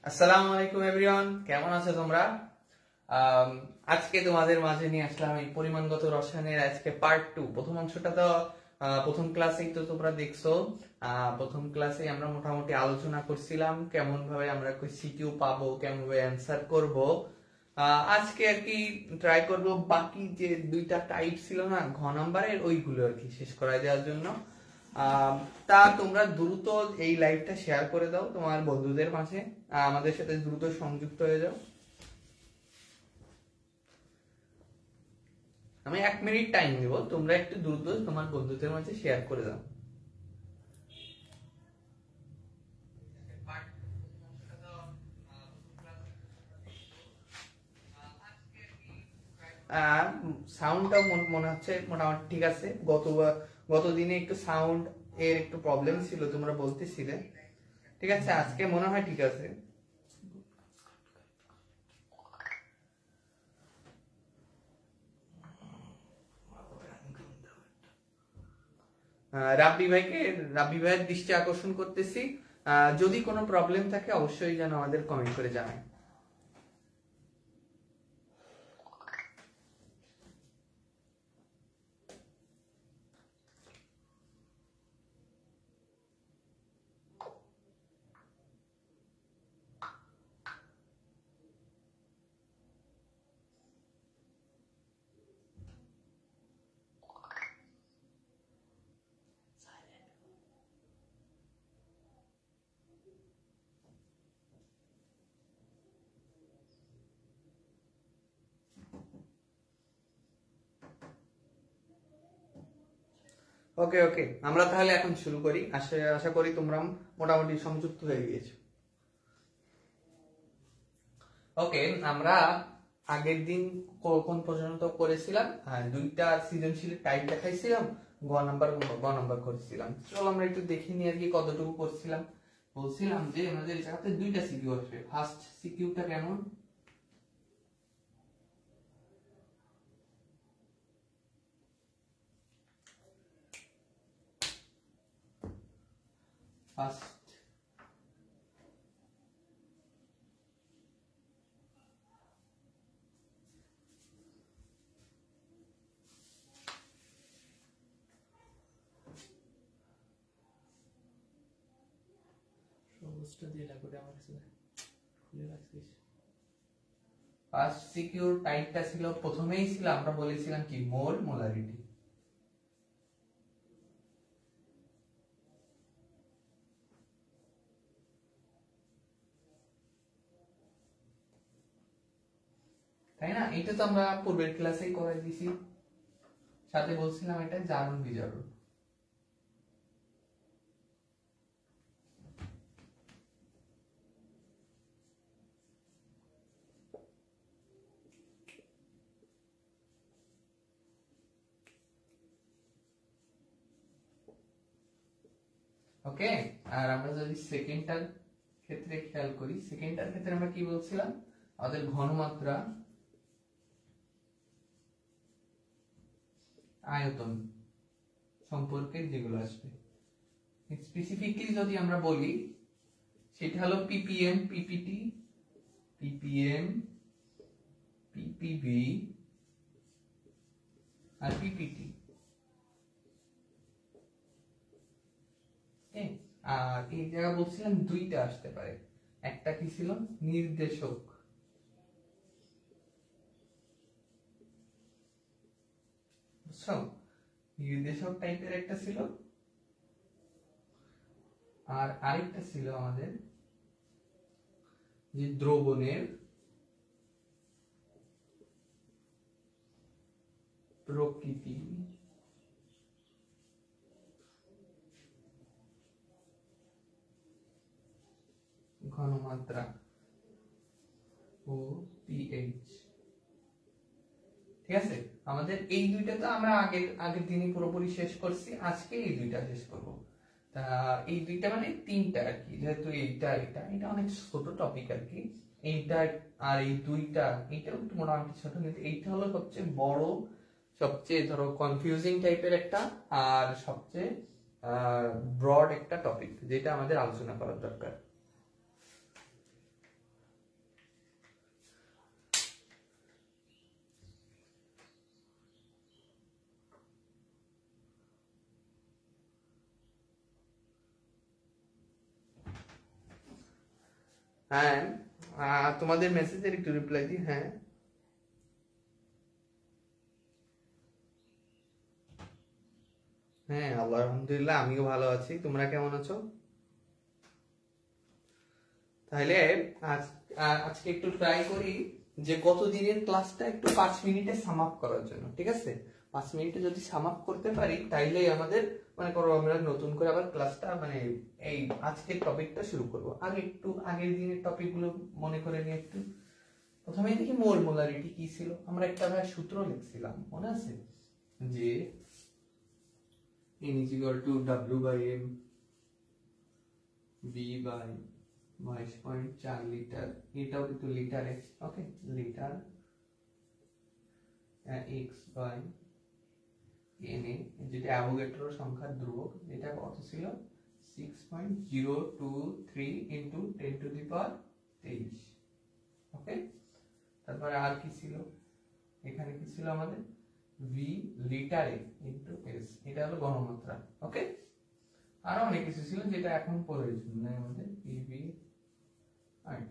আসসালামু আলাইকুম এভরিওয়ান, কেমন আছো তোমরা? আজকে তোমাদের মাঝে নিয়ে আসলাম এই পরিমাণগত রসায়নের আজকে পার্ট 2। প্রথম অংশটা তো প্রথম ক্লাসেই তো তোমরা দেখছো। প্রথম ক্লাসে আমরা মোটামুটি আলোচনা করছিলাম কেমন ভাবে আমরা সিকিউ পাবো, কেমন ভাবে অ্যান্সার করব। আজকে আর কি ট্রাই করব বাকি যে দুইটা টাইপ ছিল না ঘ নাম্বারের, ওইগুলো আর কি শেষ করা দেওয়ার জন্য। তা তোমরা দ্রুত এই লাইভটা শেয়ার করে দাও তোমার বন্ধুদের মাঝে, আমাদের সাথে দ্রুত সংযুক্ত হয়ে যাও। আমি 1 মিনিট টাইম দেব, তোমরা একটু দ্রুত তোমার বন্ধুদের মাঝে শেয়ার করে দাও। সাউন্ডটাও মনে হচ্ছে মোটামুটি ঠিক আছে। গত দিনে একটু সাউন্ড এর একটু প্রবলেম ছিল, তোমরা বলতেছিলে। ঠিক আছে, আজকে মনে হয় ঠিক আছে। রাব্বি ভাইয়ের দৃষ্টি আকর্ষণ করতেছি, যদি কোনো প্রবলেম থাকে অবশ্যই যেন আমাদের কমেন্ট করে জানায়। ওকে ওকে, আমরা তাহলে এখন শুরু করি। আশা করি তোমরা মোটামুটি সংযুক্ত হয়ে গিয়েছো। ওকে, আমরা আগের দিন কোন পর্যন্ত করেছিলাম? দুইটা সৃজনশীল টাইপ দেখাইছিলাম, গ নাম্বার করেছিলাম। চলো আমরা একটু দেখে নিই আর কি কতটুকু করছিলাম। বলছিলাম যে আমাদের জায়গাতে দুইটা সিকিউ আসবে। ফার্স্ট সিকিউটা কেমন? ফার্স্ট ফার্স্ট সিকিউর টাইপটা ছিল, প্রথমেই ছিল আমরা বলেছিলাম কি মোল মোলারিটি। তাই না? এটা তো আমরা পূর্বের ক্লাসেই করাই দিছি, সাথে বলছিলাম এটা জারণ বিজারণ। ওকে, আর আমরা যদি সেকেন্ডটার ক্ষেত্রে খেয়াল করি, সেকেন্ডটার ক্ষেত্রে আমরা কি বলছিলাম? আমাদের ঘনমাত্রা আয়তন সম্পর্কে যেগুলো আসবে, স্পেসিফিকলি যদি আমরা বলি সেটা হলো ppm, ppt, ppm, ppb আর ppt। আর এই জায়গা বলছিলাম দুইটা আসতে পারে, একটা কি ছিল নির্দেশক, বুঝছো? নির্দেশক টাইপের একটা ছিল, আর আরেকটা ছিল আমাদের যে দ্রবণের প্রকৃতি। ঘনমাত্রা ও পিএইচ। ঠিক আছে, আমাদের এই দুইটা তো আমরা আগের দিনই পুরোপুরি শেষ করছি, আজকে এই দুইটা শেষ করব। তা এই দুইটা মানে তিনটা আর কি, যেহেতু এটা অনেক ছোট টপিক আর কি। এইটা আর এই দুইটা, এইটাও একটু মোটামুটি ছোট, কিন্তু এইটা হলো সবচেয়ে বড়, সবচেয়ে ধরো কনফিউজিং টাইপের একটা, আর সবচেয়ে ব্রড একটা টপিক যেটা আমাদের আলোচনা করার দরকার। হ্যাঁ, তোমাদের মেসেজের একটু রিপ্লাই দিই। হ্যাঁ হ্যাঁ, আল্লাহ আলহামদুলিল্লাহ, আমিও ভালো আছি। তোমরা কেমন আছো? তাহলে আজকে একটু ট্রাই করি যে গত দিনের ক্লাসটা একটু 5 মিনিটে সাম আপ করার জন্য, ঠিক আছে? 5 মিনিটে যদি সাম আপ করতে পারি তাইলে আমাদের মনে করো আমরা নতুন করে আবার ক্লাসটা মানে এই আজকের টপিকটা শুরু করব। আগে একটু আগের দিনের টপিকগুলো মনে করে নিয়ে একটু প্রথমে দেখি মোল মোলারিটি কি ছিল। আমরা একটা সূত্র লিখছিলাম, মনে আছে? যে n is equal to w by m v by 22.4 litre, এটাও কিন্তু লিটারে, ওকে, লিটার x বাই n এ, যেটা অ্যাভোগাড্রোর সংখ্যার ধ্রুবক, এটা কত ছিল? 6.023 ইনটু 10 টু দি পাওয়ার 23। ওকে, তারপরে আর কি ছিল? এখানে কি ছিল আমাদের? v লিটারে ইনটু s, এটা হলো ঘনমাত্রা। ওকে, আরো অনেক কিছু ছিল যেটা এখন প্রয়োজন নাই আমাদের, pv rt,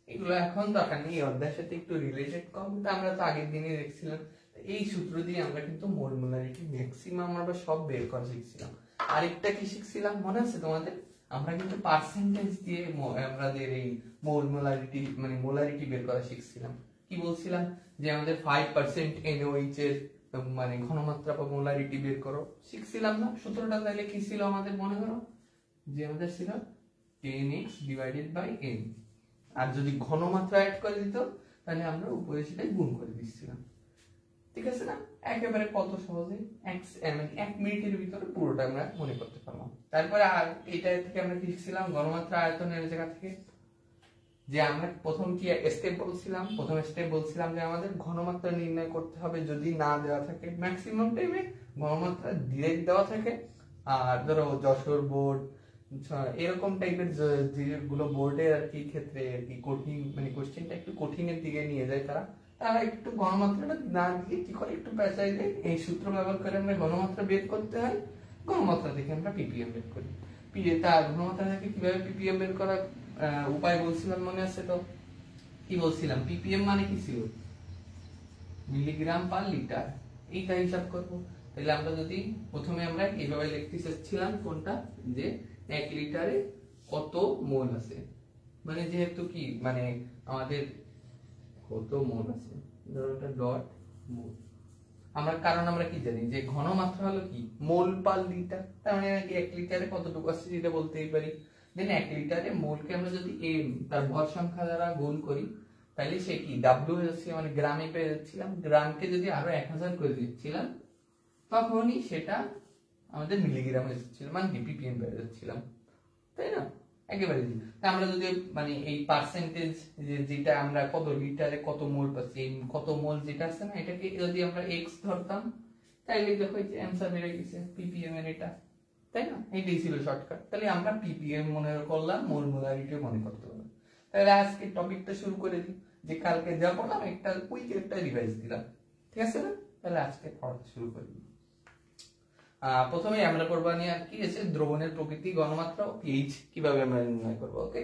এগুলো এখন দরকার নেই, অধ্যায়ের সাথে একটু রিলেটেড কম, কিন্তু আমরা তো আগের দিনে দেখছিলাম। এই সূত্র দিয়ে আমরা কিন্তু মোল মোলারিটি ম্যাক্সিমাম আমরা সব বের করা শিখছিলাম। আরেকটা কি শিখছিলাম মনে আছে তোমাদের? আমরা কিন্তু পার্সেন্টেজ দিয়ে আমাদের এই মোল মোলারিটি মানে মোলারিটি বের করা শিখছিলাম। কি বলছিলাম? যে আমাদের 5% NaOH এর মানে ঘনমাত্রা বা মোলারিটি বের করো, শিখছিলাম না? সূত্রটা তাহলে কি ছিল আমাদের মনে করো? যে আমাদের ছিল 10x ডিভাইডেড বাই n, আর যদি ঘনমাত্রা অ্যাড করে দিত তাহলে আমরা উপরে সেটা গুণ করে দিচ্ছিলাম। ঠিক আছে না? একেবারে কত সহজে 1 মিনিটের ভিতরে পুরোটা আমরা মনে করতে পারলাম। তারপরে আর এটা থেকে আমরা কি শিখছিলাম? ঘনমাত্রা আয়তনের জায়গা থেকে যে আমরা প্রথম কি স্টেপ বলছিলাম? প্রথম স্টেপ বলছিলাম যে আমাদের ঘনমাত্রা নির্ণয় করতে হবে যদি না দেওয়া থাকে, ম্যাক্সিমাম টাইমে ঘনমাত্রা ডিরেক্ট দেওয়া থাকে। আর ধরো যশোর বোর্ড এরকম টাইপের যেগুলো বোর্ডের আর কি ক্ষেত্রে আর কি কঠিন মানে কোশ্চেনটা একটু কঠিনের দিকে নিয়ে যায়, তারা একটু ঘনমাত্রাটা না দিয়ে কি করে একটু পেঁচাই দেয়। এই সূত্র ব্যবহার করে আমরা ঘনমাত্রা বের করতে হয়, ঘনমাত্রা থেকে আমরা পিপিএম বের করি। তার ঘনমাত্রা থেকে কিভাবে পিপিএম বের করার উপায় বলছিলাম মনে আছে তো? কি বলছিলাম? পিপিএম মানে কি ছিল? মিলিগ্রাম পার লিটার, এইটা হিসাব করব। তাহলে আমরা যদি প্রথমে আমরা এইভাবে লিখতে চাচ্ছিলাম কোনটা, যে 1 লিটারে কত মোল আছে, মানে যেহেতু কি মানে আমাদের কত মোল আছে, ধরো এটা ডট মোল। আমরা কারণ আমরা কি জানি যে ঘনমাত্রা হলো কি মোল পার লিটার, তার মানে 1 লিটারে কতটুকু আছে সেটা বলতেই পারি। দেন 1 লিটারে মোলকে আমরা যদি m তার ভর সংখ্যা দ্বারা গুণ করি তাহলে সে কি w হয়ে যাচ্ছে, মানে গ্রামে পেয়ে যাচ্ছিলাম। গ্রামকে যদি আরো 1000 করে দিচ্ছিলাম তখনই সেটা আমাদের মিলিগ্রাম হয়ে যাচ্ছিল, মানে ppm পেয়ে যাচ্ছিলাম, তাই না? একেবারে আমরা যদি মানে এই পার্সেন্টেজ যেটা আমরা কত লিটারে কত মোল পাচ্ছি, এই কত মোল যেটা আছে না, এটাকে যদি আমরা x ধরতাম তাইলে দেখো এই যে অ্যানসার বের হয়ে গেছে ppm এর, এটা তাই না? এইটাই ছিল শর্টকাট। তাহলে আমরা ppm মনে করলাম, মোল মোলারিটি মনে করতে পারলাম। তাহলে আজকে টপিকটা শুরু করে দিই, যে কালকে যা পড়লাম একটা কুইক একটা রিভাইজ দিলাম, ঠিক আছে না? তাহলে আজকে পড়া শুরু করি। প্রথমে আমরা করব নিয়ে আর কি আছে দ্রবণের প্রকৃতি, ঘনমাত্রা ও pH কিভাবে আমরা নির্ণয় করব। ওকে,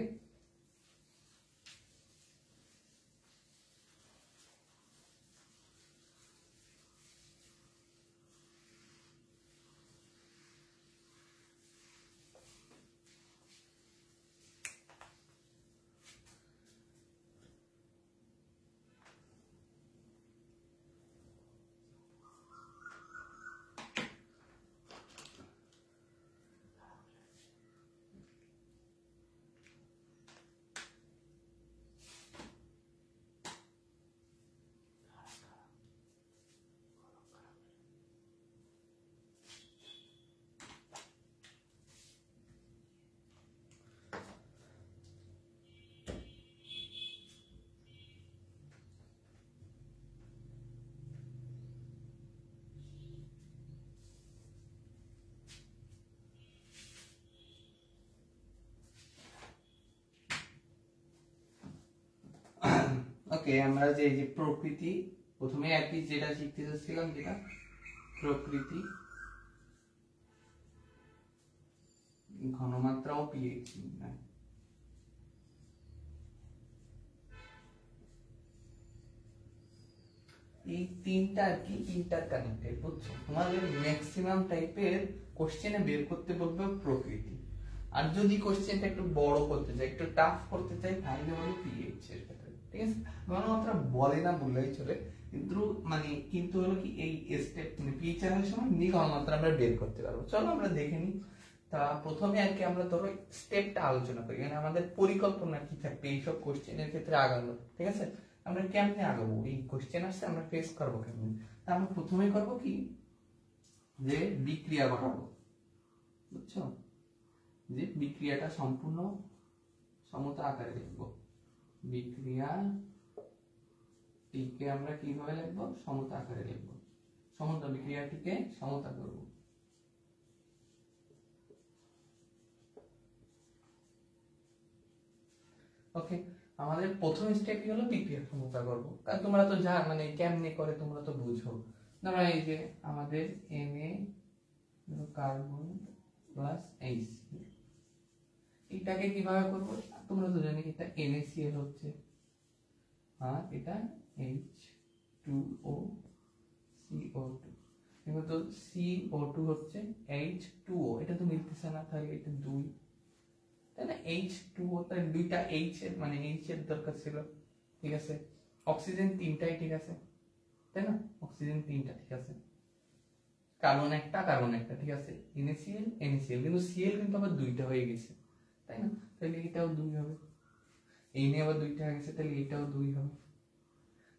ওকে, আমরা যে এই যে প্রকৃতি প্রথমে আর কি যেটা শিখতে যাচ্ছিলাম, যেটা প্রকৃতি, ঘনমাত্রা ও pH নির্ণয়। এই তিনটা আর কি ইন্টারকানেক্টেড, বুঝছো? তোমাদের ম্যাক্সিমাম টাইপের কোশ্চেনে বের করতে বলবে প্রকৃতি, আর যদি কোশ্চেনটা একটু বড় করতে চাই, একটু টাফ করতে চাই, তাহলে বলে পিএইচ এর ক্ষেত্রে, ঠিক আছে? গণমাত্রা বলে না বললেই চলে, কিন্তু হলো কি এই স্টেপ মানে পিএইচ এর সময় নি গণমাত্রা আমরা বের করতে পারবো। চলো আমরা দেখে নিই। তা প্রথমে আর কি আমরা ধরো স্টেপটা আলোচনা করি, মানে আমাদের পরিকল্পনা কি থাকবে এইসব কোশ্চেনের ক্ষেত্রে আগানো, ঠিক আছে? আমরা কেমনে আগাবো, এই কোশ্চেন আসছে আমরা ফেস করবো কেমনে? তা আমরা প্রথমেই করবো কি, যে বিক্রিয়া ঘটাবো, বুঝছো? যে বিক্রিয়াটা সম্পূর্ণ সমতা আকারে লিখবো। বিক্রিয়া টিকে আমরা কিভাবে লিখবো? সমতা আকারে লিখবো। সমতা বিক্রিয়াটিকে সমতা করব। ওকে, আমাদের প্রথম স্টেপই হলো বিক্রিয়া সমতা করব। কারণ তোমরা তো মানে কেমনে করে তোমরা তো বুঝো। ধরো এই যে আমাদের Na কার্বন প্লাস HCl, এটাকে কিভাবে করব? তোমরা তো জানো এটা NaCl হচ্ছে, আর এটা H2O CO2, কিন্তু CO2 হচ্ছে H2O, এটা তো মিলতেছে না, তাহলে এটা 2, তাই না? H2O তার দুইটা H এর মানে H এর দরকার ছিল, ঠিক আছে? অক্সিজেন তিনটাই ঠিক আছে, তাই না? অক্সিজেন তিনটা ঠিক আছে, কার্বন একটা ঠিক আছে, NaCl কিন্তু Cl কিন্তু আবার দুইটা হয়ে গেছে, তাই না? তাহলে এটাও 2 হবে, Na আবার দুইটা হয়ে গেছে, তাহলে এটাও 2 হবে।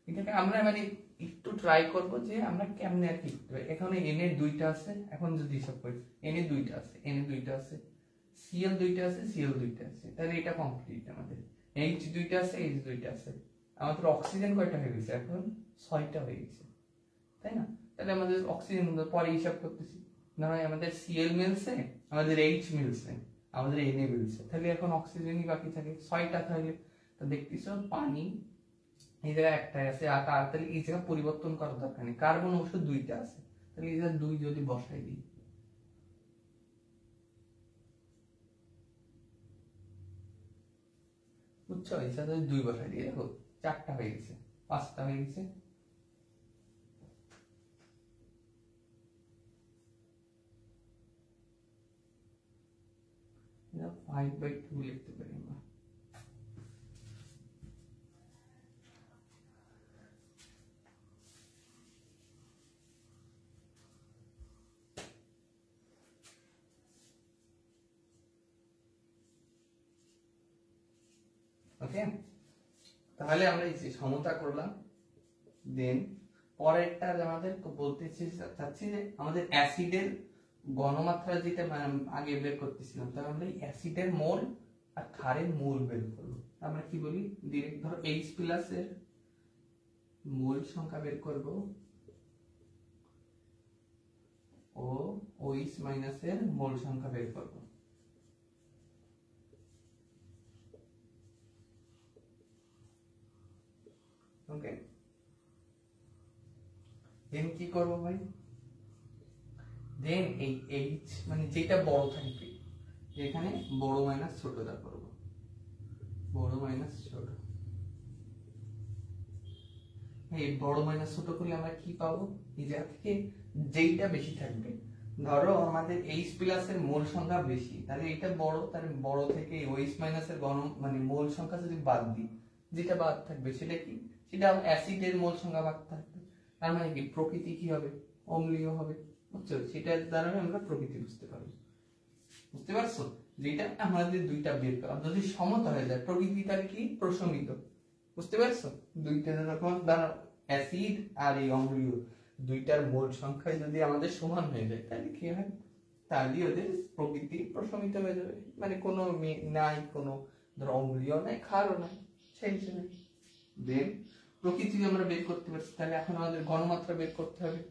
এটাকে আমরা মানে একটু ট্রাই করব যে আমরা কেমনে আর কি করতে পারি। এখানে Na দুইটা আছে, এখন যদি হিসাব করি Na দুইটা আছে, Cl দুইটা আছে, Cl দুইটা আছে, তাহলে এটা কমপ্লিট। আমাদের H দুইটা আছে, H দুইটা আছে, আমাদের অক্সিজেন কয়টা হয়ে গেছে? এখন 6টা হয়ে গেছে, তাই না? তাহলে আমাদের অক্সিজেন পরে হিসাব করতেছি, না হয় আমাদের Cl মিলছে, আমাদের H মিলছে, আমাদের Na মিলছে, তাহলে এখন অক্সিজেনই বাকি থাকে 6টা। তাহলে তো দেখতেছো পানি এই জায়গায় একটাই আছে, আর তাহলে এই জায়গা পরিবর্তন করার দরকার নেই, কার্বন অবশ্য দুইটা আছে, তাহলে এই জায়গা 2 যদি বসাই দিই, বুঝছো? এই জায়গায় 2 বসাই দিই, দেখো 4টা হয়ে গেছে, 5টা হয়ে গেছে। 5/2 লিখতে পারি আমরা। ওকে, তাহলে আমরা এই যে সমতা করলাম। দেন পরেরটা আমাদের বলতে চাচ্ছি যে আমাদের অ্যাসিডের ঘনমাত্রা যেটা আগে বের করতেছিলাম, তাহলে আমরা অ্যাসিডের মোল আর ক্ষারের মোল বের করব। আমরা কি বলি, ডাইরেক্ট ধরো H+ এর মোল সংখ্যা বের করব ও OH- এর মোল সংখ্যা বের করব। ওকে, দেন কি করব ভাই, দেন এই H মানে যেটা বড় থাকবে, যেখানে বড় মাইনাস ছোটটা করব, বড় মাইনাস ছোট। এই বড় মাইনাস ছোট করলে আমরা কি পাবো, এই জায়গা থেকে যেইটা বেশি থাকবে, ধরো আমাদের H+ এর মোল সংখ্যা বেশি, তাহলে এটা বড়, তাহলে বড় থেকে OH- এর মানে মোল সংখ্যা যদি বাদ দিই, যেটা বাদ থাকবে সেটা কি, সেটা অ্যাসিডের মোল সংখ্যা বাদ থাকবে, তার মানে কি প্রকৃতি কি হবে, অম্লীয় হবে, বুঝছো? সেটার দ্বারা আমরা প্রকৃতি বুঝতে পারবো। বুঝতে পারছো? যেটা আমাদের দুইটা বের করা, যদি সমতা হয়ে যায় প্রকৃতি তাহলে কি প্রশমিত, বুঝতে পারছো? দুইটা যখন দ্বারা অ্যাসিড আর এই অম্লীয় দুইটার মোল সংখ্যা যদি আমাদের সমান হয়ে যায়, তাহলে কি হয়, তাহলে ওদের প্রকৃতি প্রশমিত হয়ে যাবে, মানে কোনো নাই, কোনো ধরো অম্লীয় নাই, ক্ষারও নাই, সেই হিসেবে। দেন প্রকৃতি আমরা বের করতে পারছি, তাহলে এখন আমাদের ঘনমাত্রা বের করতে হবে।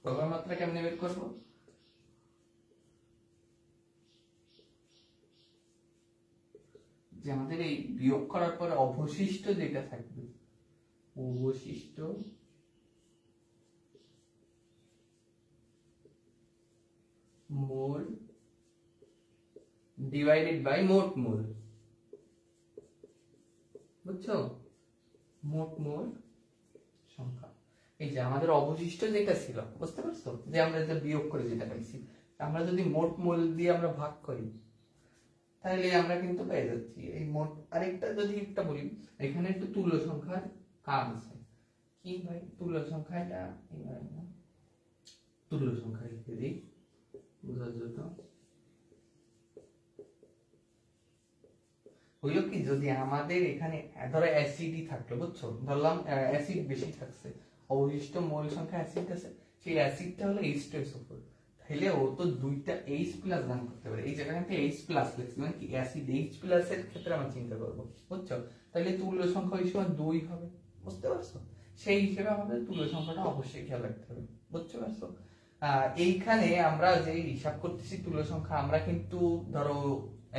ঘনমাত্রা কেমনে বের করবো, যে আমাদের এই বিয়োগ করার পর অবশিষ্ট যেটা থাকবে, অবশিষ্ট মোল ডিভাইডেড বাই মোট মোল, বুঝছো? মোট মোল সংখ্যা, এই যে আমাদের অবশিষ্ট যেটা ছিল, বুঝতে পারছো, যে আমরা যে বিয়োগ করে যেটা পাইছি, আমরা যদি মোট মূল দিয়ে আমরা ভাগ করি তাহলে আমরা কিন্তু পেয়ে যাচ্ছি এই মোট। আরেকটা যদি একটা বলি, এখানে একটু তুল্য সংখ্যার কাজ আছে। কি ভাই তুল্য সংখ্যাটা, তুল্য সংখ্যা লিখে দিই বোঝার জন্য। হইলো কি, যদি আমাদের এখানে ধরো অ্যাসিডই থাকলো, বুঝছো, ধরলাম অ্যাসিড বেশি থাকছে, অবশিষ্ট মোল সংখ্যা অ্যাসিড আছে, সেই অ্যাসিডটা হলো H2SO4, তাহলে ও তো দুইটা H+ দান করতে পারে। এই জায়গায় একটা H+ লিখছি, মানে কি অ্যাসিড H+ এর ক্ষেত্রে আমরা চিন্তা করবো, বুঝছো, তাহলে তুল্য সংখ্যা ওই সময় 2 হবে, বুঝতে পারছো। সেই হিসেবে আমাদের তুল্য সংখ্যাটা অবশ্যই খেয়াল রাখতে হবে, বুঝতে পারছো। এইখানে আমরা যে হিসাব করতেছি তুল্য সংখ্যা, আমরা কিন্তু ধরো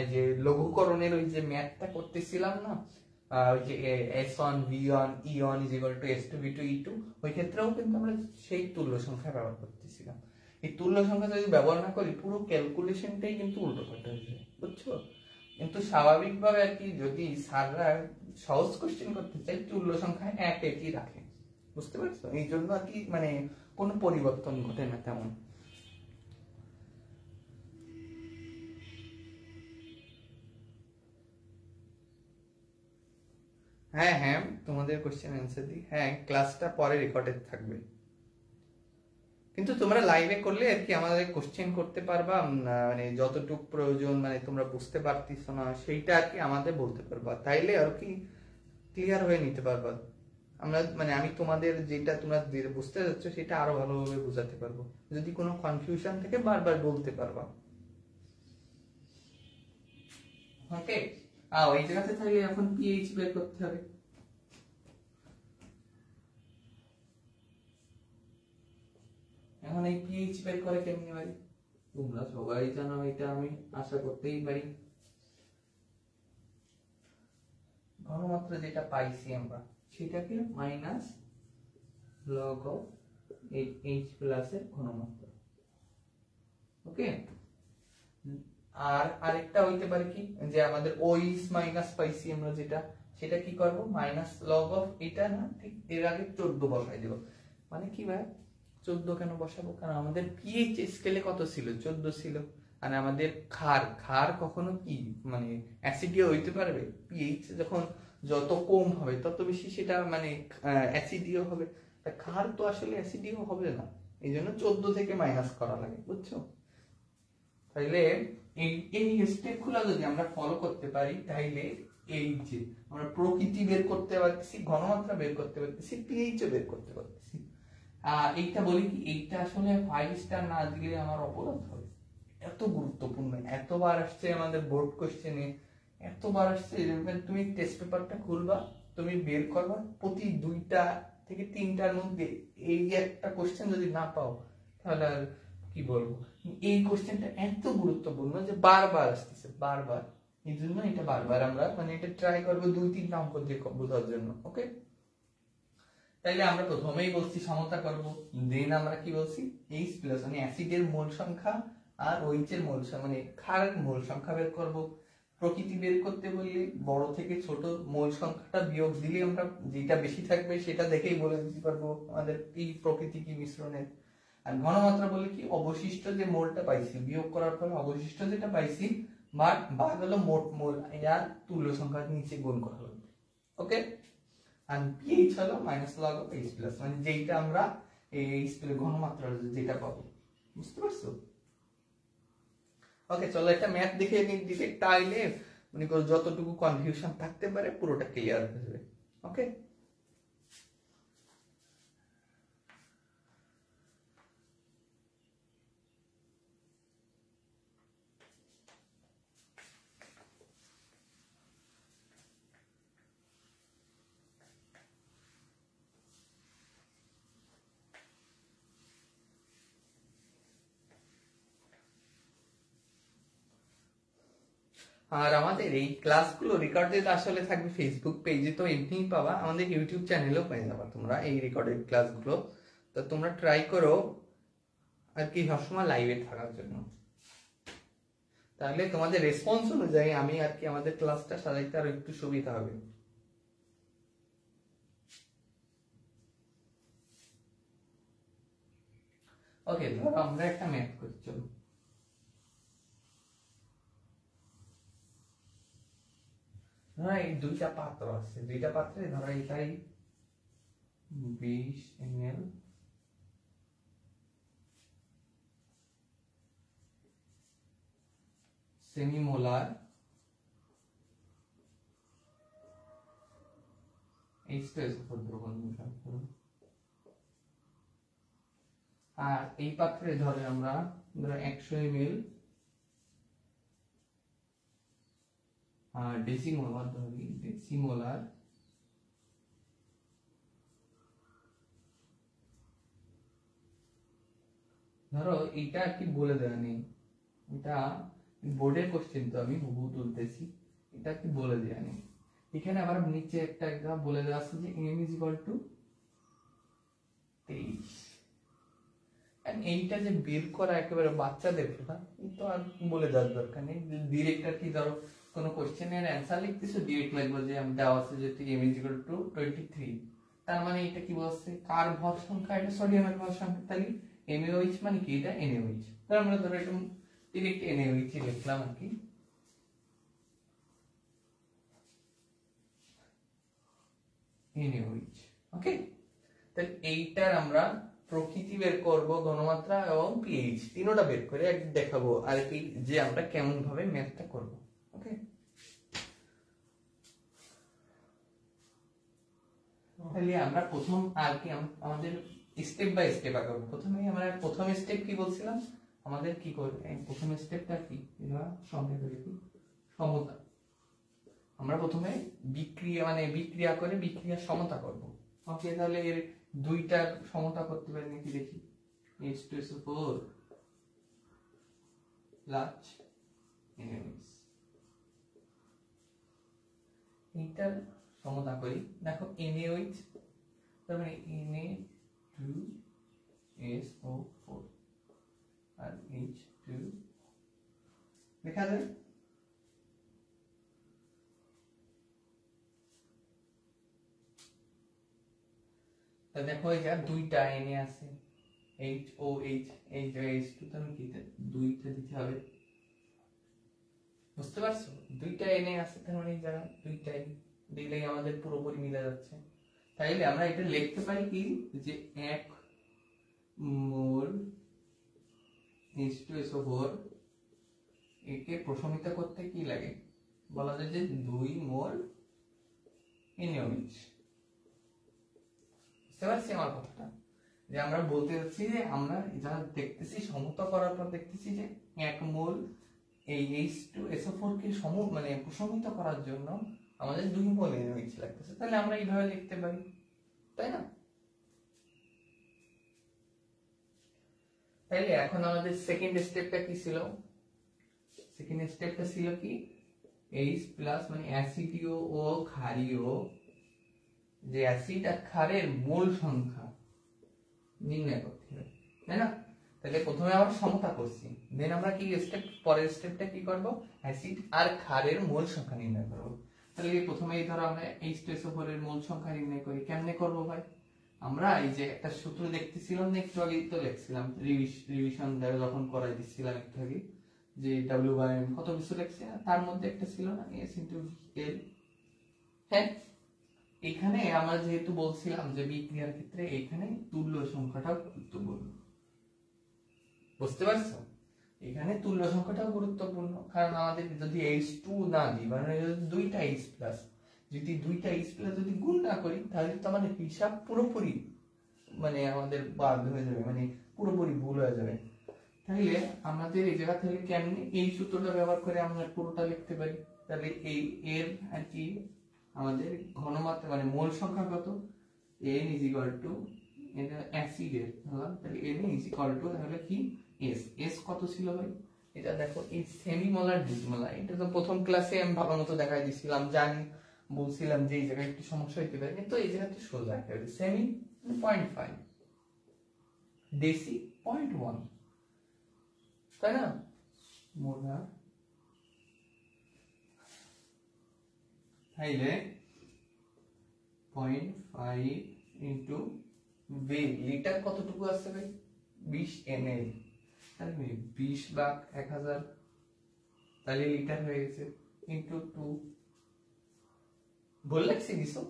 এই যে লঘুকরণের ওই যে ম্যাথটা করতেছিলাম না, ওই যে S1 V1 E1 S2 V2 E2, ওই ক্ষেত্রেও কিন্তু আমরা সেই তুল্য সংখ্যা ব্যবহার করতেছিলাম। এই তুল্য সংখ্যা যদি ব্যবহার না করি, পুরো ক্যালকুলেশনটাই কিন্তু উল্টো পাল্টা হয়ে যায়, বুঝছো। কিন্তু স্বাভাবিকভাবে আর কি, যদি স্যাররা সহজ কোশ্চেন করতে চাই, তুল্য সংখ্যা একই রাখে, বুঝতে পারছো। এই জন্য আর কি মানে কোনো পরিবর্তন ঘটে না তেমন। হ্যাঁ হ্যাঁ, তোমাদের কোশ্চেন অ্যান্সার দিই। হ্যাঁ, ক্লাসটা পরে রেকর্ডেড থাকবে, কিন্তু তোমরা লাইভে করলে আর কি আমাদের কোশ্চেন করতে পারবা, মানে যতটুকু প্রয়োজন, মানে তোমরা বুঝতে পারতেছো না সেইটা আর কি আমাদের বলতে পারবা, তাইলে আর কি ক্লিয়ার হয়ে নিতে পারবা। আমরা মানে আমি তোমাদের যেটা তোমরা বুঝতে যাচ্ছ সেটা আরো ভালোভাবে বোঝাতে পারবো। যদি কোনো কনফিউশন থেকে বারবার বলতে পারবা। ওকে, ওই জায়গাতে তাহলে এখন পিএইচ বের করতে হবে। এখন এই পিএইচ বের করে কেমনে পারি, তোমরা সবাই জানো, এটা আমি আশা করতেই পারি। ঘনমাত্রা যেটা পাইছি আমরা সেটাকে মাইনাস লগ অফ H+ এর ঘনমাত্রা। ওকে, আর আরেকটা হইতে পারে কি, যে আমাদের OH মাইনাস পাইছি আমরা যেটা, সেটা কি করব, মাইনাস লগ অফ এটা না, ঠিক এর আগে 14 বসাই দেব। মানে কি ভাই 14 কেন বসাবো, কারণ আমাদের পিএইচ স্কেলে কত ছিল, 14 ছিল। আর আমাদের ক্ষার কখনো কি মানে অ্যাসিডীয় হইতে পারবে, পিএইচ যখন যত কম হবে তত বেশি সেটা মানে অ্যাসিডীয় হবে। তা ক্ষার তো আসলে অ্যাসিডীয় হবে না, এই জন্য 14 থেকে মাইনাস করা লাগে, বুঝছো। তাইলে এই স্টেপগুলো যদি আমরা ফলো করতে পারি, তাইলে এই যে আমরা প্রকৃতি বের করতে পারতেছি, ঘনমাত্রা বের করতে পারতেছি, পিএইচ বের করতে পারতেছি। এইটা বলি কি, এইটা আসলে 5 স্টার না দিলে আমার অপরাধ হবে। এত গুরুত্বপূর্ণ, এতবার আসছে আমাদের বোর্ড কোশ্চেনে, এতবার আসছে। তুমি টেস্ট পেপারটা খুলবা, তুমি বের করবা, প্রতি 2টা থেকে 3টার মধ্যে এই একটা কোশ্চেন যদি না পাও, তাহলে আর কি বলবো। এই কোশ্চেনটা এত গুরুত্বপূর্ণ যে বারবার আসতেছে, বারবার। এই জন্য এটা বারবার আমরা মানে এটা ট্রাই করবো 2-3টা অঙ্ক দিয়ে বোঝার জন্য। ওকে, তাইলে আমরা প্রথমেই বলছি সমতা করব, দেন আমরা কি বলছি H+ মানে অ্যাসিডের মোল সংখ্যা আর OH এর মোল সংখ্যা মানে ক্ষারের মোল সংখ্যা বের করব। প্রকৃতি বের করতে বললে বড় থেকে ছোট মোল সংখ্যাটা বিয়োগ দিলে আমরা যেটা বেশি থাকবে সেটা দেখেই বলে দিতে পারবো আমাদের কি প্রকৃতি কি মিশ্রণের। আর ঘনমাত্রা বলে কি, অবশিষ্ট যে মোলটা পাইছি বিয়োগ করার পর অবশিষ্ট যেটা পাইছি ভাগ হলো মোট মোল, আর তুল্য সংখ্যার নিচে গুণ করা হবে। ওকে, আর পিএইচ হলো মাইনাস লগ অফ H+, মানে যেটা আমরা এই ঘনমাত্রা যেটা পাবো, বুঝতে পারছো। ওকে, চলো একটা ম্যাথ দেখে নিই দিতে, তাইলে মানে যতটুকু কনফিউশন থাকতে পারে পুরোটা ক্লিয়ার হয়ে যাবে। ওকে, আর আমাদের এই ক্লাসগুলো রেকর্ডেড আসলে থাকবে ফেসবুক পেজে, তো এমনিই পাবা, আমাদের ইউটিউব চ্যানেলেও পেয়ে যাবা তোমরা এই রেকর্ডেড ক্লাসগুলো। তো তোমরা ট্রাই করো আর কি সবসময় লাইভে থাকার জন্য, তাহলে তোমাদের রেসপন্স অনুযায়ী আমি আর কি আমাদের ক্লাসটা সাজাইতে আরো একটু সুবিধা হবে। ওকে, ধরো আমরা একটা ম্যাথ করি, চলো। ধরো এই দুইটা পাত্র আছে, দুইটা পাত্রে ধরো এটাই 20 ml সেমিমোলার H2SO4 দ্রবণ মিশ্রণ করুন। আর এই পাত্রে ধরে আমরা ধরো 100 ml ডেসিমোলার ধরি, ডেসিমোলার ধরো এটা কি বলে দেওয়া নেই, এটা বোর্ডের কোশ্চেন, তো আমি হুবহু তুলতেছি, এটা কি বলে দেওয়া নেই। এখানে আবার নিচে একটা বলে দেওয়া আছে যে m = 23। এইটা যে বের করা একেবারে বাচ্চাদের খেলা, তো আর বলে দেওয়ার দরকার নেই। ডিরেক্ট আর কি ধরো কোনো কোশ্চেনের অ্যান্সার লিখতেছো, ডিরেক্ট লিখবো যে দেওয়া আছে যে m = 23, তার মানে এটা কি বলছে, কার ভর সংখ্যা, এটা সোডিয়ামের ভর সংখ্যা, তাহলে NaOH মানে কি, এটা NaOH। তাহলে আমরা ধরো এটা ডিরেক্ট NaOH লিখলাম আর কি। NaOH, ওকে। তাহলে এইটার আমরা প্রকৃতি বের করব, ঘনমাত্রা এবং pH তিনটা বের করে দেখাবো আর কি, যে আমরা কেমন ভাবে ম্যাথটা করব, ওকে। তাহলে আমরা প্রথম আর কি আমাদের স্টেপ বাই স্টেপ আগাবো। প্রথমেই আমরা প্রথম স্টেপ কি বলছিলাম, আমাদের কি করবে, প্রথম স্টেপটা কি, এটা সংক্ষেপে লিখি, সমতা। আমরা প্রথমে বিক্রিয়া করে বিক্রিয়ার সমতা করব, ওকে। তাহলে এর দুইটার সমতা করতে পারি নাকি দেখি, H2SO4 প্লাস NaOH, এইটার সমতা করি। দেখো NaOH তার মানে Na2SO4 আর H2 লেখা যায়। তা দেখো এই যে দুইটা Na আছে, HOH, এই জায়গায় H2, তাহলে কি দুইটা দিতে হবে, বুঝতে পারছো? দুইটা Na আছে, তার মানে এই জায়গায় দুইটাই দিলেই আমাদের পুরোপুরি মিলে যাচ্ছে। তাইলে আমরা এটা লিখতে পারি কি, যে 1 মোল H2SO4 একে প্রশমিত করতে কি লাগে, বলা যায় যে 2 মোল NaOH। বুঝতে পারছি আমার কথাটা, যে আমরা বলতে যাচ্ছি যে আমরা যা দেখতেছি সমতা করার পর দেখতেছি যে 1 মোল এই H2SO4 কে প্রশমিত করার জন্য আমাদের 2 মোল NaOH লাগতেছে। তাহলে আমরা এইভাবে লিখতে পারি, তাই না? তাইলে এখন আমাদের সেকেন্ড স্টেপটা কি ছিল, সেকেন্ড স্টেপটা ছিল কি, H প্লাস মানে অ্যাসিডীয় ও ক্ষারীয়, যে অ্যাসিড আর ক্ষারের মোল সংখ্যা নির্ণয় করতে হবে, তাই না? তাহলে প্রথমে আমরা সমতা করছি, দেন আমরা কি পরের স্টেপটা কি করব, অ্যাসিড আর ক্ষারের মোল সংখ্যা নির্ণয় করব। তাহলে প্রথমেই ধরো আমরা H2SO4 এর মোল সংখ্যা নির্ণয় করি। কেমনে করব ভাই, আমরা এই যে একটা সূত্র দেখতেছিলাম না, একটু আগে তো লিখছিলাম, রিভিশন যখন করাই দিচ্ছিলাম একটু আগে, যে W/M কত কিছু লিখছে, তার মধ্যে একটা ছিল না S/L। হ্যাঁ, এখানে আমরা যেহেতু বলছিলাম যে বিক্রিয়ার ক্ষেত্রে এখানে তুল্য সংখ্যাটাও গুরুত্বপূর্ণ, বুঝতে পারছো? এখানে তুল্য সংখ্যাটাও গুরুত্বপূর্ণ, কারণ আমাদের যদি H2 না দিই, মানে দুইটা H প্লাস, যদি দুইটা H প্লাস যদি গুণ না করি, তাহলে তো আমাদের হিসাব পুরোপুরি আমাদের বাদ হয়ে যাবে, পুরোপুরি ভুল হয়ে যাবে। তাহলে আমাদের এই জায়গা থেকে কেমনে এই সূত্রটা ব্যবহার করে আমরা পুরোটা লিখতে পারি। তাহলে এই এর আর কি আমাদের ঘনমাত্রা মোল সংখ্যা কত, n এটা অ্যাসিডের, তাহলে n তাহলে কি s কত ছিল ভাই, এটা দেখো এই সেমিমোলার ডিসমোলার, এটা তো প্রথম ক্লাসে আমি ভালো মতো দেখাই দিছিলাম, জানি বলছিলাম যে এই জায়গায় একটু সমস্যা হইতে পারে, কিন্তু এই জায়গাতে সোজা একেবারে সেমি 0.5, ডেসি 0.1, তাই না? মোলার তাইলে 0.5 ইনটু লিটার কতটুকু আসছে ভাই, 20 ml, তাহলে 20/1000, তাহলে লিটার হয়ে গেছে, ইন্টু 2। ভুল লাগছে কিছু?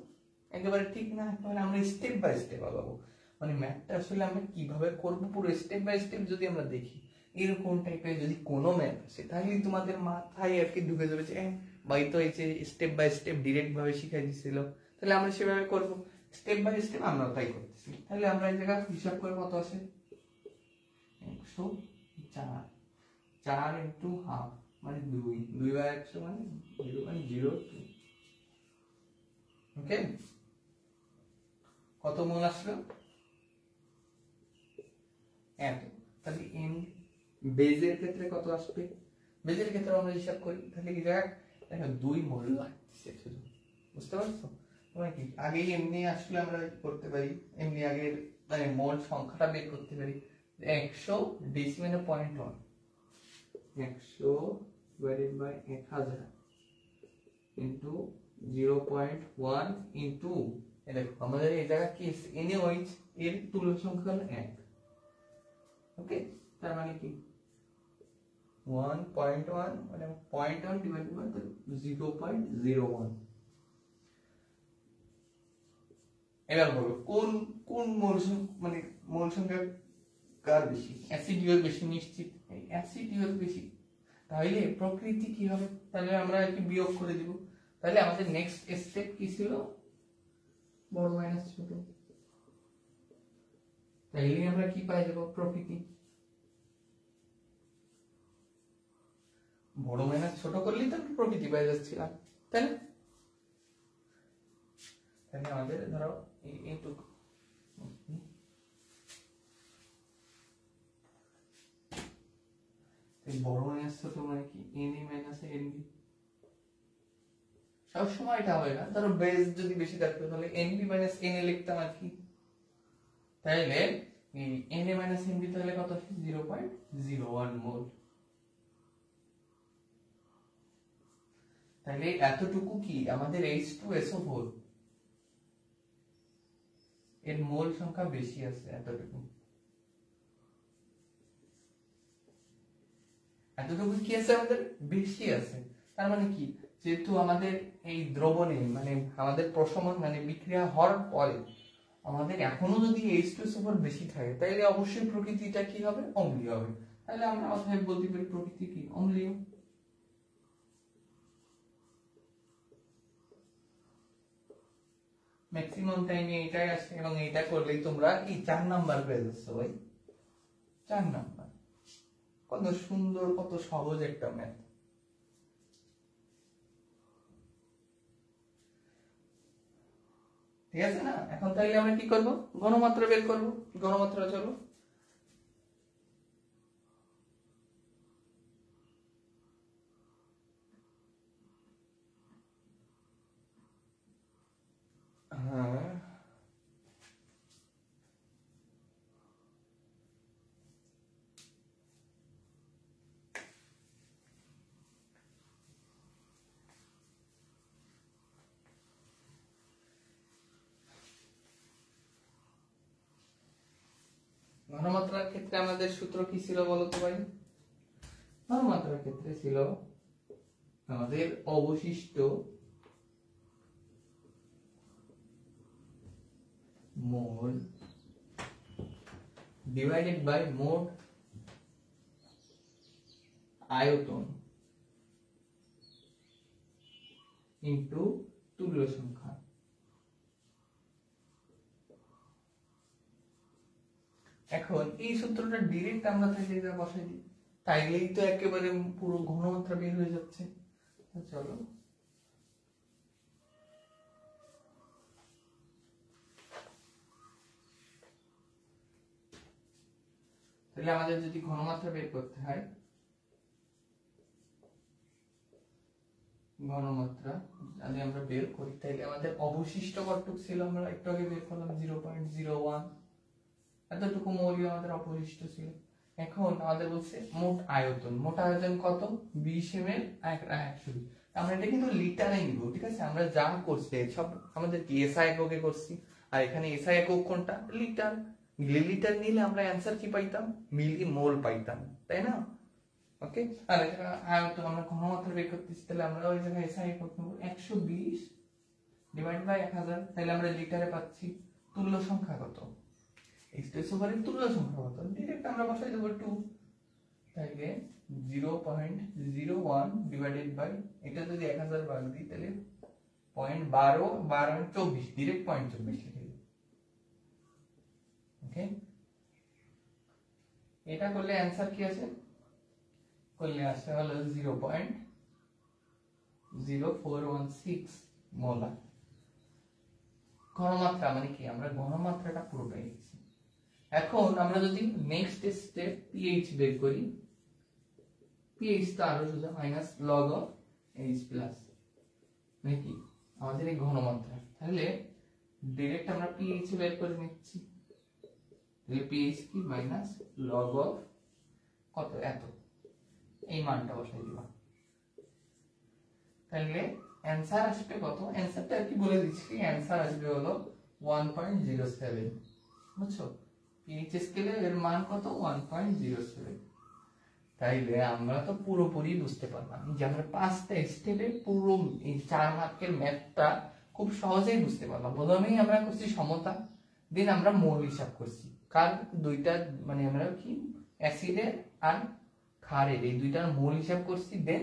একেবারে ঠিক না, মানে আমরা স্টেপ বাই স্টেপ আগাবো। মানে ম্যাথটা আসলে আমরা কিভাবে করবো পুরো স্টেপ বাই স্টেপ যদি আমরা দেখি, এরকম টাইপের যদি কোনো ম্যাথ আসে তাহলে তোমাদের মাথায় আর কি ঢুকে যাবে যে ভাই তো এই যে স্টেপ বাই স্টেপ ডিরেক্ট ভাবে শিখাই দিছিল, তাহলে আমরা সেভাবে করবো। স্টেপ বাই স্টেপ আমরা তাই করতেছি। তাহলে আমরা এই জায়গা হিসাব করে কত আসে, 104, 4 ইন্টু হাফ মানে 2/100 মানে 0.02। ওকে, কত মোল আসলো? এত। তাহলে এন বেজের ক্ষেত্রে কত আসবে? বেজের ক্ষেত্রে আমরা হিসাব করি, তাহলে কি জায়গা দেখো 2 মোল লাগছে শুধু, বুঝতে পারছো? মানে কি আগেই এমনি আসলে আমরা করতে পারি, এমনি আগের মানে মোল সংখ্যাটা বের করতে পারি। 100 ডেসিমেলে 0.1, 100 ডিভাইডেড বাই 1000 ইনটু 0.1 ইনটু, দেখো আমাদের এই জায়গা কি এনে ওয়াইজ এর তুল্য সংখ্যা হলো 1। ওকে, তার মানে কি 1.1 মানে 0.1 ডিভাইডেড বাই 0.01। এবার বলো কোন কোন মানে মোল সংখ্যা কার বেশি? অ্যাসিডিওর বেশি, নিশ্চিত অ্যাসিডিওর বেশি। তাহলে প্রকৃতি কি হবে? তাহলে আমরা কি বিয়োগ করে দিব। তাহলে আমাদের নেক্সট স্টেপ কি ছিল? বড় মাইনাস ছোট। তাহলে আমরা কি পাই যাব? প্রকৃতি। বড় মাইনাস ছোট করলেই তো প্রকৃতি পাই যাচ্ছিলাম, তাই না? তাহলে আমাদের ধরো এইটুকু বড় মাইনাস ছোট মানে কি এনএ মাইনাস এনবি। সব সময় এটা হয় না, ধরো বেস যদি বেশি থাকতো তাহলে এনবি মাইনাস এনএ লিখতাম আর কি। তাহলে এনএ মাইনাস এনবি তাহলে কত আসে? 0.01 মোল। তাহলে এতটুকু কি আমাদের H2SO4 এর মোল সংখ্যা বেশি আছে, এতটুকু এতটুকু কি আছে আমাদের বেশি আছে। তার মানে কি, যেহেতু আমাদের এই দ্রবণে মানে আমাদের প্রশমন মানে বিক্রিয়া হওয়ার পরে আমাদের এখনো যদি H2SO4 বেশি থাকে তাহলে অবশ্যই প্রকৃতিটা কি হবে? অম্লীয় হবে। তাহলে আমরা অতএব বলতে পারি প্রকৃতি কি? অম্লীয়। ম্যাক্সিমাম টাইমে এটাই আসে এবং এটা করলেই তোমরা এই 4 নাম্বার পেয়ে যাচ্ছ ভাই। 4 নাম্বার, কত সুন্দর, কত সহজ একটা ম্যাথ। ঠিক আছে না? এখন তাইলে আমরা কি করব? ঘনমাত্রা বের করব। ঘনমাত্রা চলো ঘনমাত্রার ক্ষেত্রে আমাদের সূত্র কি ছিল বলো তো ভাই? ঘনমাত্রার ক্ষেত্রে ছিল আমাদের অবশিষ্ট মোল ডিভাইডেড বাই মোট আয়তন ইনটু তুল্য সংখ্যা। এখন এই সূত্রটা ডিরেক্ট আমরা তাহলে এটা বসাই দিই, তাইলেই তো একেবারে পুরো ঘনমাত্রা বের হয়ে যাচ্ছে। চলো তাহলে আমাদের যদি ঘনমাত্রা বের করতে হয়, ঘনমাত্রা যদি আমরা বের করি তাহলে আমাদের অবশিষ্ট কতটুকু ছিল আমরা একটু আগে বের করলাম 0.01, এতটুকু মৌলিক আমাদের অবশিষ্ট ছিল। এখন আমাদের বলছে মোট আয়তন, মোট আয়তন কত? 20 ml 120। আমরা এটা কিন্তু লিটারে নিব, ঠিক আছে? আমরা যা করছি সব আমাদের কি এসআই এককে করছি, আর এখানে এসআই একক কোনটা? লিটার। মিলিলিটার নিলে আমরা অ্যান্সার কি পাইতাম, মিলি মোল পাইতাম, তাই না? ওকে, আর তো আমরা ঘনমাত্রা বের করতেছি, তাহলে আমরা ওই জায়গায় এসআই করতে হবে 120 ডিভাইড বাই 1000, তাহলে আমরা লিটারে পাচ্ছি। তুল্য সংখ্যা কত, এইচএস ওভারের তুল্য সংখ্যা কত, ডাইরেক্ট আমরা বসাই দেব 2, তাহলে 0.01 ডিভাইডেড বাই, এটা যদি 1000 ভাগ দিই তাহলে 0.12 24, ডাইরেক্ট 0.24 লিখে দিই। ওকে, এটা করলে অ্যান্সার কি আছে, করলে আসে হলো 0.0416 মোলার। ঘনমাত্রা মানে কি, আমরা ঘনমাত্রাটা পুরো পেয়ে গেছি। এখন আমরা যদি নেক্সট স্টেপ পিএইচ বের করি, পিএইচ তো আরো সোজা, minus log of H plus, মানে কি আমাদের এই ঘনমাত্রা, তাহলে ডাইরেক্ট আমরা পিএইচ বের করে নিচ্ছি। তাহলে পিএইচ কি মাইনাস লগ অফ কত, এত, এই মানটা বসাই দিবা, তাহলে অ্যান্সার আসবে কত, অ্যান্সারটা কি বলে দিচ্ছি, অ্যান্সার আসবে হলো 1.07, বুঝছো? পিএইচ স্কেলে এর মান কত, 1.07। তাইলে আমরা তো পুরোপুরি বুঝতে পারলাম যে আমরা 5টা স্টেপে পুরো এই 4 মার্কের ম্যাথটা খুব সহজেই বুঝতে পারলাম। প্রথমেই আমরা করছি সমতা, দেন আমরা মোল হিসাব করছি, কার দুইটা মানে আমরা কি অ্যাসিডের আর ক্ষারের এই দুইটার মোল হিসাব করছি, দেন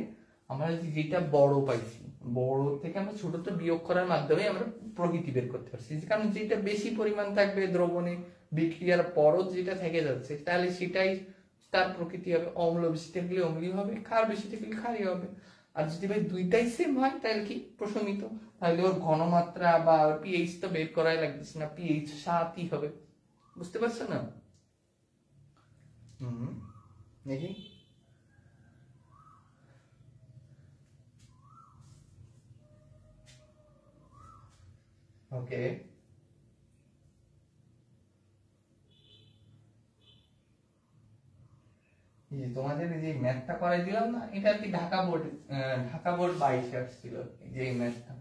আমরা যেটা বড় পাইছি, বড় থেকে আমরা ছোটতে বিয়োগ করার মাধ্যমে আমরা প্রকৃতি বের করতে পারছি, কারণ যেটা বেশি পরিমাণ থাকবে দ্রবণে বিক্রিয়ার পরও যেটা থেকে যাচ্ছে, তাহলে সেটাই তার প্রকৃতি হবে। অম্ল বেশি থাকলে অম্লীয় হবে, ক্ষার বেশি থাকলে ক্ষারই হবে। আর যদি ভাই দুইটাই সেম হয় তাহলে কি প্রশমিত, তাহলে ওর ঘনমাত্রা বা পিএইচ তো বের করাই লাগতেছে না, পিএইচ 7ই হবে। বুঝতে পারছো না? দেখি ওকে, তোমাদের যে ম্যাথটা করাই দিলাম না, এটা কি ঢাকা বোর্ড 22 আসছিল, যে ম্যাথটা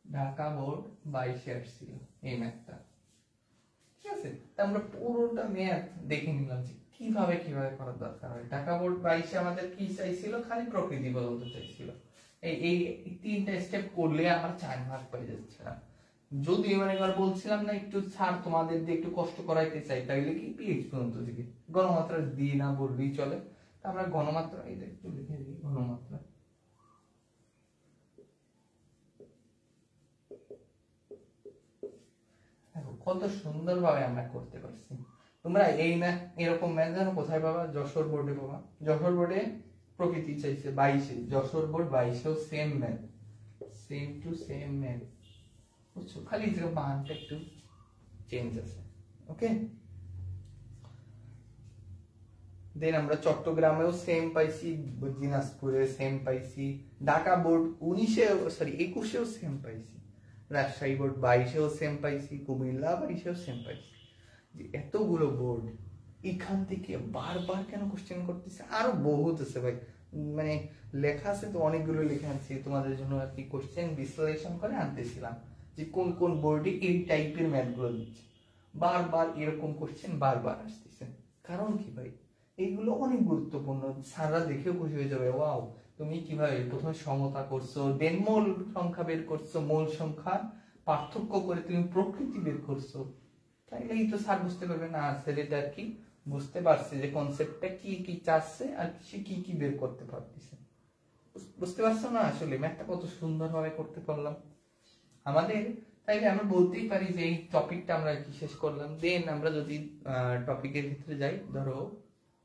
ঢাকা বোর্ড 22 আসছিল এই ম্যাথটা, ঠিক আছে? আমরা পুরোটা ম্যাথ দেখে নিলাম যে কিভাবে করার দরকার হয়। ঢাকা বোর্ড 22 আমাদের কি চাইছিল, খালি প্রকৃতি পর্যন্ত চাইছিল। এই 3টা স্টেপ করলে আমার 4 মার্ক পেয়ে যাচ্ছে না। যদি মানে একবার বলছিলাম না একটু ছাড় তোমাদের দিয়ে একটু কষ্ট করাইতে চাই, তাইলে কি পিএইচ পর্যন্ত দিকে ঘনমাত্রা দিয়ে না বললেই চলে। আমরা ঘনমাত্রা এটা একটু লিখে দিই, ঘনমাত্রা কত সুন্দরভাবে আমরা করতে পারছি। তোমরা এই ম্যাথ এরকম ম্যাথ জানো কোথায় পাবা, যশোর বোর্ডে পাবা। যশোর বোর্ডে প্রকৃতি চাইছে 22, যশোর বোর্ড 22-এও same math, same to same math, বুঝছো? খালি যে মানটা একটু চেঞ্জ আছে। ওকে, দেন আমরা চট্টগ্রামেও সেম পাইছি, দিনাজপুরে সেম পাইছি, ঢাকা বোর্ড 21-এও সেম পাইছি, রাজশাহী বোর্ড 22-এও সেম পাইছি, কুমিল্লা 22-এও সেম পাইছি। এতগুলো বোর্ড এখান থেকে বারবার কেন কোশ্চেন করতেছে? আরো বহুত আছে ভাই, মানে লেখা আছে তো, অনেকগুলো লেখা আছে তোমাদের জন্য আর কি, কোশ্চেন বিশ্লেষণ করে আনতেছিলাম যে কোন কোন বোর্ডে এই টাইপের ম্যাথ গুলো দিচ্ছে, বারবার এরকম কোশ্চেন বারবার আসতেছে। কারণ কি ভাই, এইগুলো অনেক গুরুত্বপূর্ণ, সারা দেখেও খুশি হয়ে যাবে, ওয়াও তুমি কিভাবে প্রথমে সমতা করছো, দেন মোল সংখ্যা বের করছো, মোল সংখ্যা পার্থক্য করে তুমি প্রকৃতি বের করছো, তাইলেই তো স্যার বুঝতে পারবে না ছেলেটা আর কি বুঝতে পারছে যে কনসেপ্টটা কি কি চাচ্ছে আর সে কি কি বের করতে পারতেছে। বুঝতে পারছো না আসলে ম্যাথটা কত সুন্দরভাবে করতে পারলাম আমাদের? তাইলে আমরা বলতেই পারি যে এই টপিকটা আমরা কি শেষ করলাম। দেন আমরা যদি টপিকের ভিতরে যাই, ধরো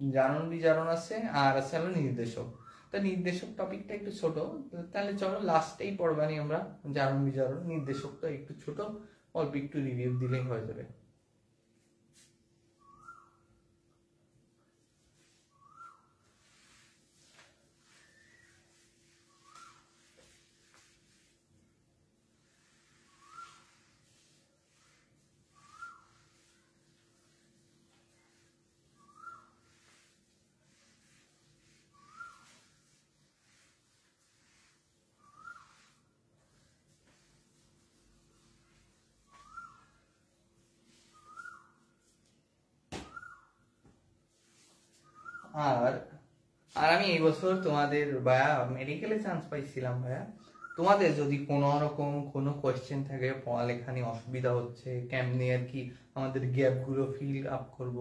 জারণ বিজারণ আছে আর আছে হলো নির্দেশক। তো নির্দেশক টপিকটা একটু ছোট, তাহলে চলো লাস্টেই পড়বানি আমরা জারণ বিজারণ, নির্দেশকটা একটু ছোট, অল্প একটু রিভিউ দিলেই হয়ে যাবে। আর আর আমি এই বছর তোমাদের ভাইয়া মেডিকেলে চান্স পাইছিলাম ভাইয়া। তোমাদের যদি কোনো রকম কোনো কোয়েশ্চেন থাকে, পড়ালেখা নিয়ে অসুবিধা হচ্ছে, কেমনি আর কি আমাদের গ্যাপ গুলো ফিল আপ করব,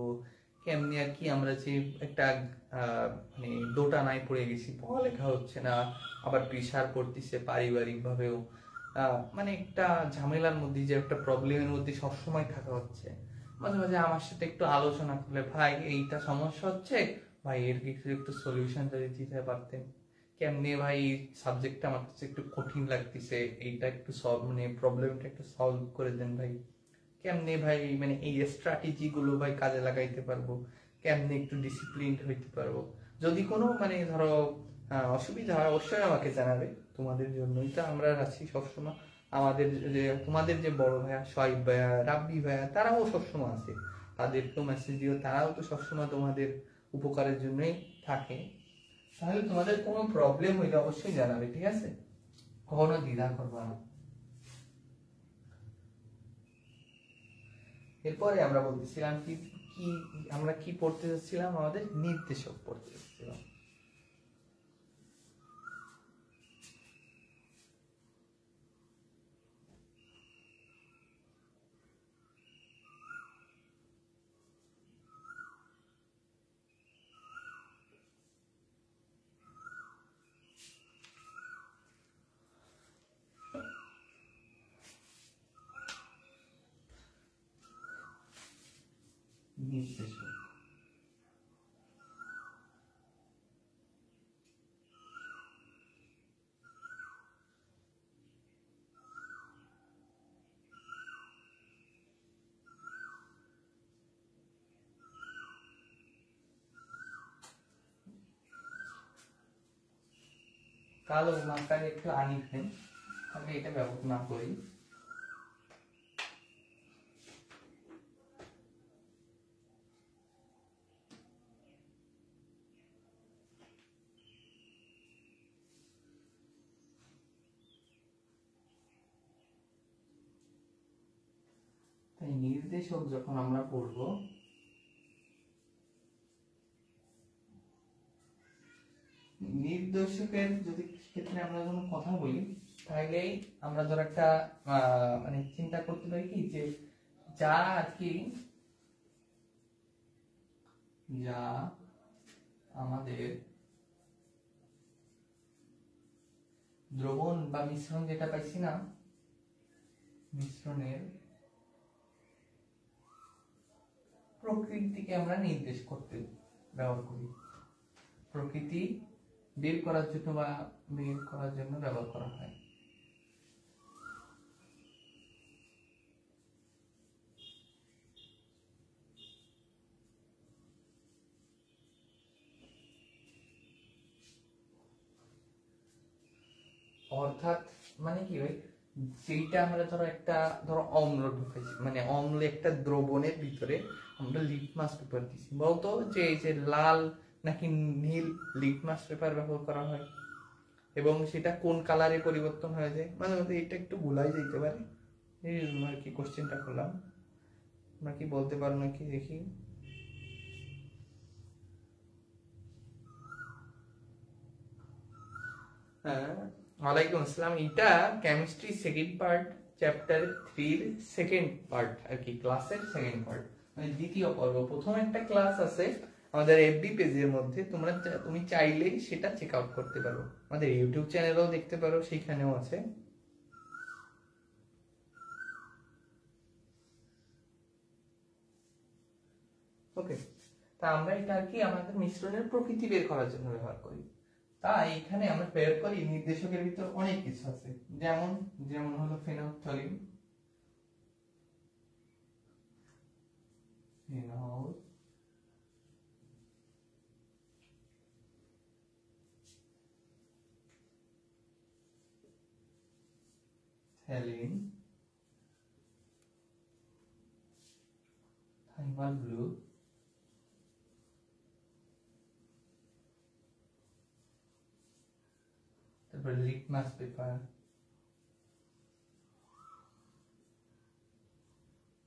কেমনি আর কি আমরা যে একটা মানে দোটানায় পড়ে গেছি, পড়ালেখা হচ্ছে না, আবার প্রেশার পড়তেছে পারিবারিক ভাবেও, মানে একটা ঝামেলার মধ্যে, যে একটা প্রবলেমের মধ্যে সবসময় থাকা হচ্ছে। মাঝে মাঝে আমার সাথে একটু আলোচনা করলে, ভাই এইটা সমস্যা হচ্ছে, ভাই এর কিছু একটু সলিউশন যদি দিতে পারতেন, কেমনে ভাই সাবজেক্টটা আমার কাছে একটু কঠিন লাগতেছে, এইটা একটু সলভ মানে প্রবলেমটা একটু সলভ করে দেন ভাই, কেমনে ভাই মানে এই স্ট্র্যাটেজি গুলো ভাই কাজে লাগাইতে পারবো, কেমনে একটু ডিসিপ্লিনড হইতে পারবো। যদি কোনো মানে ধরো অসুবিধা হয় অবশ্যই আমাকে জানাবে, তোমাদের জন্যই তো আমরা আছি সবসময়। আমাদের যে তোমাদের যে বড় ভাইয়া শহীদ ভাইয়া, রাব্বি ভাইয়া, তারাও সবসময় আছে, তাদেরকেও মেসেজ দিও, তারাও তো সবসময় তোমাদের উপকারের জন্যই থাকে। তাহলে তোমাদের কোনো প্রবলেম হইলে অবশ্যই জানাবে, ঠিক আছে? কখনো দ্বিধা করবা না। এরপরে আমরা বলতেছিলাম কি কি আমরা কি পড়তে যাচ্ছিলাম, আমাদের নির্দেশক পড়তে যাচ্ছিলাম। নির্দেশক কালো মার্কার একটু আনিবেন, আমি এটা ব্যবহার না করি। তাই নির্দেশক যখন আমরা পড়ব, নির্দেশকের যদি ক্ষেত্রে আমরা যখন কথা বলি, তাহলে আমরা ধর একটা মানে চিন্তা করতে পারি কি, যে যা আর কি যা আমাদের দ্রবণ বা মিশ্রণ যেটা পাইছি না, মিশ্রণের প্রকৃতিকে আমরা নির্দেশ করতে ব্যবহার করি, প্রকৃতি বের করার জন্য বা বের করার জন্য ব্যবহার করা হয়। অর্থাৎ মানে কি হয়, যেটা আমরা ধরো একটা ধরো অম্ল ঢুকাইছি, মানে অম্ল একটা দ্রবণের ভিতরে আমরা লিটমাস পেপার দিছি, বলতো যে এই যে লাল নাকি নীল লিটমাস পেপার ব্যবহার করা হয়, এবং সেটা কোন কালারে পরিবর্তন হয়ে যায়, মাঝে মধ্যে এটা একটু ভুলাই যেতে পারে, এই জন্য আর কি কোশ্চেনটা করলাম। তোমরা কি বলতে পারো নাকি দেখি? হ্যাঁ, ওয়ালাইকুম আসসালাম। এটা কেমিস্ট্রি সেকেন্ড পার্ট, চ্যাপ্টার 3 এর সেকেন্ড পার্ট আর কি, ক্লাসের সেকেন্ড পার্ট, মানে দ্বিতীয় পর্ব। প্রথম একটা ক্লাস আছে আমাদের এফবি পেজের মধ্যে, তুমি চাইলেই সেটা চেক আউট করতে পারো, আমাদের ইউটিউব চ্যানেলেও দেখতে পারো, সেইখানেও আছে। ওকে, তা আমরা এটা আর কি আমাদের মিশ্রণের প্রকৃতি বের করার জন্য ব্যবহার করি। তাই এখানে আমরা প্রয়োগ করি নির্দেশকের ভিতর অনেক কিছু আছে, যেমন যেমন হলো ফেনolphthalein, থ্যালিন, থাইমাল ব্লু, তারপর litmus paper,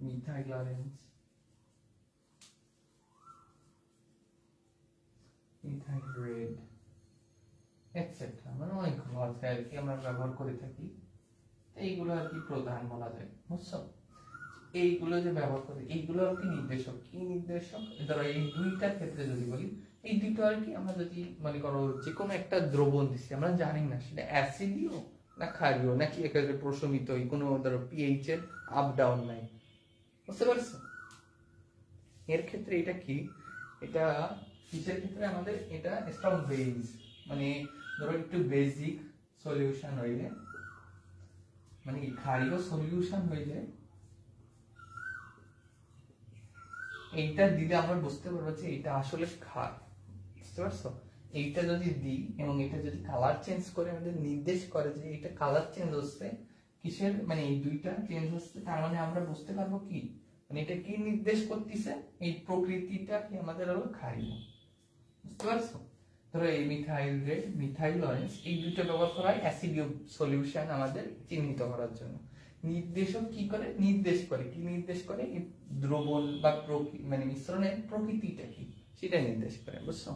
methyl orange, ethyl red etcetera, মানে অনেকগুলো আছে আর কি আমরা ব্যবহার করে থাকি। এইগুলো আর কি প্রধান বলা যায়, বুঝছো? এইগুলো যে ব্যবহার করে এইগুলো আর কি নির্দেশক। কি নির্দেশক? ধরো এই দুইটার ক্ষেত্রে যদি বলি, এই দুটো আর কি আমরা যদি মনে করো যে কোনো একটা দ্রবণ দিচ্ছি, আমরা জানি না সেটা অ্যাসিডীয় না ক্ষারীয় নাকি একেবারে প্রশমিত, কোনো ধরো পিএইচ এর আপ ডাউন নাই, বুঝতে পারছো? এর ক্ষেত্রে এটা কি, এটা কিসের ক্ষেত্রে আমাদের এটা স্ট্রং বেস, মানে ধরো একটু বেসিক সলিউশন হইলে, মানে ক্ষারীয় সলিউশন হইলে এইটা দিলে আমরা বুঝতে পারবো যে এটা আসলে ক্ষার, বুঝতে পারছো? এইটা যদি দিই এবং এটা যদি কালার চেঞ্জ করে আমাদের নির্দেশ করে যে এটা কালার চেঞ্জ হচ্ছে কিসের, মানে এই দুইটা চেঞ্জ হচ্ছে, তার মানে আমরা বুঝতে পারবো কি, মানে এটা কি নির্দেশ করতেছে, এই প্রকৃতিটা কি আমাদের হলো ক্ষারীয়, বুঝতে পারছো? ধরো এই মিথাইল রেড, মিথাইল অরেঞ্জ, এই দুইটা ব্যবহার করা হয় অ্যাসিডীয় সলিউশন আমাদের চিহ্নিত করার জন্য। নির্দেশক কি করে, নির্দেশ করে, কি নির্দেশ করে, এই দ্রবণ বা মানে মিশ্রণের প্রকৃতিটা কি সেটা নির্দেশ করে, বুঝছো?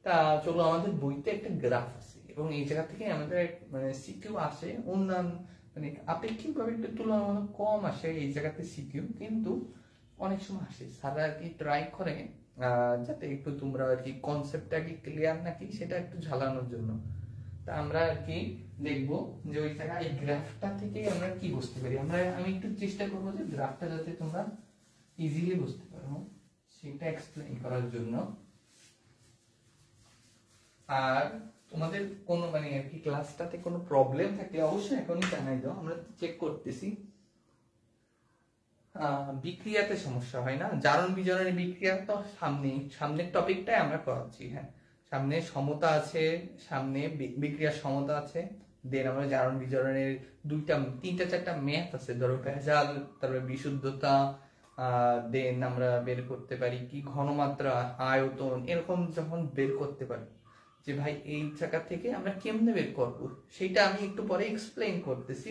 তা চলো, আমাদের বইতে একটা গ্রাফ আছে এবং এই জায়গা থেকে আমাদের মানে সিকিউ আসে, অন্যান্য মানে আপেক্ষিকভাবে একটু তুলনামূলক কম আসে এই জায়গাতে সিকিউ, কিন্তু অনেক সময় আসে। স্যাররা আর কি ট্রাই করে যাতে একটু তোমরা আর কি কনসেপ্টটা কি ক্লিয়ার নাকি সেটা একটু ঝালানোর জন্য। তা আমরা আর কি দেখবো যে ওই জায়গায় এই গ্রাফটা থেকে আমরা কি বুঝতে পারি। আমি একটু চেষ্টা করবো যে গ্রাফটা যাতে তোমরা ইজিলি বুঝতে পারো সেটা এক্সপ্লেইন করার জন্য। আর তোমাদের কোনো মানে আর কি ক্লাসটাতে কোনো প্রবলেম থাকলে অবশ্যই এখনই জানাই দাও, আমরা চেক করতেছি। বিক্রিয়াতে সমস্যা হয় না, জারণ বিজারণের বিক্রিয়া তো সামনের টপিকটাই আমরা করাচ্ছি। হ্যাঁ, সামনে সমতা আছে, সামনে বিক্রিয়ার সমতা আছে, দেন আমরা জারণ বিজারণের তিনটা চারটা ম্যাথ আছে, ধরো ভেজাল, তারপরে বিশুদ্ধতা, দেন আমরা বের করতে পারি কি ঘনমাত্রা, আয়তন, এরকম যখন বের করতে পারি যে ভাই এই জায়গা থেকে আমরা কেমনে বের করবো সেটা আমি একটু পরে এক্সপ্লেইন করতেছি।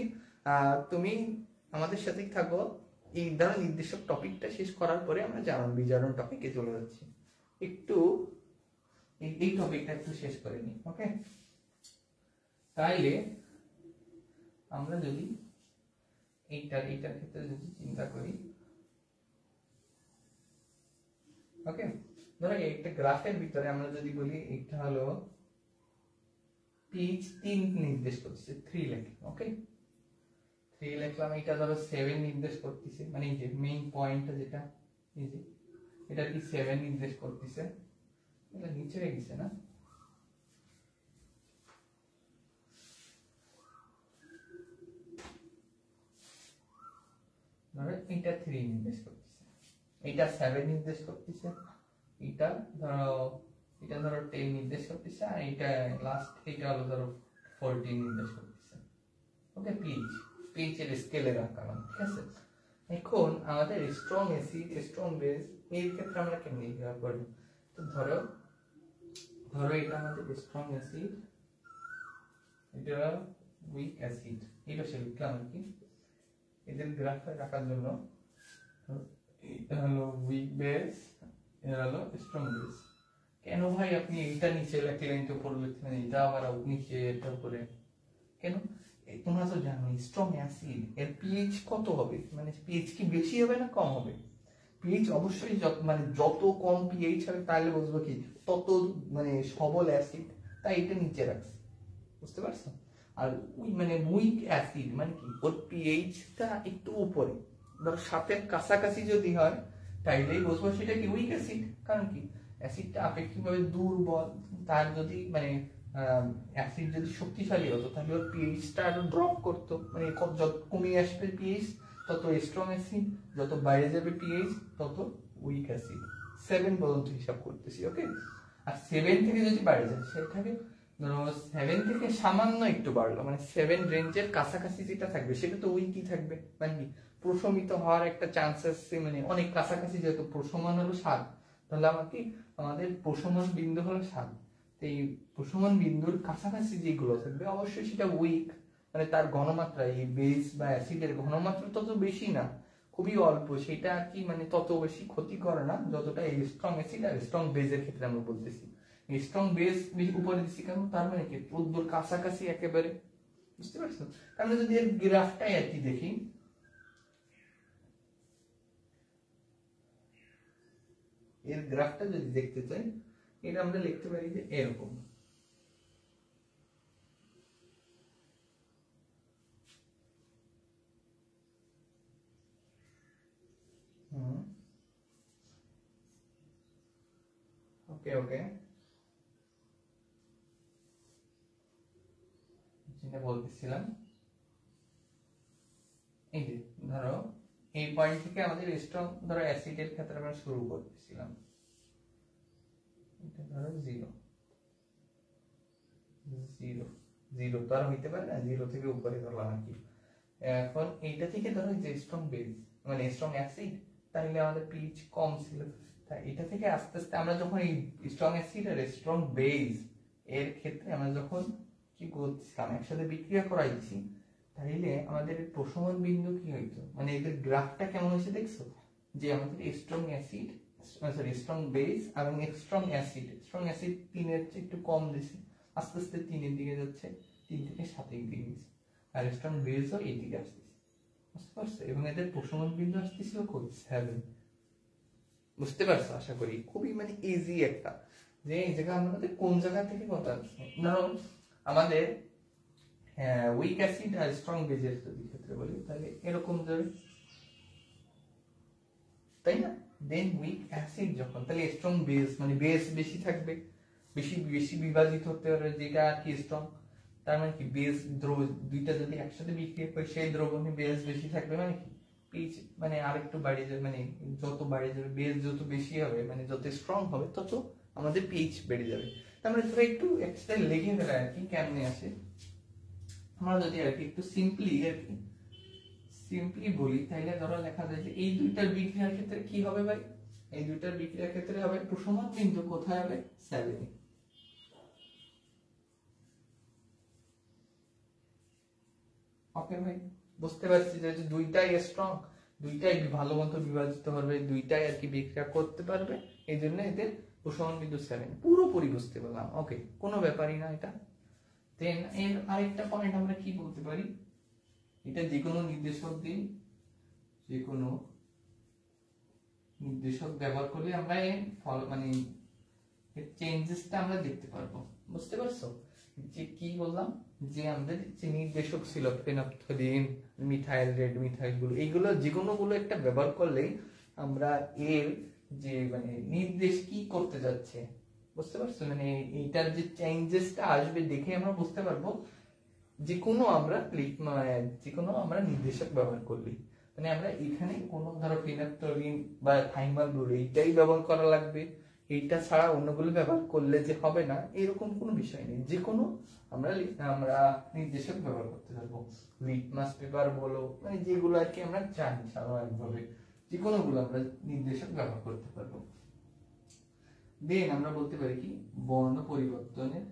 তুমি আমাদের সাথেই থাকো। এই ধরনের নির্দেশক টপিকটা শেষ করার পরে আমরা জারণ বিজারণ টপিকে চলে যাচ্ছি। একটু এই টপিকটা একটু শেষ করে নিই, ওকে? তাইলে আমরা যদি এইটার ক্ষেত্রে যদি চিন্তা করি, ওকে, ধরো একটা গ্রাফের ভিতরে আমরা যদি বলি এটা হলো পিচ 3 নির্দেশ করতেছে, 3 লেখি, ওকে? 3 লিখলাম, এটা ধরো 7 নির্দেশ করতেছে, মানে এই যে মেইন পয়েন্টটা যেটা, এই যে এটা কি 7 নির্দেশ করতেছে, এটা নিচে গেছে না? ধরো এটা 3 নির্দেশ করতেছে, এটা 7 নির্দেশ করতেছে, এটা ধরো 10 নির্দেশ করতেছে, আর এটা লাস্ট এটা হলো ধরো 14 নির্দেশ করতেছে, ওকে? পিচ এর স্কেলে রাখলাম, ঠিক আছে? এখন আমাদের স্ট্রং অ্যাসিড, স্ট্রং বেস, এর ক্ষেত্রে আমরা কেমনে ব্যবহার করব? তো ধরো এটা আমাদের স্ট্রং অ্যাসিড, এটা উইক অ্যাসিড, এটা সে লিখলাম আর কি এদের গ্রাফে রাখার জন্য। এটা হলো উইক বেস, এটা হলো স্ট্রং বেস। কেন ভাই আপনি এইটা নিচে লিখলেন, তো উপরে লিখলেন, এটা আবার নিচে, এটা উপরে কেন? তোমরা তো জানো স্ট্রং অ্যাসিড এর পিএইচ কত হবে, মানে পিএইচ কি বেশি হবে না কম হবে? পিএইচ অবশ্যই যত কম পিএইচ হবে তাহলে বুঝবো কি তত মানে সবল অ্যাসিড, তাই এটা নিচে রাখছি, বুঝতে পারছো? আর উইক অ্যাসিড মানে কি, ওর পিএইচটা একটু উপরে, ধরো 7 এর কাছাকাছি যদি হয় তাইলেই বুঝবো সেটা কি উইক অ্যাসিড। কারণ কি, অ্যাসিডটা আপেক্ষিকভাবে দুর্বল, তার যদি মানে অ্যাসিড যদি শক্তিশালী হতো তাহলে ওর পিএইচটা আরো ড্রপ করতো, মানে যত কমিয়ে আসবে পিএইচ তত স্ট্রং অ্যাসিড, যত বাইরে যাবে পিএইচ তত উইক অ্যাসিড। 7 পর্যন্ত হিসাব করতেছি, ওকে? আর 7 থেকে যদি বাইরে যায় সেটাকে ধরো 7 থেকে সামান্য একটু বাড়লো, মানে 7 রেঞ্জের কাছাকাছি যেটা থাকবে সেটা তো উইকই থাকবে, মানে কি প্রশমিত হওয়ার একটা চান্স আছে, মানে অনেক কাছাকাছি, যেহেতু প্রশমন হলো 7, তাহলে আমাদের প্রশমন বিন্দু হলো 7, এই প্রশমন বিন্দুর কাছাকাছি যেগুলো থাকবে অবশ্যই সেটা উইক, মানে তার ঘনমাত্রা, এই বেস বা অ্যাসিডের ঘনমাত্রা তত বেশি না, খুবই অল্প, সেটা আর কি মানে তত বেশি ক্ষতি করে না যতটা এই স্ট্রং অ্যাসিড আর স্ট্রং বেসের ক্ষেত্রে আমরা বলতেছি। স্ট্রং বেস উপরে দিচ্ছি কেন, তার মানে কি 14 কাছাকাছি একেবারে, বুঝতে পারছো? আমরা যদি এর গ্রাফটাই আর কি দেখি, এর গ্রাফটা যদি দেখতে চাই, এটা আমরা লিখতে পারি যে এরকম। ওকে ওকে, যেটা বলতেছিলাম, এই যে ধরো এই পয়েন্ট থেকে আমাদের স্ট্রং, ধরো অ্যাসিডের ক্ষেত্রে আমরা শুরু করতেছিলাম, এটা ধরো 0 0 0 তো আর হইতে পারে না, 0 থেকে উপরে ধরলাম আর কি। এখন এইটা থেকে ধরো যে স্ট্রং বেস মানে স্ট্রং অ্যাসিড, তাহলে আমাদের পিএইচ কম ছিল, তাই এটা থেকে আস্তে আস্তে আমরা যখন এই স্ট্রং অ্যাসিড আর স্ট্রং বেস এর ক্ষেত্রে আমরা যখন কি করছিলাম, একসাথে বিক্রিয়া করাইছি, তাহলে আমাদের প্রশমন বিন্দু কি হইতো, মানে এদের গ্রাফটা কেমন হয়েছে দেখছো, যে আমাদের strong acid sorry strong base এবং স্ট্রং অ্যাসিড 3 এর চেয়ে একটু কম দিছে, আস্তে আস্তে 3 এর দিকে যাচ্ছে, 3 থেকে 7 এর দিকে গেছে, আর স্ট্রং বেসও এই দিকে আসতেছে, বুঝতে পারছো? এবং এদের প্রশমন বিন্দু আসতেছিল কই 7, বুঝতে পারছো? আশা করি খুবই মানে ইজি একটা, যে এই জায়গা আমাদের কোন জায়গা থেকে কথা আছে, ধরো আমাদের উইক অ্যাসিড আর স্ট্রং বেসের যদি ক্ষেত্রে বলি, তাহলে এরকম যাবে, তাই না? দেন উইক অ্যাসিড যখন, তাহলে স্ট্রং বেস মানে বেস বেশি থাকবে, বেশি বেশি বিভাজিত হতে পারে যেটা আর কি স্ট্রং, তার মানে কি বেস দুইটা যদি একসাথে বিক্রিয়া করে সেই দ্রবণে বেস বেশি থাকবে, মানে কি পিএইচ মানে আরেকটু বাড়িয়ে যাবে, মানে যত বাড়িয়ে যাবে বেস যত বেশি হবে, মানে যত স্ট্রং হবে তত আমাদের পিএইচ বেড়ে যাবে। আমরা ধরো একটু এক্সট্রা লেগে ফেলা আর কি, কেমনে আসে, আমরা যদি আর কি একটু সিম্পলি বলি, তাহলে ধরো লেখা যায় যে এই দুইটার বিক্রিয়ার ক্ষেত্রে কি হবে ভাই, এই দুইটার বিক্রিয়ার ক্ষেত্রে হবে প্রশমন বিন্দু কোথায় হবে 7। ওকে ভাই, বুঝতে পারছি যে দুইটাই স্ট্রং, দুইটাই ভালো মতো বিভাজিত হবে, দুইটাই আর কি বিক্রিয়া করতে পারবে, এই জন্য এদের প্রশমন বিন্দু 7, পুরোপুরি বুঝতে পারলাম। ওকে, কোনো ব্যাপারই না এটা। দেন এর আরেকটা পয়েন্ট আমরা কি বলতে পারি, এটা যে কোনো নির্দেশক দিই, যে কোনো নির্দেশক ব্যবহার করলে আমরা এই মানে এর চেঞ্জেসটা আমরা দেখতে পারবো, বুঝতে পারছো? যে কি বললাম, যে আমাদের যে নির্দেশক ছিল ফেনফথলিন, মিথাইল, রেড মিথাইল গুলো, এইগুলো যে কোনো গুলো একটা ব্যবহার করলেই আমরা এর যে মানে নির্দেশ কি করতে যাচ্ছে, বুঝতে পারছো? মানে এইটার যে চেঞ্জেসটা আসবে দেখে আমরা বুঝতে পারবো যে কোনো আমরা নির্দেশক ব্যবহার করলি, মানে আমরা এখানে কোনো ধরো ফিনাফথলিন বা থাইমাল বলে এইটাই ব্যবহার করা লাগবে, এইটা ছাড়া অন্যগুলো ব্যবহার করলে যে হবে না এরকম কোনো বিষয় নেই, যে কোনো আমরা নির্দেশক ব্যবহার করতে পারবো, লিটমাস পেপার বলো, মানে যেগুলো আর কি আমরা জানি স্বাভাবিকভাবে যে কোনো গুলো আমরা নির্দেশক ব্যবহার করতে পারবো। দেন আমরা বলতে পারি কি বর্ণ পরিবর্তনের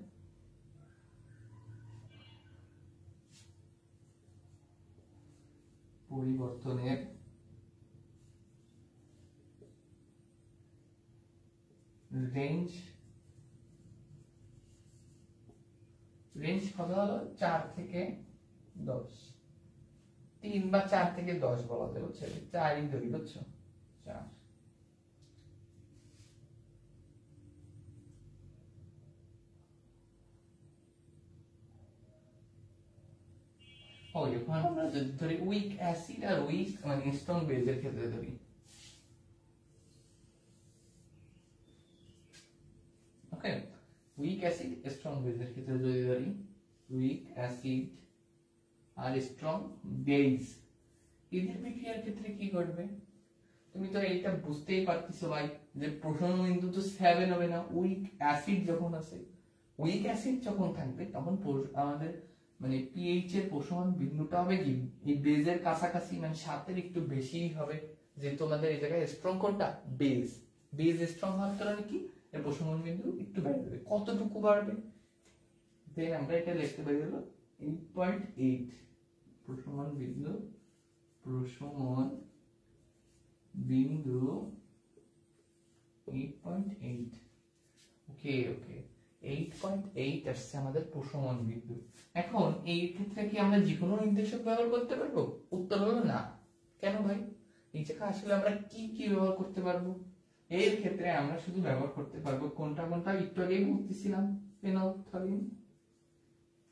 রেঞ্জ কত হলো 4 থেকে 10, 3 বা 4 থেকে 10 বলা যায়, বুঝছো? 4ই ধরি, বুঝছো? 4। এখন আমরা যদি ধরি উইক অ্যাসিড আর উইক মানে স্ট্রং বেসের ক্ষেত্রে ধরি, ওকে, উইক অ্যাসিড স্ট্রং বেসের ক্ষেত্রে যদি ধরি, উইক অ্যাসিড আর স্ট্রং বেস এদের বিক্রিয়ার ক্ষেত্রে কি ঘটবে, তুমি তো এইটা বুঝতেই পারতেছো ভাই, যে প্রশমন বিন্দু তো 7 হবে না, উইক অ্যাসিড যখন আছে, উইক অ্যাসিড যখন থাকবে তখন আমাদের মানে পিএইচ এর প্রশমন বিন্দুটা হবে কি এই বেজের কাছাকাছি, মানে 7 এর একটু বেশিই হবে, যে তোমাদের এই জায়গায় স্ট্রং কোনটা বেজ স্ট্রং হওয়ার কারণে কি এর প্রশমন বিন্দু একটু বেড়ে যাবে, কতটুকু বাড়বে, দেন আমরা এটা লিখতে পারি হলো 8.8 প্রশমন বিন্দু 8.8, ওকে ওকে 8.8 আসছে আমাদের প্রশমন বিন্দু। এখন এই ক্ষেত্রে কি আমরা যে কোনো নির্দেশক ব্যবহার করতে পারবো? উত্তর হলো না। কেন ভাই? এই জায়গায় আসলে আমরা কি কি ব্যবহার করতে পারবো? এর ক্ষেত্রে আমরা শুধু ব্যবহার করতে পারবো কোনটা কোনটা একটু আগেই বলতেছিলাম, ফেনলফথ্যালিন,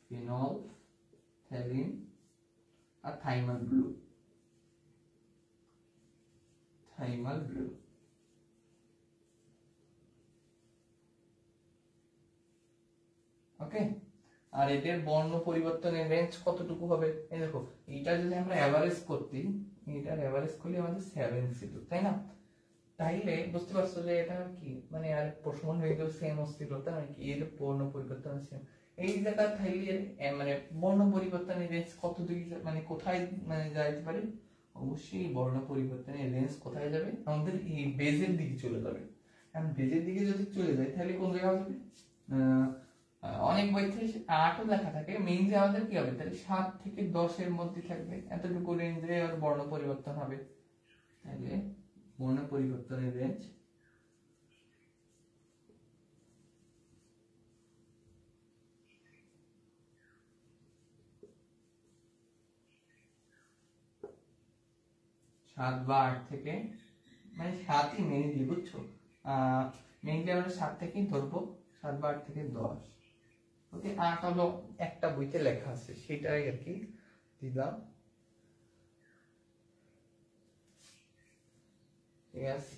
ফেনলফথ্যালিন আর থাইমাল ব্লু। থাইমাল ব্লু ওকে। আর এদের বর্ণ পরিবর্তনের রেঞ্জ কতটুকু হবে? এই দেখো, এটা যদি আমরা এভারেজ করতে, এটার এভারেজ করলে আমাদের 7 ছিল, তাই না? তাইলে বুঝতে পারছো যে এটা কি মানে আর প্রশমন হয়ে গেল সেম ছিল, তাই না? কি এর বর্ণ পরিবর্তন সেম। এই জায়গা থাইলে মানে বর্ণ পরিবর্তনের রেঞ্জ কত দিকে মানে কোথায় মানে যাইতে পারে? অবশ্যই বর্ণ পরিবর্তনের রেঞ্জ কোথায় যাবে? আমাদের এই বেজের দিকে চলে যাবে। কারণ বেজের দিকে যদি চলে যায় তাহলে কোন জায়গা হবে? অনেক বইতে 8ও লেখা থাকে, মেইন যে আমাদের কি হবে তাহলে 7 থেকে 10 এর মধ্যে থাকবে, এতটুকু রেঞ্জে আর বর্ণ পরিবর্তন হবে। তাহলে বর্ণ পরিবর্তনের রেঞ্জ সাত বা 8 থেকে, মানে 7ই মেইনলি, বুঝছো? মেইনলি আমরা 7 থেকেই ধরবো, 7 বা 8 থেকে 10। ওকে, 8 হলো একটা বইতে লেখা আছে, সেটাই আর কি দিলাম। ঠিক আছে,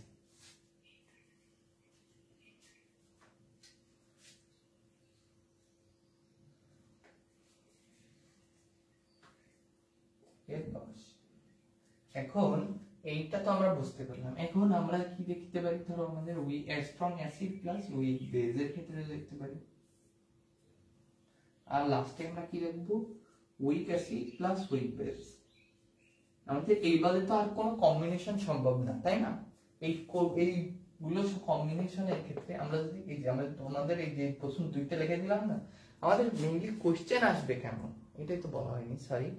এখন এইটা তো আমরা বুঝতে পারলাম। এখন আমরা কি দেখতে পারি? ধরো আমাদের স্ট্রং অ্যাসিড প্লাস উইক বেজের ক্ষেত্রে দেখতে পারি। আর লাস্টে আমরা কি দেখবো? Weak acid plus weak base. আমাদের এইভাবে তো আর কোনো কম্বিনেশন সম্ভব না, তাই না? এইগুলো কম্বিনেশনের ক্ষেত্রে আমরা যদি এই যে আমাদের এই যে প্রথম দুইটা লিখে দিলাম না, আমাদের মেইনলি কোশ্চেন আসবে কেমন, এটাই তো বলা হয়নি, সরি।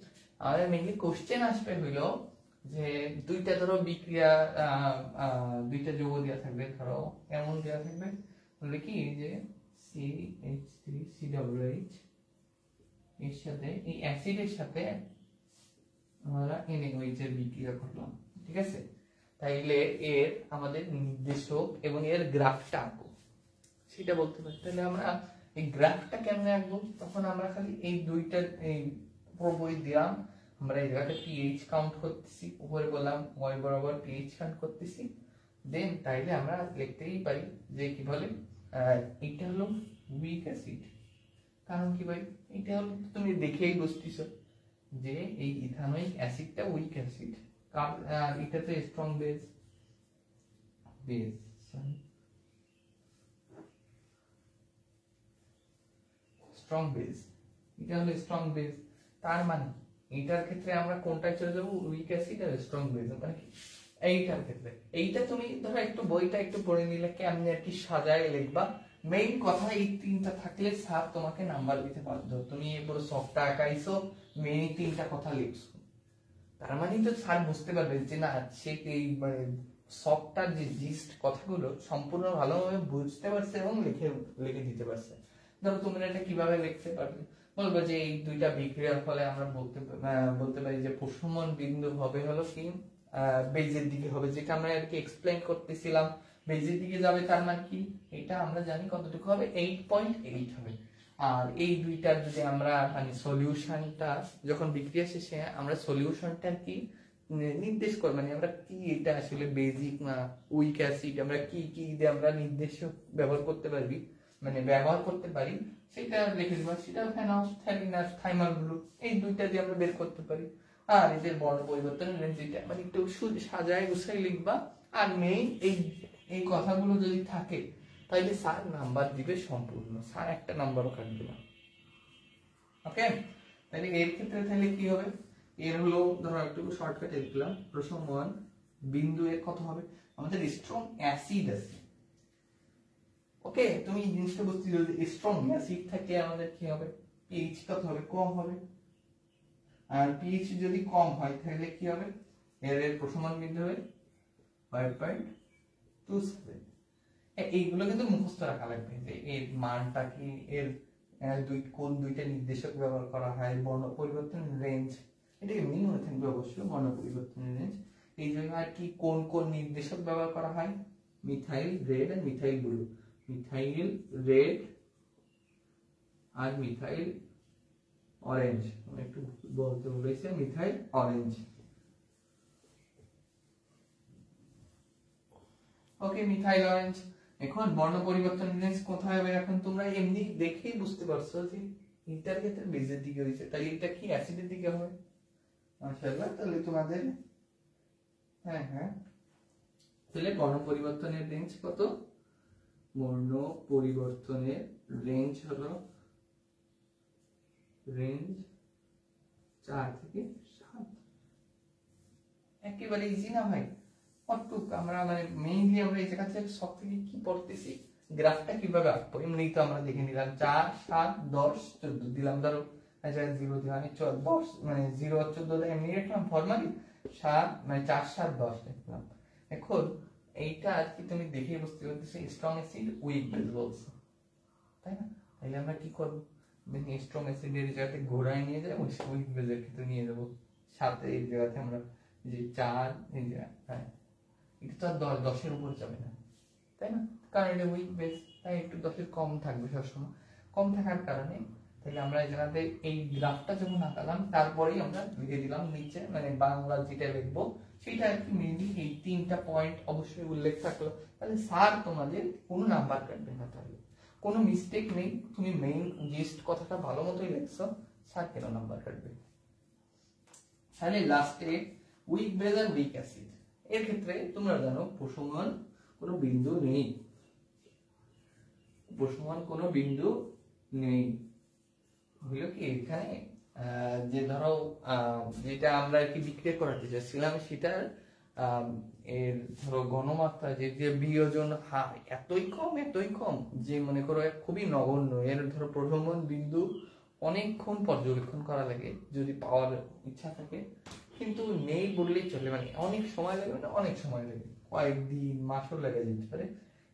আমাদের মেইনলি কোশ্চেন আসবে হইলো যে দুইটা ধরো বিক্রিয়া, দুইটা যৌগ দেওয়া থাকবে, ধরো এমন দেওয়া থাকবে বলে কি যে CH3COOH এর সাথে এই অ্যাসিডের সাথে আমরা NaOH এর বিক্রিয়া করলাম, ঠিক আছে? তাইলে এর আমাদের নির্দেশক এবং এর গ্রাফটা আঁকবো, সেটা বলতে পারি। তাহলে আমরা এই গ্রাফটা কেমনে আঁকবো? তখন আমরা খালি এই দুইটা এই বই দিলাম, আমরা এই জায়গাটা pH কাউন্ট করতেছি, উপরে বললাম y বরাবর pH কাউন্ট করতেছি, দেন তাইলে আমরা লিখতেই পারি যে কি বলে এটা হলো উইক অ্যাসিড। কারণ কি ভাই? এটা হলো তুমি দেখেই বুঝতেছো যে এই ইথানোয়িক অ্যাসিডটা উইক অ্যাসিড, আর এটা তো স্ট্রং বেস, স্ট্রং বেস, এটা হলো স্ট্রং বেস। তার মানে এইটার ক্ষেত্রে আমরা কোনটায় চলে যাবো? উইক অ্যাসিড আর স্ট্রং বেস। মানে কি এইটার ক্ষেত্রে এইটা তুমি ধরো একটু বইটা একটু পড়ে নিলে কেমনি আর কি সাজায় লিখবা। মেইন কথা এই তিনটা থাকলে স্যার তোমাকে নাম্বার দিতে বাধ্য। তুমি পুরো সবটা আঁকাইছো, মেইন তিনটা কথা লিখছো, তার মানে তো স্যার বুঝতে পারবে যে না সে এই মানে সবটার যে জিস্ট কথাগুলো সম্পূর্ণ ভালোভাবে বুঝতে পারছে এবং লিখে লিখে দিতে পারছে। ধরো তোমরা এটা কিভাবে লিখতে পারবে? বলবো যে এই দুইটা বিক্রিয়ার ফলে আমরা বলতে পারি যে প্রশমন বিন্দু হবে হলো কি বেজের দিকে হবে, যেটা আমরা আর কি এক্সপ্লেইন করতেছিলাম। বেজের দিকে যাবে, তার মানে কি এটা আমরা জানি কতটুকু হবে, 8.8 হবে। আর এই দুইটার যদি আমরা মানে সলিউশনটা যখন বিক্রিয়া শেষে আমরা সলিউশনটা কি নির্দেশ করি, মানে আমরা কি এটা আসলে বেজিক না উইক অ্যাসিড, আমরা কি কি দিয়ে আমরা নির্দেশক ব্যবহার করতে পারি, মানে ব্যবহার করতে পারি, সেটা লিখে দেবো। সেটা ফেনলফথ্যালিন আর থাইমাল ব্লু, এই দুইটা দিয়ে আমরা বের করতে পারি। আর এদের বর্ণ পরিবর্তনের রেঞ্জ এটা মানে একটু সাজায় গুছাই লিখবা। আর মেইন এই কথাগুলো যদি থাকে তাইলে স্যার নাম্বার দিবে সম্পূর্ণ, স্যার একটা নাম্বারও কাটবে না। ওকে, তাহলে এর ক্ষেত্রে তাহলে কি হবে? এর হলো ধরো একটু শর্টকাটে লিখলাম, প্রশমন বিন্দু এর কত হবে? আমাদের স্ট্রং অ্যাসিড আছে। ওকে, তুমি জিনিসটা বুঝতে যদি স্ট্রং অ্যাসিড থাকে আমাদের কি হবে? pH কত হবে? কম হবে। আর pH যদি কম হয় তাহলে কি হবে? এর প্রশমন বিন্দু হবে 5.27। এইগুলো কিন্তু মুখস্থ রাখা লাগবে, যে এর মানটা কি, এর কোন দুইটা নির্দেশক ব্যবহার করা হয়, বর্ণ পরিবর্তনের রেঞ্জ, এটা এমনি মনে থাকবে অবশ্যই, বর্ণ পরিবর্তনের রেঞ্জ। এই জন্য আর কি কোন কোন নির্দেশক ব্যবহার করা হয়, মিথাইল রেড আর মিথাইল ব্লু, মিথাইল রেড আর মিথাইল অরেঞ্জ, একটু বলতে বলেছে মিথাইল অরেঞ্জ। ওকে, মিথাইল অরেঞ্জ। এখন বর্ণ পরিবর্তন রেঞ্জ কোথায় হবে, এখন তোমরা এমনি দেখেই বুঝতে পারছো যে ইন্টার ক্ষেত্রে বেজের দিকে হয়েছে, তাহলে এটা কি অ্যাসিডের দিকে হবে? মাশাআল্লাহ, তাহলে তোমাদের হ্যাঁ হ্যাঁ, তাহলে বর্ণ পরিবর্তনের রেঞ্জ কত? বর্ণ পরিবর্তনের রেঞ্জ হলো রেঞ্জ 4 থেকে 7। একেবারে ইজি না ভাই? কতটুক আমরা মানে মেইনলি আমরা এই জায়গা থেকে সব থেকে কি পড়তেছি, গ্রাফটা কিভাবে আঁকবো এমনিই তো আমরা দেখে নিলাম। 4 7 10 14 দিলাম, ধরো এই জায়গায় 0 দিলাম, আমি 10 মানে 0 আর 14 এমনি রাখলাম ফরমালি, 7 মানে 4 7 10 লিখলাম। এখন এইটা আর কি তুমি দেখে বুঝতে পারতেছো স্ট্রং অ্যাসিড উইক বেস বলছো, তাই না? তাহলে আমরা কি করব, মানে স্ট্রং অ্যাসিডের জায়গাতে ঘোরায় নিয়ে যাবো, উইক বেসের ক্ষেত্রে নিয়ে যাবো সাথে, এই জায়গাতে আমরা যে 4 এই জায়গা, হ্যাঁ এটা তো আর 10-এর উপরে যাবে না, তাই না? কারণ এটা উইক বেস, তাই একটু 10-এর কম থাকবে সবসময়। কম থাকার কারণে তাহলে আমরা এই জায়গাতে এই গ্রাফটা যখন আঁকালাম তারপরেই আমরা লিখে দিলাম নিচে, মানে বাংলা যেটা লিখবো সেটা আর কি মেইনলি এই 3টা পয়েন্ট অবশ্যই উল্লেখ থাকলো। তাহলে স্যার তোমাদের কোনো নাম্বার কাটবে না, তাহলে কোনো মিস্টেক নেই, তুমি মেইন জিস্ট কথাটা ভালো মতোই লিখছো, স্যার কেন নাম্বার কাটবে? তাহলে লাস্টে উইক বেস আর উইক অ্যাসিড এর ক্ষেত্রে তোমরা জানো প্রসমান কোনো বিন্দু নেই, প্রসমান কোনো বিন্দু নেই। হলো কি এখানে যে ধরো যেটা আমরা আর কি বিক্রিয়া করাতে চাচ্ছিলাম সেটার এর ধরো ঘনমাত্রা যে বিয়োজন হার এতই কম যে মনে করো খুবই নগণ্য, এর ধরো প্রশমন বিন্দু অনেকক্ষণ পর্যবেক্ষণ করা লাগে যদি পাওয়ার ইচ্ছা থাকে, কিন্তু নেই বললেই চলে, মানে অনেক সময় লাগবে না, অনেক সময় লাগে, কয়েকদিন মাসও লেগে যেতে পারে।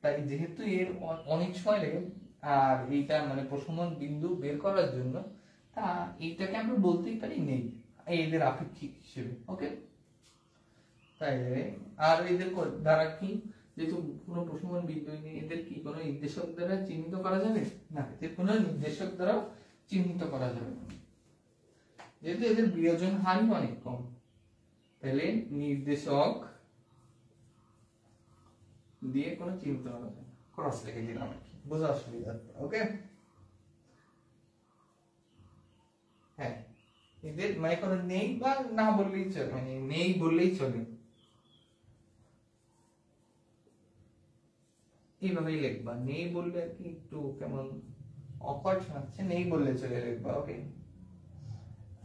তাই যেহেতু এর অনেক সময় লাগে আর এইটা মানে প্রশমন বিন্দু বের করার জন্য, তা এইটাকে আমরা বলতেই পারি নেই, এদের আপেক্ষিক হিসেবে। ওকে, তাই আর এদের দ্বারা কি, যেহেতু কোনো প্রশমন বিন্দু নেই, এদের কি কোনো নির্দেশক দ্বারা চিহ্নিত করা যাবে না, এদের কোনো নির্দেশক দ্বারা চিহ্নিত করা যাবে না, যেহেতু এদের বিয়োজন হারই অনেক কম। তাহলে নির্দেশক দিয়ে কোনো চিহ্নিত করা যাবে না, ক্রস লিখে দিলাম আর কি, বোঝা অসুবিধা। ওকে, হ্যাঁ এদের মানে কোনো নেই বা না বললেই চলে, মানে নেই বললেই চলে, এইভাবেই লিখবা। নেই বললে আর কি একটু কেমন অকওয়ার্ড শোনাচ্ছে, নেই বললে চলে লিখবা। ওকে,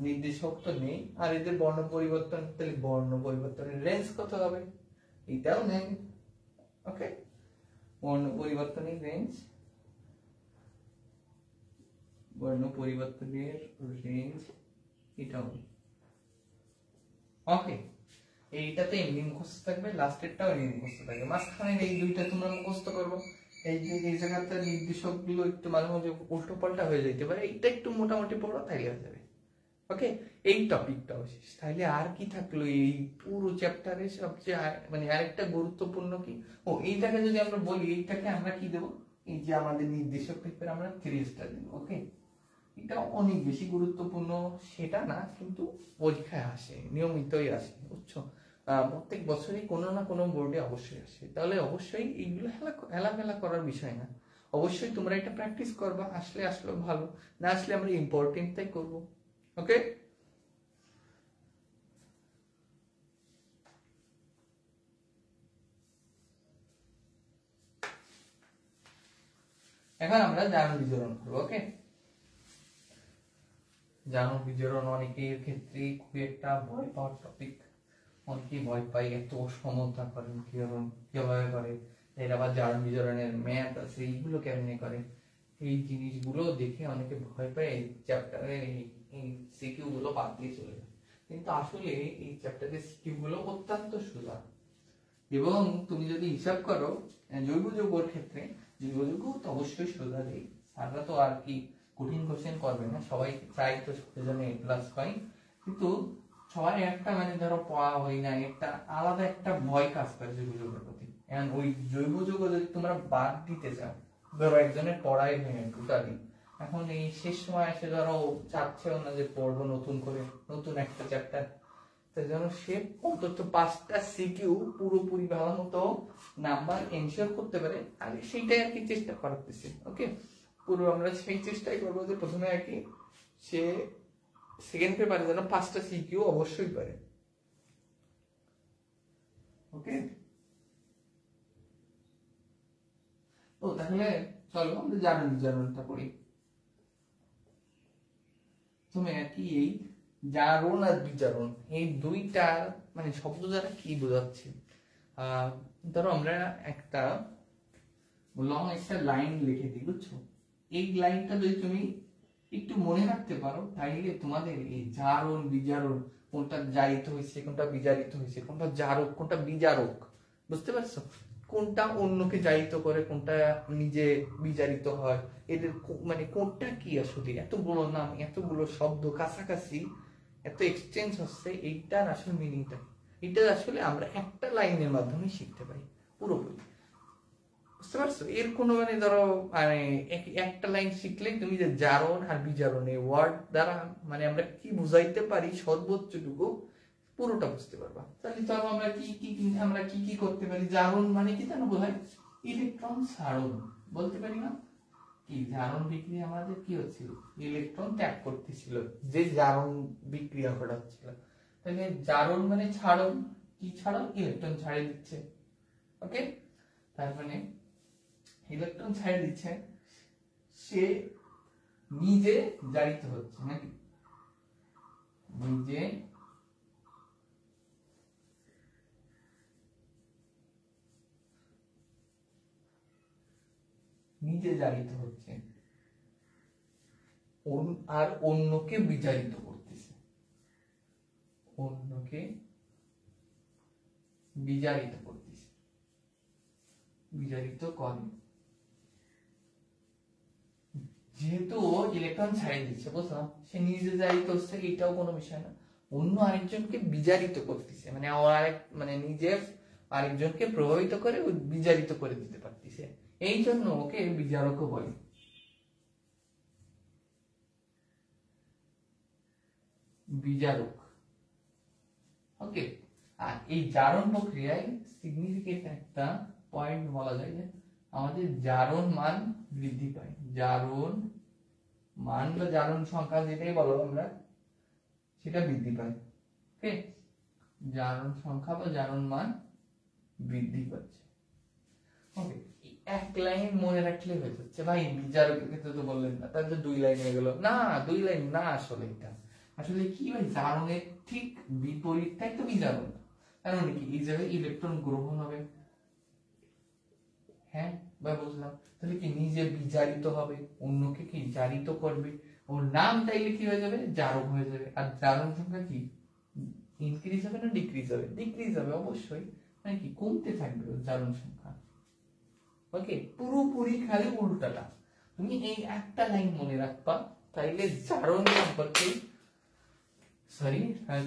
নির্দেশক তো নেই, আর এদের বর্ণ পরিবর্তন, তাহলে বর্ণ পরিবর্তনের রেঞ্জ কত হবে, এটাও নেই। ওকে, বর্ণ পরিবর্তনের রেঞ্জ, বর্ণ পরিবর্তনের রেঞ্জ এটাও নেই। ওকে, এইটা তো এমনি মুখস্থ থাকবে, লাস্টেরটাও এমনি মুখস্থ থাকবে, মাঝখানে এই দুইটা তোমরা মুখস্থ করবো। এই যে এই জায়গাতে নির্দেশক গুলো একটু মাঝে মাঝে উল্টো পাল্টা হয়ে যেতে পারে, এইটা একটু মোটামুটি পড়ো তাইলে হয়ে যাবে। ওকে, এই টপিকটাও শেষ। তাহলে আর কি থাকলো এই পুরো চ্যাপ্টারে সবচেয়ে মানে আরেকটা গুরুত্বপূর্ণ কি, ও এইটাকে যদি আমরা বলি, এইটাকে আমরা কি দেবো, এই যে আমাদের নির্দেশক পেপার আমরা 3 স্টার দেবো। ওকে, এটা অনেক বেশি গুরুত্বপূর্ণ সেটা না, কিন্তু পরীক্ষায় আসে, নিয়মিতই আসে, বুঝছো? প্রত্যেক বছরই কোনো না কোনো বোর্ডে অবশ্যই আসে। তাহলে অবশ্যই এইগুলো হেলাফেলা করার বিষয় না, অবশ্যই তোমরা এটা প্র্যাকটিস করবা, আসলে আসলে ভালো, না আসলে আমরা ইম্পর্টেন্টটাই করবো। ওকে, এখন আমরা জারণ বিজরণ করবো। ওকে, জারণ বিজরণ অনেকের ক্ষেত্রে খুবই একটা ভয় পাওয়ার টপিক, অনেকেই ভয় পাই, এত সমতা করেন কিভাবে করে, এর আবার জারণ বিজরণের ম্যাথ আছে, এইগুলো কেমনে করে, এই জিনিসগুলো দেখে অনেকে ভয় পায়, এই চ্যাপ্টারের এই সিকিউ গুলো বাদ দিয়ে চলে যায়, কিন্তু আসলে এই চ্যাপ্টারের সিকিউ গুলো অত্যন্ত সোজা, এবং তুমি যদি হিসাব করো জৈব যৌগের ক্ষেত্রে, জৈব যৌগ তো অবশ্যই সোজা দেয়, স্যাররা তো আর কি কঠিন কোশ্চেন করবে না, সবাই চাই তো সেজন্য A+ পাই, কিন্তু সবাই একটা মানে ধরো পড়া হয় না, একটা আলাদা একটা ভয় কাজ করে জৈব যৌগের প্রতি। এখন ওই জৈব যৌগ যদি তোমরা বাদ দিতে চাও, ধরো একজনের পড়াই ভেঙে টোটালি, এখন এই শেষ সময় এসে ধরো চাচ্ছেও না যে পড়বো নতুন করে নতুন একটা চ্যাপ্টার, তাই জন্য সে অন্তত 5টা সিকিউ পুরোপুরি ভালো মতো নাম্বার এনশিওর করতে পারে, আর সেইটাই আর কি চেষ্টা করতেছে। ওকে, পুরো আমরা সেই চেষ্টাই করবো যে প্রথমে আর কি সে সেকেন্ড পেপারে যেন 5টা সিকিউ অবশ্যই পারে। ওকে, ও তাহলে চলো আমরা জারণটা পড়ি। তুমি আর কি এই জারণ আর বিজারণ এই দুইটা মানে শব্দ দ্বারা কি বোঝাচ্ছে, ধরো আমরা একটা লং একটা লাইন লিখে দিই, বুঝছো? এই লাইনটা যদি তুমি একটু মনে রাখতে পারো, তাইলে তোমাদের এই জারণ বিজারণ, কোনটা জারিত হয়েছে কোনটা বিজারিত হয়েছে, কোনটা জারক কোনটা বিজারক, বুঝতে পারছো? কোনটা অন্যকে জারিত করে কোনটা নিজে বিজারিত হয়, এদের মানে কোনটা কি আসলে, এতগুলো নাম এতগুলো শব্দ কাছাকাছি এত এক্সচেঞ্জ হচ্ছে, এইটার আসলে মিনিংটা এটা আসলে আমরা একটা লাইনের মাধ্যমে শিখতে পারি পুরোপুরি, বুঝতে পারছো? এর কোনো মানে ধরো মানে একটা লাইন শিখলে তুমি যে জারণ আর বিজারণ এই ওয়ার্ড দ্বারা মানে আমরা কি বুঝাইতে পারি সর্বোচ্চটুকু পুরোটা বুঝতে পারবা। তাহলে চলো আমরা কি কি করতে পারি। জারণ মানে কি জানো বোঝায় ইলেকট্রন ছাড়ন, বলতে পারি না কি জারণ বিক্রিয়া আমাদের কি হচ্ছিল, ইলেকট্রন ত্যাগ করতেছিল, যে জারণ বিক্রিয়া ঘটাচ্ছিল। তাহলে জারণ মানে ছাড়ন, কি ছাড়ন, ইলেকট্রন ছাড়িয়ে দিচ্ছে। ওকে, তার মানে ইলেকট্রন ছাড়িয়ে দিচ্ছে, সে নিজে জারিত হচ্ছে নাকি, নিজে নিজে জারিত হচ্ছে আর অন্যকে বিজারিত করতেছে, অন্যকে বিজারিত করতেছে, বিজারিত করে, যেহেতু ইলেকট্রন ছাড়িয়ে দিচ্ছে, বুঝলাম, সে নিজে জারিত হচ্ছে এটাও কোনো বিষয় না, অন্য আরেকজনকে বিজারিত করতেছে মানে মানে নিজে আরেকজনকে প্রভাবিত করে বিজারিত করে দিতে পারতেছে, এই জন্য ওকে বিজারকও বলে। বিজারক। ওকে, আর এই জারণ প্রক্রিয়ায় সিগনিফিকেন্ট একটা পয়েন্ট বলা যায় যে আমাদের জারণ মান বৃদ্ধি পায়, জারণ মান বা জারণ সংখ্যা যেটাই বলো আমরা সেটা বৃদ্ধি পায়। ওকে, জারণ সংখ্যা বা জারণ মান বৃদ্ধি পাচ্ছে। ওকে, এক লাইন মনে রাখলে হয়ে যাচ্ছে। ভাই বিজারকের ক্ষেত্রে তো বললেন না, তাহলে 2 লাইন হয়ে গেল না, 2 লাইন না, আসলে এটা আসলে কি ভাই জারণের ঠিক বিপরীতটাই তো বিজারণ। তার মানে কি এই জায়গায় ইলেকট্রন গ্রহণ হবে, হ্যাঁ ভাই বুঝলাম, তাহলে কি নিজে বিজারিত হবে, অন্যকে কি জারিত করবে, ওর নাম তাইলে কি হয়ে যাবে, জারক হয়ে যাবে। আর জারণ সংখ্যা কি ইনক্রিজ হবে না ডিক্রিজ হবে, ডিক্রিজ হবে অবশ্যই, মানে কি কমতে থাকবে ওর জারণ সংখ্যা। ওকে, পুরোপুরি খালি উল্টাটা, তুমি এই একটা লাইন মনে রাখবা, তাইলে জারণ সম্পর্কে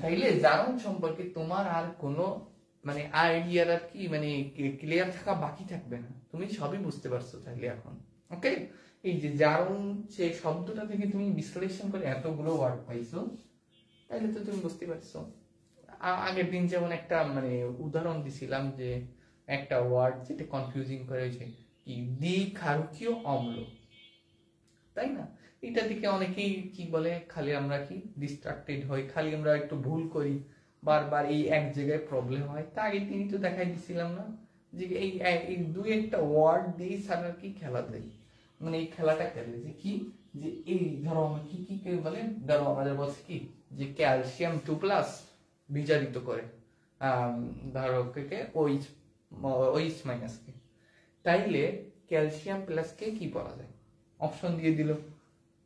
তাইলে জারণ সম্পর্কে তোমার আর কোনো মানে আইডিয়ার আর কি মানে ক্লিয়ার থাকা বাকি থাকবে না, তুমি সবই বুঝতে পারছো তাইলে এখন। ওকে, এই যে জারণ সেই শব্দটা থেকে তুমি বিশ্লেষণ করে এতগুলো ওয়ার্ড পাইছো, তাইলে তো তুমি বুঝতে পারছো। আগের দিন যেমন একটা মানে উদাহরণ দিছিলাম যে একটা ওয়ার্ড যেটা কনফিউজিং করে হয়েছে কি দ্বিক্ষারকীয় অম্ল, তাই না? এটা দিকে অনেকেই কি বলে, খালি আমরা কি ডিস্ট্রাক্টেড হই, খালি আমরা একটু ভুল করি, বারবার এই এক জায়গায় প্রবলেম হয়। তা আগে তিনি তো দেখাই দিছিলাম না যে এই 2-একটা ওয়ার্ড দিয়ে সারা কি খেলা দেয়, মানে এই খেলাটা খেলে যে কি, যে এই ধরো আমরা কি কি বলে, ধরো আমাদের বলছে কি যে ক্যালসিয়াম 2+ বিজারিত করে ধরো কে OH- কে, তাইলে ক্যালসিয়াম প্লাসকে কি বলা যায়, অপশন দিয়ে দিল,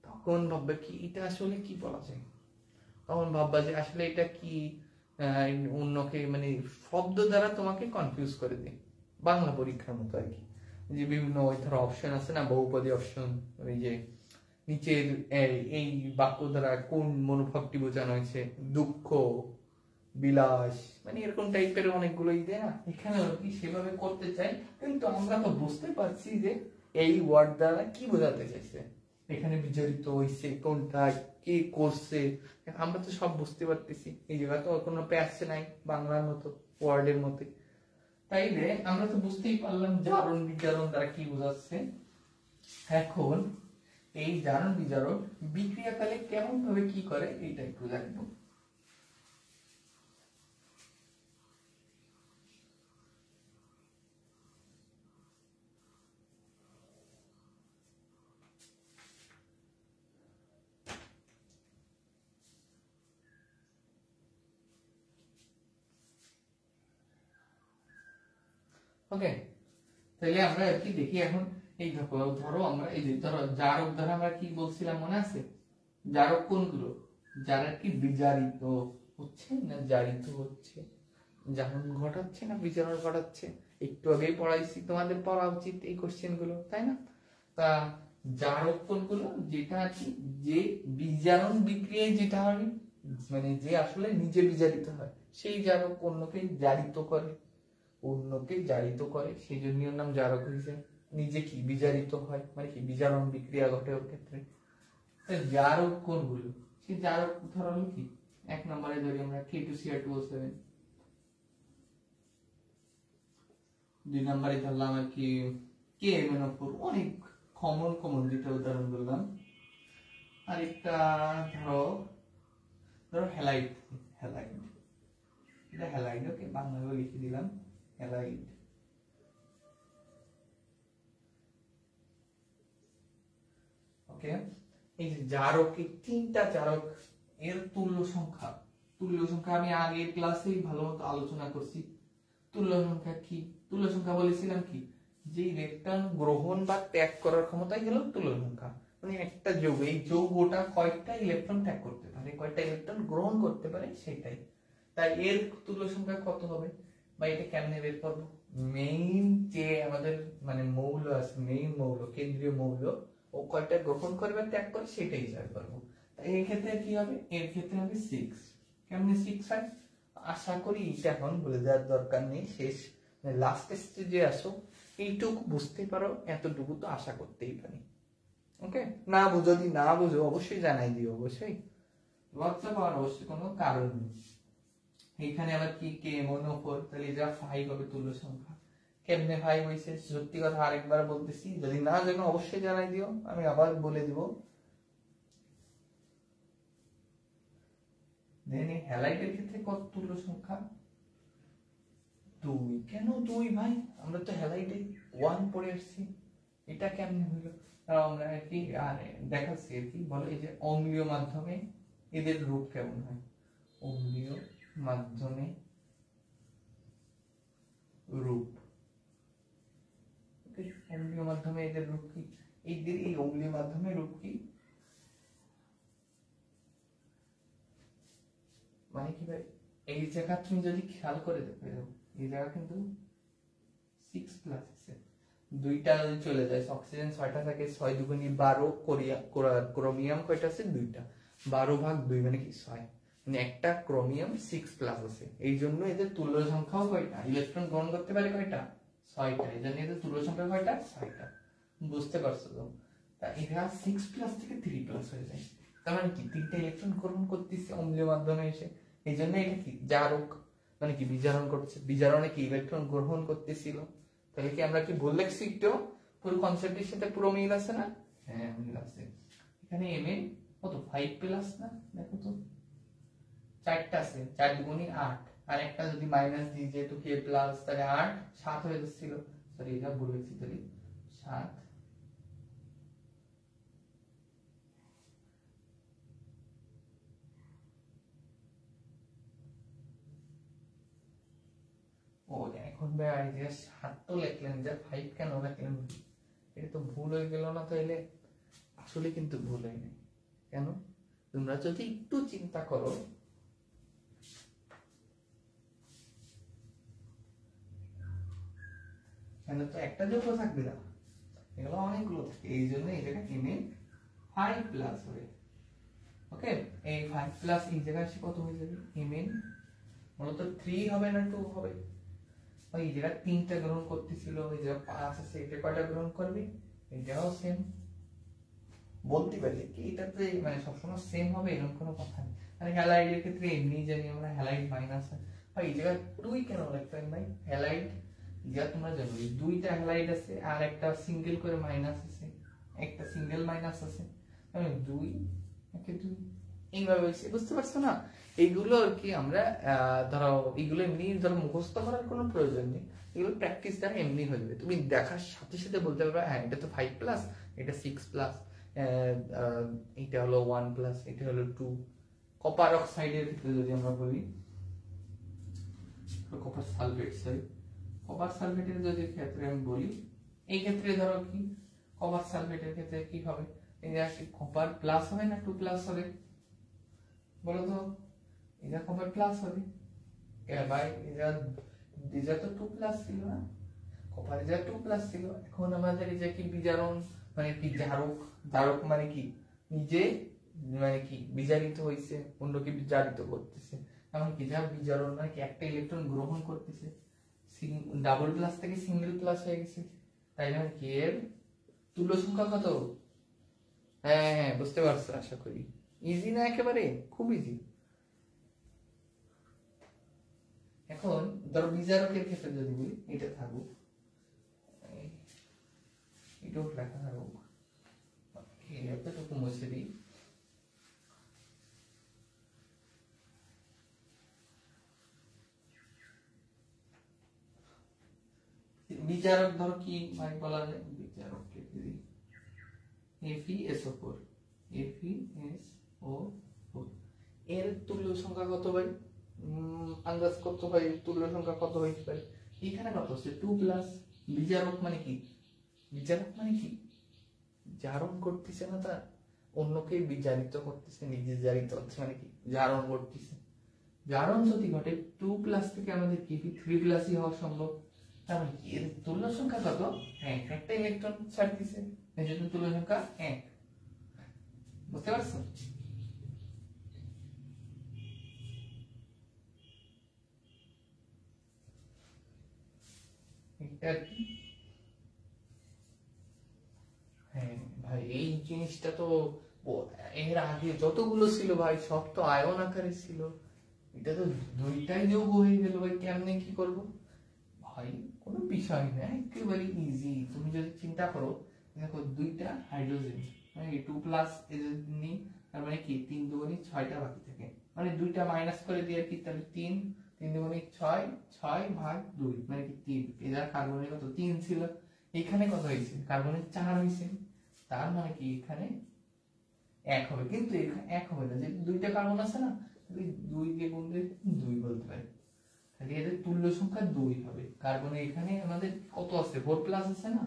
তখন ভাববে কি এটা আসলে কি বলা যায়, তখন ভাববা যে আসলে এটা কি অন্যকে মানে শব্দ দ্বারা তোমাকে কনফিউজ করে দেয়, বাংলা পরীক্ষার মতো আর কি। যে বিভিন্ন ওই ধরো অপশন আছে না, বহুপদী অপশন, ওই যে নিচের এই বাক্য দ্বারা কোন মনোভাবটি বোঝানো হয়েছে, দুঃখ, বিলাস, মানে এরকম টাইপের অনেকগুলো দেয় না, এখানে আর কি সেভাবে করতে চাই, কিন্তু আমরা তো বুঝতে পারছি যে এই ওয়ার্ড দ্বারা কি বোঝাতে চাইছে, এখানে বিচরিত হয়েছে কোনটা, কে করছে, আমরা তো সব বুঝতে পারতেছি। এই জায়গা তো কোনো প্যাচ নাই বাংলার মতো ওয়ার্ডের মতো, তাইলে আমরা তো বুঝতেই পারলাম জারণ বিজারণ দ্বারা কি বোঝাচ্ছে। এখন এই জারণ বিজারণ বিক্রিয়াকালে কেমন ভাবে কি করে এইটা একটু জানবো। ওকে, তাহলে আমরা আর কি দেখি এখন। এই ধরো আমরা এই যে ধরো জারক দ্বারা আমরা কি বলছিলাম মনে আছে, জারক কোনগুলো, যারা কি বিজারিত হচ্ছে না জারিত হচ্ছে, জারণ ঘটাচ্ছে না বিজারণ ঘটাচ্ছে, একটু আগেই পড়াইছি, তোমাদের পড়া উচিত এই কোশ্চেন গুলো, তাই না? তা জারক কোনগুলো, যেটা আর কি যে বিজারণ বিক্রিয়ায় যেটা হয়, মানে যে আসলে নিজে বিজারিত হয়, সেই জারক অন্যকে জারিত করে, অন্যকে জারিত করে, সেই জন্য নাম জারক হয়েছে। নিজে কি বিজারিত হয়, মানে কি বিজারণ বিক্রিয়া ঘটে ওর ক্ষেত্রে। জারক কোনগুলো, সেই জারক ধরো কি, এক নম্বরে ধরি আমরা K2Cr2O7, দুই নম্বরে ধরলাম আর কি KMnO4, অনেক কমন কমন দুইটা উদাহরণ বললাম। আরেকটা ধরো ধরো হ্যালাইড, হ্যালাইড, এটা হ্যালাইড, ওকে বাংলায় লিখে দিলাম হ্যালাইড। ওকে, এই যে জারক, এই তিনটা জারক এর তুল্য সংখ্যা, তুল্য সংখ্যা আমি আগের ক্লাসেই ভালো মতো আলোচনা করছি। তুল্য সংখ্যা কি, তুল্য সংখ্যা বলেছিলাম কি, যে ইলেকট্রন গ্রহণ বা ত্যাগ করার ক্ষমতাই হলো তুল্য সংখ্যা। মানে একটা যৌগ, এই যৌগটা কয়টা ইলেকট্রন ত্যাগ করতে পারে, কয়টা ইলেকট্রন গ্রহণ করতে পারে সেটাই। তাই এর তুল্য সংখ্যা কত হবে, বা এটা কেমনে বের করবো, মেইন যে আমাদের মানে মৌল আছে, মেইন মৌল, কেন্দ্রীয় মৌল, ও কয়টা গ্রহণ করে বা ত্যাগ করে সেটাই হিসাব করবো। তাই এই ক্ষেত্রে কি হবে, এর ক্ষেত্রে হবে 6। কেমনে 6 হয়, আশা করি এটা এখন বলে দেওয়ার দরকার নেই, শেষ লাস্ট স্টেজে আসো, এইটুকু বুঝতে পারো, এতটুকু তো আশা করতেই পারি। ওকে, না বুঝো, যদি না বুঝো অবশ্যই জানাই দিও, অবশ্যই লজ্জা পাওয়ার অবশ্যই কোনো কারণ নেই। এখানে আবার কি KMnO4, তাহলে এটা 5 হবে তুল্য সংখ্যা। কেমনে 5 হইছে, সত্যি কথা আরেকবার বলতেছি, যদি না জানো অবশ্যই জানাই দিও, আমি আবার বলে দিব। দেন এই হ্যালাইডের ক্ষেত্রে কত তুল্য সংখ্যা, 2। কেন 2 ভাই, আমরা তো হ্যালাইডে 1 পড়ে আসছি, এটা কেমনে হলো? আমরা কি দেখাচ্ছি আর কি, বলো এই যে অম্লীয় মাধ্যমে এদের রূপ কেমন হয়, অম্লীয় মাধ্যমে রূপ, অম্লীয় মাধ্যমে এদের রূপ কি, এই অম্লীয় মাধ্যমে রূপ কি, মানে কি ভাই, এই জায়গা তুমি যদি খেয়াল করে দেখো, এই জায়গা কিন্তু 6+ আছে, দুইটা যদি চলে যায়, অক্সিজেন 6টা থাকে, 6 দুগুণী 12, ক্রোমিয়াম কয়টা আছে, 2টা, 12/2 মানে কি 6, মানে একটা ক্রোমিয়াম 6+ আছে, এই জন্য এদের তুল্য সংখ্যাও কয়টা, ইলেকট্রন গ্রহণ করতে পারে কয়টা, 6টা, এই জন্য এদের তুল্য সংখ্যা কয়টা, 6টা। বুঝতে পারছো তো? তা এরা 6+ থেকে 3+ হয়ে যায়, তার মানে কি 3টা ইলেকট্রন গ্রহণ করতেছে অম্লীয় মাধ্যমে এসে, এই জন্য এটা কি জারক, মানে কি বিজারণ করছে, বিজারণে কি ইলেকট্রন গ্রহণ করতেছিল। তাহলে কি আমরা কি ভুল লিখছি একটু, পুরো কনসেপ্টের সাথে পুরো মিল আছে না? হ্যাঁ মিল আছে। এখানে Mn কত 5+ না, দেখো তো 4টা আছে, 4 দুগুণী 8, আর একটা যদি মাইনাস দিই যেহেতু K+, তাহলে 8, 7 হয়ে যাচ্ছিল, সরি এটা ভুল লিখছি, তাহলে 7। ও এখন ভাই এই যে 7 তো লিখলেন, যে 5 কেন লিখলেন, এটা তো ভুল হয়ে গেল না? তাইলে আসলে কিন্তু ভুল হয় নাই, কেন? তোমরা যদি একটু চিন্তা করো, এখানে তো একটা যোগ্য থাকবে না, এগুলো অনেকগুলো থাকে, এই জন্য এই জায়গায় mn 5 প্লাস হবে। ওকে, এই 5 প্লাস এই জায়গায় এসে কত হয়ে যাবে mn মূলত 3 হবে না 2 হবে। ওই জায়গা 3টা গ্রহণ করতেছিল, ওই জায়গা 5 আছে, এটা কয়টা গ্রহণ করবে, এটাও সেম। বলতে পারি কি এটা তো মানে সবসময় সেম হবে এরকম কোনো কথা নেই। মানে হ্যালাইড এর ক্ষেত্রে এমনি জানি আমরা হ্যালাইড মাইনাস হয়, এই জায়গা 2 কেন রাখবেন ভাই? হ্যালাইড যা তোমরা জানো এই দুইটা হ্যালাইড আছে আর একটা সিঙ্গেল করে মাইনাস আছে, একটা সিঙ্গেল মাইনাস আছে, মানে 2 একে 2 এইভাবে হইছে, বুঝতে পারছো না? এইগুলো আর কি আমরা ধরো এইগুলো এমনি ধরো মুখস্থ করার কোনো প্রয়োজন নেই, এগুলো প্র্যাকটিস দ্বারা এমনি হয়ে যাবে। তুমি দেখার সাথে সাথে বলতে পারবে হ্যাঁ এটা তো 5 প্লাস, এটা 6 প্লাস, এটা হলো 1 প্লাস, এটা হলো 2। কপার অক্সাইডের ক্ষেত্রে যদি আমরা বলি, কপার সালফেট, সরি কপার সালফেটের যদি ক্ষেত্রে আমি বলি, এই ক্ষেত্রে ধরো কি কপার সালফেটের ক্ষেত্রে কি হবে, এই যে কপার প্লাস হবে না 2 প্লাস হবে, বলো তো? এটা কপার প্লাস হবে ভাই, এটা তো 2 প্লাস ছিল না, কপার এটা 2 প্লাস ছিল। এখন আমাদের এই যে কি বিজারণ মানে কি জারক, জারক মানে কি নিজে মানে কি বিজারিত হইছে, অন্যকে বিজারিত করতেছে, এমন কি যা বিজারণ মানে কি একটা ইলেকট্রন গ্রহণ করতেছে, ডাবল প্লাস থেকে সিঙ্গেল প্লাস হয়ে গেছে, তাই না? কি এর তুল্য সংখ্যা কত? হ্যাঁ হ্যাঁ বুঝতে পারছো আশা করি। ইজি না একেবারে? খুব ইজি। এখন ধরো বিজারকের ক্ষেত্রে যদি বলি, এটা থাকুক, এটাও লেখা থাকুক, এতটুকু মুছে দিই। বিচারক ধরো কি মানে বলা যায়, বিচারক FeSO4, FeSO4 এর তুল্য সংখ্যা কত ভাই? আন্দাজ করতে হয় তুল্য সংখ্যা কত হইতে পারে। এখানে কত আছে? 2 প্লাস। বিচারক মানে কি? বিচারক মানে কি জারণ করতেছে না, তার অন্যকে বিজারিত করতেছে, নিজে জারিত হচ্ছে, মানে কি জারণ করতেছে। জারণ যদি ঘটে 2 প্লাস থেকে আমাদের কি 3 প্লাসই হওয়া সম্ভব, তার মানে এর তুল্য সংখ্যা কত? হ্যাঁ, একটা ইলেকট্রন ছাড়তেছে, এই জন্য তুল্য সংখ্যা 1। বুঝতে পারছো? হ্যাঁ ভাই, এই জিনিসটা তো এর আগে যতগুলো ছিল ভাই সব তো আয়ন আকারে ছিল, এটা তো দুইটাই যোগ হয়ে গেল ভাই, কেমনে কি করব ভাই? কোনো বিষয় না, একেবারে ইজি। তুমি যদি চিন্তা করো, দেখো দুইটা হাইড্রোজেন মানে 2 প্লাস নিই, তার মানে কি 3 দুগুণে 6টা বাকি থাকে, মানে দুইটা মাইনাস করে দিয়ে কি তাহলে 3 3 দুগুণে 6, 6 ভাগ 2 মানে কি 3। এরা কার্বনের কত 3 ছিল, এখানে কত হয়েছে? কার্বনের 4 হয়েছে, তার মানে কি এখানে 1 হবে, কিন্তু এখানে 1 হবে না, যে দুইটা কার্বন আছে না, 2 দিয়ে গুণ দিয়ে 2 বলতে পারি, তাহলে এদের তুল্য সংখ্যা 2 হবে। কার্বনের এখানে আমাদের কত আছে? 4 প্লাস আছে না,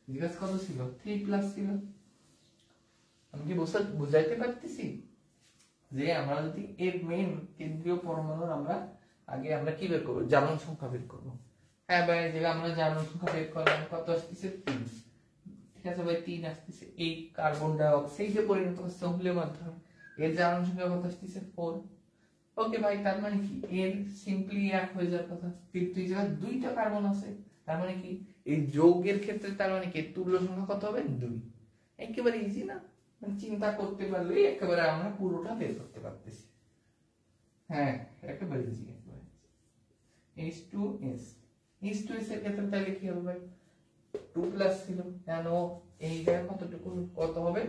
জিজ্ঞাসা কত ছিল? 3 প্লাস ছিল। আমি কি বুঝাইতে পারতেছি যে আমরা যদি এর মেইন কেন্দ্রীয় পরমাণুর আমরা আগে আমরা কি বের করব? জারণ সংখ্যা বের করব। হ্যাঁ ভাই, যে আমরা জারণ সংখ্যা বের করলাম, কত আসছে? 3। ঠিক আছে ভাই, 3 আসছে। এই কার্বন ডাই অক্সাইডে পরিণত হচ্ছে অম্লের মাধ্যমে, এর জারণ সংখ্যা কত আসছে? 4। ওকে ভাই, তার মানে কি এর সিম্পলি 1 হয়ে যাওয়ার কথা, কিন্তু এই জায়গায় দুইটা কার্বন আছে, তার মানে কি এই যৌগের ক্ষেত্রে তার মানে কি তুল্য সংখ্যা কত হবে? 2। একেবারে ইজি না? মানে চিন্তা করতে পারলে একেবারে আমরা পুরোটা বের করতে পারতেছি। হ্যাঁ, একেবারে ইজি। একেবারে H2S, H2S এর ক্ষেত্রে তাহলে কি হবে ভাই? 2 প্লাস ছিল, কেন এই জায়গায় কতটুকু কত হবে?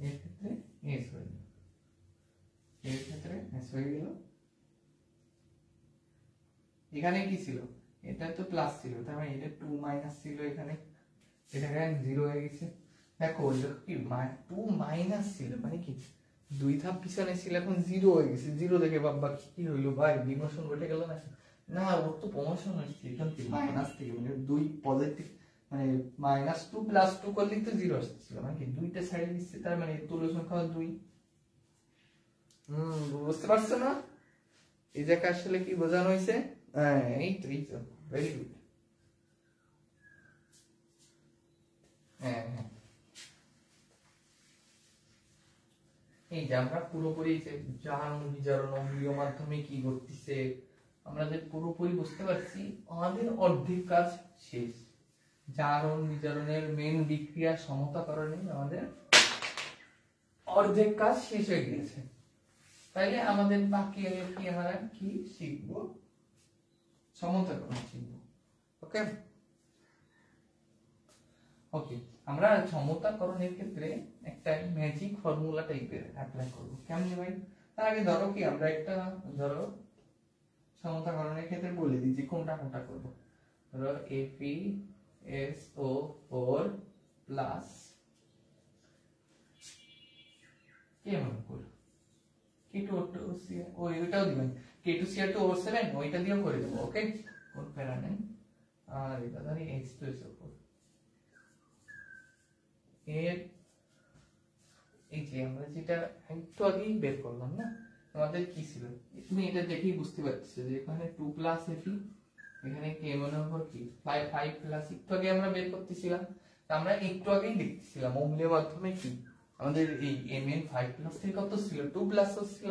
এর ক্ষেত্রে S হয়ে গেল, এর ক্ষেত্রে S হয়ে গেল। এখানে কি ছিল? এটা তো প্লাস ছিল, তার মানে এটা 2 মাইনাস ছিল, এখানে এটা 0 হয়ে গেছে। দেখো কি 2 মাইনাস ছিল মানে কি 2 ধাপ পিছনে ছিল, এখন 0 হয়ে গেছে। 0 দেখে বাবা কি হইলো ভাই? বিমোশন ঘটে গেল না? না, ওর তো প্রমোশন হচ্ছে, এখান থেকে মাইনাস থেকে মানে 2 পজিটিভ মানে -2 + 2 করলে তো 0 আসছিল, মানে কি দুইটা সাইডে দিচ্ছে, তার মানে তুল্য সংখ্যা 2। বুঝতে পারছো না? এই জায়গা আসলে কি বোঝানো হয়েছে? এই তো ভেরি গুড। হ্যাঁ হ্যাঁ, এই যে আমরা পুরোপুরি যে জারণ বিজারণ অম্লীয় মাধ্যমে কি করতেছে আমরা যে পুরোপুরি বুঝতে পারছি, আমাদের অর্ধেক কাজ শেষ। জারণ বিজারণের মেন বিক্রিয়া সমতাকরণে আমাদের অর্ধেক কাজ শেষ হয়ে গিয়েছে। তাইলে আমাদের বাকি কি আমরা কি শিখবো? সমতাকরণ শিখবো। ওকে ওকে, আমরা সমতাকরণের ক্ষেত্রে একটা ম্যাজিক ফর্মুলা টাইপের অ্যাপ্লাই করব। কেমন ভাই? তার আগে ধরো কি আমরা একটা ধরো সমতাকরণের ক্ষেত্রে বলে দিই যে কোনটা কোনটা করব। ধরো FeSO4 প্লাস K1 K2O2 ওইটাও দিবেন, K2Cr2O7 ওইটা দিয়েও করে দেবো। ওকে, কোন প্যারা নেই। আর এটা ধরি H2SO4 এর এই যে আমরা যেটা একটু আগেই বের করলাম না, আমাদের কি ছিল? তুমি এটা দেখেই বুঝতে পারছো যে এখানে 2 প্লাস Fe, এখানে K1 ওভার কি 5 প্লাস, একটু আগে আমরা বের করতেছিলাম। আমরা একটু আগেই দেখতেছিলাম অম্লীয় মাধ্যমে কি আমাদের এই Mn 5 প্লাস থেকে কত ছিল? 2 প্লাস ছিল।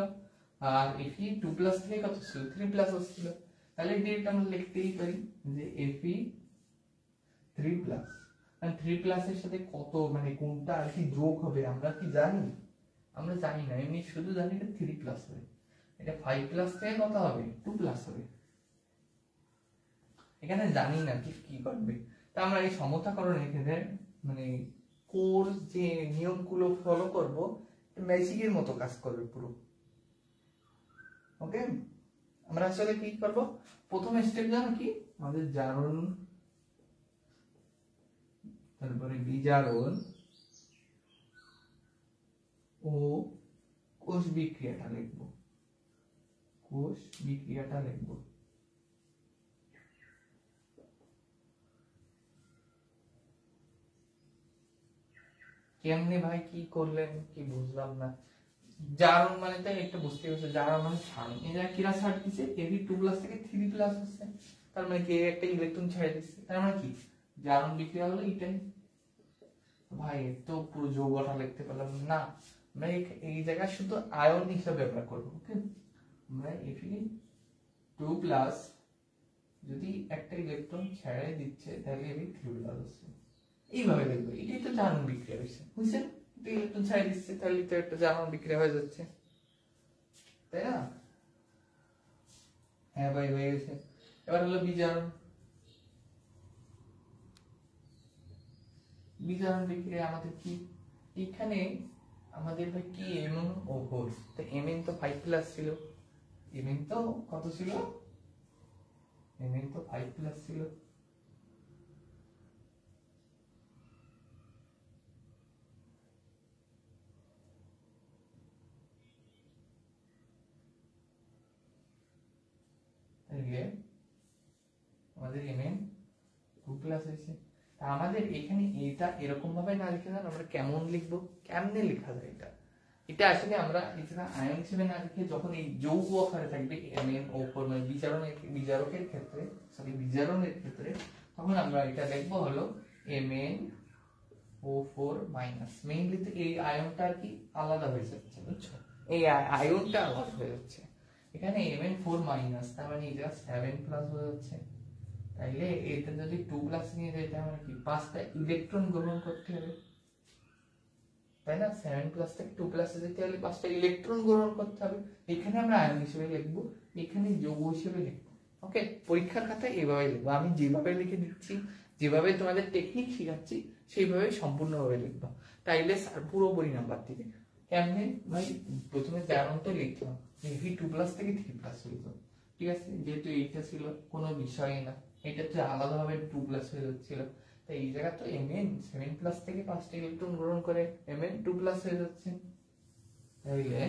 আর Fe 2 প্লাস থেকে কত ছিল? 3 প্লাস ছিল। তাহলে এটা আমরা লিখতেই পারি যে Fe 3 প্লাস। আর 3 প্লাসের সাথে কত মানে কোনটা আর কি যোগ হবে আমরা কি জানি? আমরা জানি না, এমনি শুধু জানি এটা 3 প্লাস হবে। এটা 5 প্লাস থেকে কত হবে? 2 প্লাস হবে। এখানে জানি না কি কি করবে। তা আমরা এই সমতাকরণের ক্ষেত্রে মানে কোর্স যে নিয়মগুলো ফলো করব ম্যাজিকের মতো কাজ করবে পুরো। ওকে, আমরা আসলে কি করব? প্রথম স্টেপ জানো কি? আমাদের জারণ, তারপরে বিজারণ ও কোষ বিক্রিয়াটা লিখব। কোষ বিক্রিয়াটা লিখব। কেমনে ভাই কি করলেন কি বুঝলাম না। জারণ মানে তাই একটা বুঝতে পারছো, জারণ মানে ছাড়। এরা কিরা ছাড় দিছে? Fe2 প্লাস থেকে 3 প্লাস হচ্ছে, তার মানে কি একটা ইলেকট্রন ছেড়ে দিচ্ছে। তার মানে কি জারণ বিক্রিয়া হলো এটাই। ভাই তো পুরো যৌগটা লিখতে পারলাম না, আমরা এই জায়গায় শুধু আয়ন হিসাবে ব্যবহার করব। ওকে, আমরা Fe2 প্লাস যদি একটা ইলেকট্রন ছেড়ে দিচ্ছে তাহলে Fe3 প্লাস হচ্ছে, এইভাবে লিখবো। এটাই তো জারণ বিক্রিয়া হয়েছে, বুঝছেন? ইলেকট্রন ছেড়ে দিচ্ছে তাহলে তো একটা জারণ বিক্রিয়া হয়ে যাচ্ছে, তাই না? হ্যাঁ ভাই হয়ে গেছে। এবার হলো বিজারণ। বিজারণ বিক্রিয়া আমাদের কি এখানে আমাদের ভাই কি Mn O4, তো Mn তো 5 প্লাস ছিল, Mn তো কত ছিল? Mn তো 5 প্লাস ছিল। আমাদের Mn 2 প্লাস হয়েছে। আমাদের এখানে এটা এরকম ভাবে না লিখে না, আমরা কেমন লিখবো? কেমনে লেখা যায় এটা? এটা আসলে আমরা এটা আয়ন হিসেবে না লিখে যখন এই যৌগ আকারে থাকবে MnO4 মানে বিজারকের ক্ষেত্রে, সরি বিজারণের ক্ষেত্রে, তখন আমরা এটা লিখবো হলো MnO4 মাইনাস। মেইনলি তো এই আয়নটা আর কি আলাদা হয়ে যাচ্ছে, বুঝছো? এই আয়নটা আলাদা হয়ে যাচ্ছে। এখানে Mn4 মাইনাস, তার মানে এটা 7 প্লাস হয়ে যাচ্ছে। তাইলে এটা যদি 2 প্লাস নিয়ে যায় তাহলে মানে কি 5টা ইলেকট্রন গ্রহণ করতে হবে, তাই না? 7 প্লাস থেকে 2 প্লাসে যেতে হলে 5টা ইলেকট্রন গ্রহণ করতে হবে। এখানে আমরা আয়ন হিসেবে লিখবো, এখানে যৌগ হিসেবে লিখবো। ওকে, পরীক্ষার খাতায় এইভাবে লিখবো। আমি যেভাবে লিখে দিচ্ছি, যেভাবে তোমাদের টেকনিক শেখাচ্ছি সেইভাবে সম্পূর্ণভাবে লিখবো, তাইলে স্যার পুরোপুরি নাম্বার দিবে। কেমনে ভাই? প্রথমে জারণ তো লিখলাম, Fe2 প্লাস থেকে 3 প্লাস হইতো, ঠিক আছে? যেহেতু এইটা ছিল কোনো বিষয় না, এটা তো আলাদাভাবে 2 প্লাস হয়ে যাচ্ছিল, তাই এই জায়গা তো Mn 7 প্লাস থেকে 5টা ইলেকট্রন গ্রহণ করে Mn 2 প্লাস হয়ে যাচ্ছে। তাইলে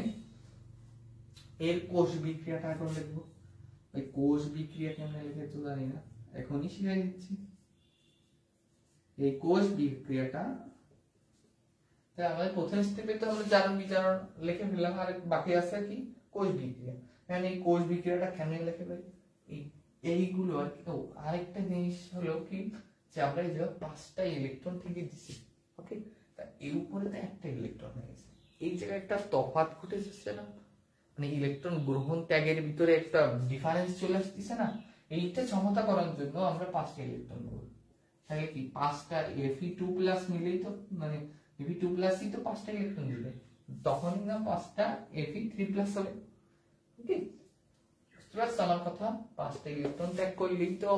এর কোষ বিক্রিয়াটা এখন লিখবো। ওই কোষ বিক্রিয়া কেমনে লিখে তো জানি না, এখনই শিখিয়ে দিচ্ছি। এই কোষ বিক্রিয়াটা তাই আমাদের প্রথম স্টেপে তো আমরা জারণ বিজারণ লিখে ফেললাম, আর বাকি আছে কি কোষ বিক্রিয়া। মানে এই কোষ বিক্রিয়াটা কেমনে লিখে ভাই? এইগুলো আর কি। আরেকটা জিনিস হলো কি যে আমরা এই জায়গায় 5টা ইলেকট্রন থেকে দিছি, ওকে, তা এর উপরে তো একটা ইলেকট্রন হয়ে গেছে, এই জায়গায় একটা তফাৎ ঘটে যাচ্ছে না, মানে ইলেকট্রন গ্রহণ ত্যাগের ভিতরে একটা ডিফারেন্স চলে আসতেছে না। এইটা সমতা করার জন্য আমরা 5টা ইলেকট্রন নেব, তাহলে কি 5টা Fe2+ মিলেই তো, মানে Fe2+ই তো 5টা ইলেকট্রন দিবে, তখনই না 5টা Fe3+ হবে। ওকে, বুঝতে পারছো আমার কথা? 5টা ইলেকট্রন ত্যাগ করলেই তো,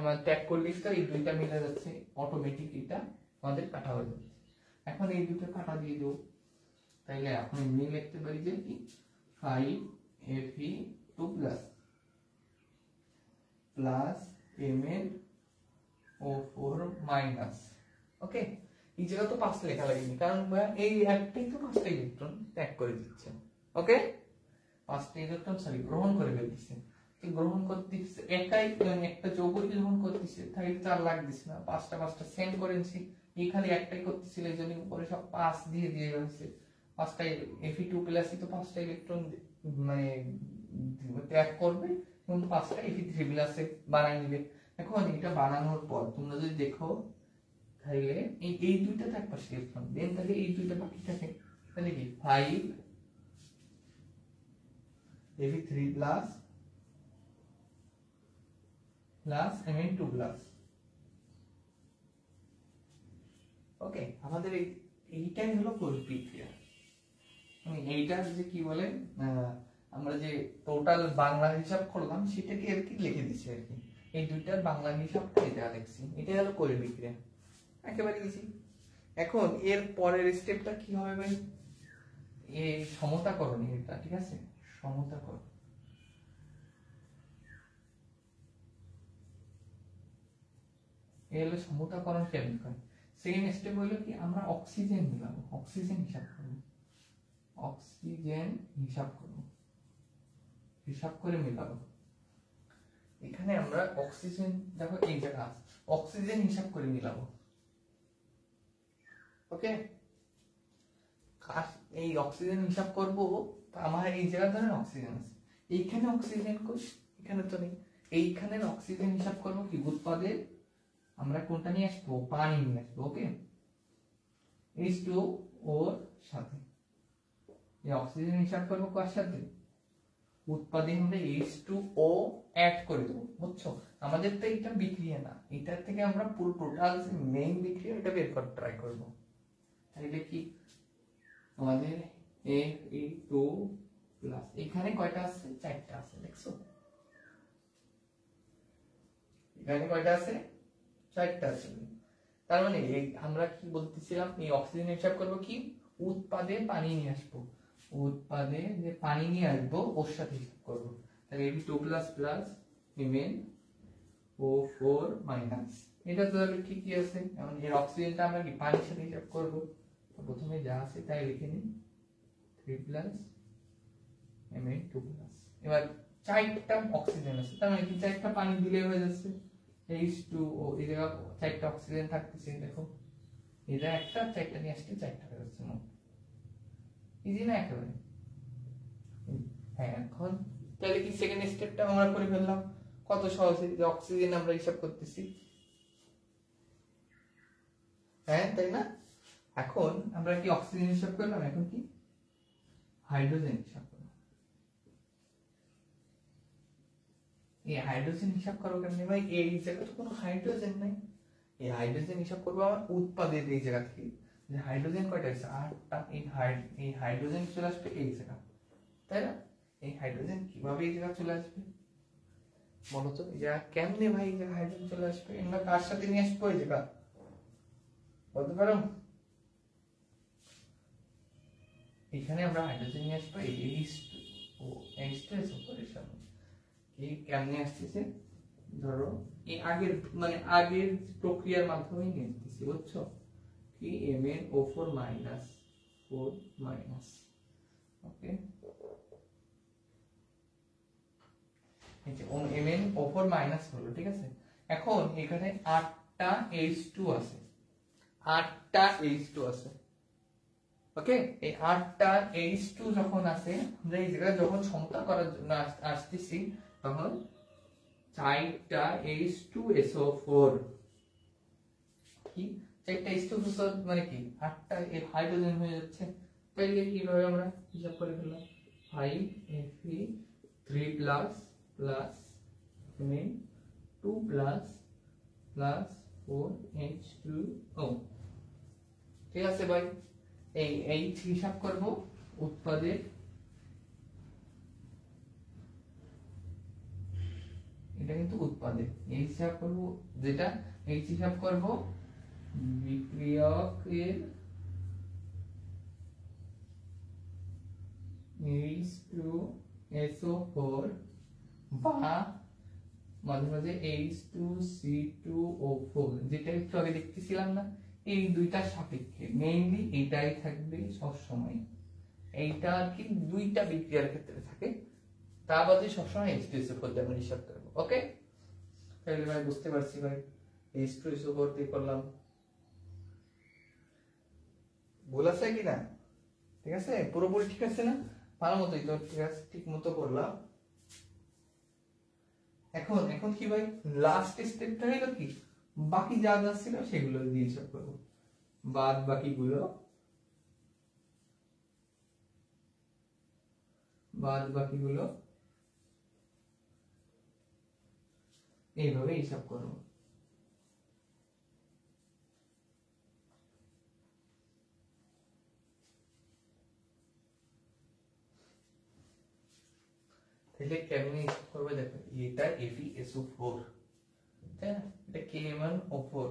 মানে ত্যাগ করলেই তো এই দুইটা মিলে যাচ্ছে, অটোমেটিক এটা আমাদের কাটা হয়ে যাচ্ছে। এখন এই দুটো কাটা দিয়ে দেবো, তাইলে এখন এমনি লিখতে পারি যে কি 5Fe2+ প্লাস Mn O4-। ওকে, এই জায়গা তো 5 লেখা লাগেনি, কারণ এই একটাই তো 5টা ইলেকট্রন ত্যাগ করে দিচ্ছে। ওকে, 5টা ইলেকট্রন গ্রহণ করে ফেলতেছে, গ্রহণ করতেছে একাই, একটা যৌগকে গ্রহণ করতেছে, তাই 4 লাগতেছে না, 5টা সেম করেছি, এখানে একটাই করতেছিল, এই জন্য উপরে সব 5 দিয়ে দিয়ে রয়েছে। 5টা Fe2+ তো 5টা ইলেকট্রন মানে ত্যাগ করবে এবং 5টা Fe3+ বানায় নিবে। এখন এটা বানানোর পর তোমরা যদি দেখো, তাহলে এই দুইটা তো একপাশে ইলেকট্রন দেন, তাহলে এই দুইটা বাকি থাকে, তাহলে কি 5 Fe3+ প্লাস Mn2+। ওকে, আমাদের এইটাই হলো প্রতিক্রিয়া, মানে এইটার যে কি বলে, আমরা যে টোটাল বাংলা হিসাব করলাম সেটাকে আর কি লিখে দিচ্ছি আর কি, এই দুইটার বাংলা হিসাবটা এটা লিখছি, এটাই হলো কৌণিক বিক্রিয়া, একেবারে ইজি। এখন এর পরের স্টেপটা কি হবে ভাই, এই সমতাকরণ, এটা ঠিক আছে, সমতাকরণ। এই হলো সমতাকরণ কেমন হয়। সেকেন্ড স্টেপ হলো কি, আমরা অক্সিজেন মিলাবো, অক্সিজেন হিসাব করব, অক্সিজেন হিসাব করে মিলাবো। এখানে আমরা অক্সিজেন, দেখো এই জায়গা আছে, অক্সিজেন হিসাব করে মিলাবো। ওকে, এই অক্সিজেন হিসাব করব, আমার এই জায়গা ধরেন অক্সিজেন আছে, এইখানে অক্সিজেন কই, এখানে তো নেই, এইখানে অক্সিজেন হিসাব করব কি, উৎপাদে আমরা কোনটা নিয়ে আসবো, পানি নিয়ে আসবো। ওকে, H2O ওর সাথে এই অক্সিজেন হিসাব করবো কার সাথে, উৎপাদে আমরা H2O অ্যাড করে দেবো, বুঝছো? আমাদের তো এটা বিক্রিয়া না, এটার থেকে আমরা পুরো টোটাল যে মেইন বিক্রিয়া এটা বের করতে ট্রাই করবো। তাহলে কি আমাদের Fe2+, এখানে কয়টা আছে, 4টা আছে, দেখছো এখানে কয়টা আছে, 4টা আছে। তার মানে আমরা কি বলতেছিলাম, এই অক্সিজেন হিসাব করব কি, উৎপাদে পানি নিয়ে আসবো, উৎপাদে যে পানি নিয়ে আসবো ওর সাথে হিসাব করবো, তাহলে Fe2+ প্লাস MnO4-, এটা তো তাহলে ঠিকই আছে। এখন এর অক্সিজেনটা আমরা কি পানির সাথে হিসাব করব, প্রথমে যা আছে তাই লিখে নিই, 3+ Mn2+। এবার 4টা অক্সিজেন আছে, তার মানে কি 4টা পানি দিলে হয়ে যাচ্ছে H2O, এই জায়গা 4টা অক্সিজেন থাকতেছে, দেখো এটা একটা, 4টা নিয়ে আসলে 4টা হয়ে যাচ্ছে, ইজি না একেবারে? হ্যাঁ, এখন তাহলে কি সেকেন্ড স্টেপটা আমরা করে ফেললাম, কত সহজে, যে অক্সিজেন আমরা হিসাব করতেছি, হ্যাঁ তাই না? এখন আমরা কি অক্সিজেন হিসাব করলাম, এখন কি হাইড্রোজেন হিসাব করব। এই হাইড্রোজেন হিসাব করবো কেমনে ভাই, এই জায়গায় তো কোনো হাইড্রোজেন নাই, এই হাইড্রোজেন হিসাব করবো আমার উৎপাদের এই জায়গা থেকে, যে হাইড্রোজেন কয়টা আছে, 8টা, এই হাইড্রোজেন চলে আসবে এই জায়গা, তাই না? এই হাইড্রোজেন কিভাবে এই জায়গা চলে আসবে বলো তো, এই জায়গা কেমনে ভাই এই জায়গা হাইড্রোজেন চলে আসবে, আমরা কার সাথে নিয়ে আসবো এই জায়গা, বলতে পারো? এখানে আমরা হাইড্রোজেন নিয়ে আসবো H2O এই কেমনে আসতেছে, ধরো এই আগের মানে আগের প্রক্রিয়ার মাধ্যমে নিয়ে আসতেছি, বুঝছো কি, MnO4-, ওকে, MnO4- হলো, ঠিক আছে। এখন এখানে 8টা H2 আছে, 8টা H2 আছে, ওকে, এই 8টা H2 যখন আছে, আমরা এই জায়গায় যখন সমতা করার জন্য আসতেছি, তখন 4টা H2SO4, কি চারটা H2SO মানে কি 8টা হাইড্রোজেন হয়ে যাচ্ছে। তাইলে কিভাবে আমরা হিসাব করে ফেললাম 5Fe 3 plus plus Mn 2 plus plus 4H2O। ঠিক আছে ভাই, এই হিসাব করব উৎপাদের, এটা কিন্তু উৎপাদে এই হিসাব করব, যেটা এই হিসাব করব বিক্রিয়কের H2SO4 বা মাঝে মাঝে H2C2O4, যেটা একটু আগে দেখতেছিলাম না, এই দুইটার সাপেক্ষে মেইনলি এটাই থাকবে সব সময়। এইটা আর কি দুইটা বিক্রিয়ার ক্ষেত্রে থাকে, তা বাদে সবসময় H2SO4 দিয়ে আমরা হিসাব করব। ওকে, তাহলে ভাই বুঝতে পারছি ভাই H2SO4 দিয়ে করলাম, ভুল আছে কি না? ঠিক আছে, পুরোপুরি ঠিক আছে না? ভালো মতোই তো ঠিক আছে, ঠিক মতো করলাম। এখন এখন কি ভাই, লাস্ট স্টেপটা হলো কি, বাকি যা যা ছিল সেগুলো দিয়ে হিসাব করব, বাদ বাকিগুলো এইভাবে হিসাব করব। তাহলে কেমনে হিসাব করবে দেখো, এটা FeSO4, তাই না? এটা K1O4,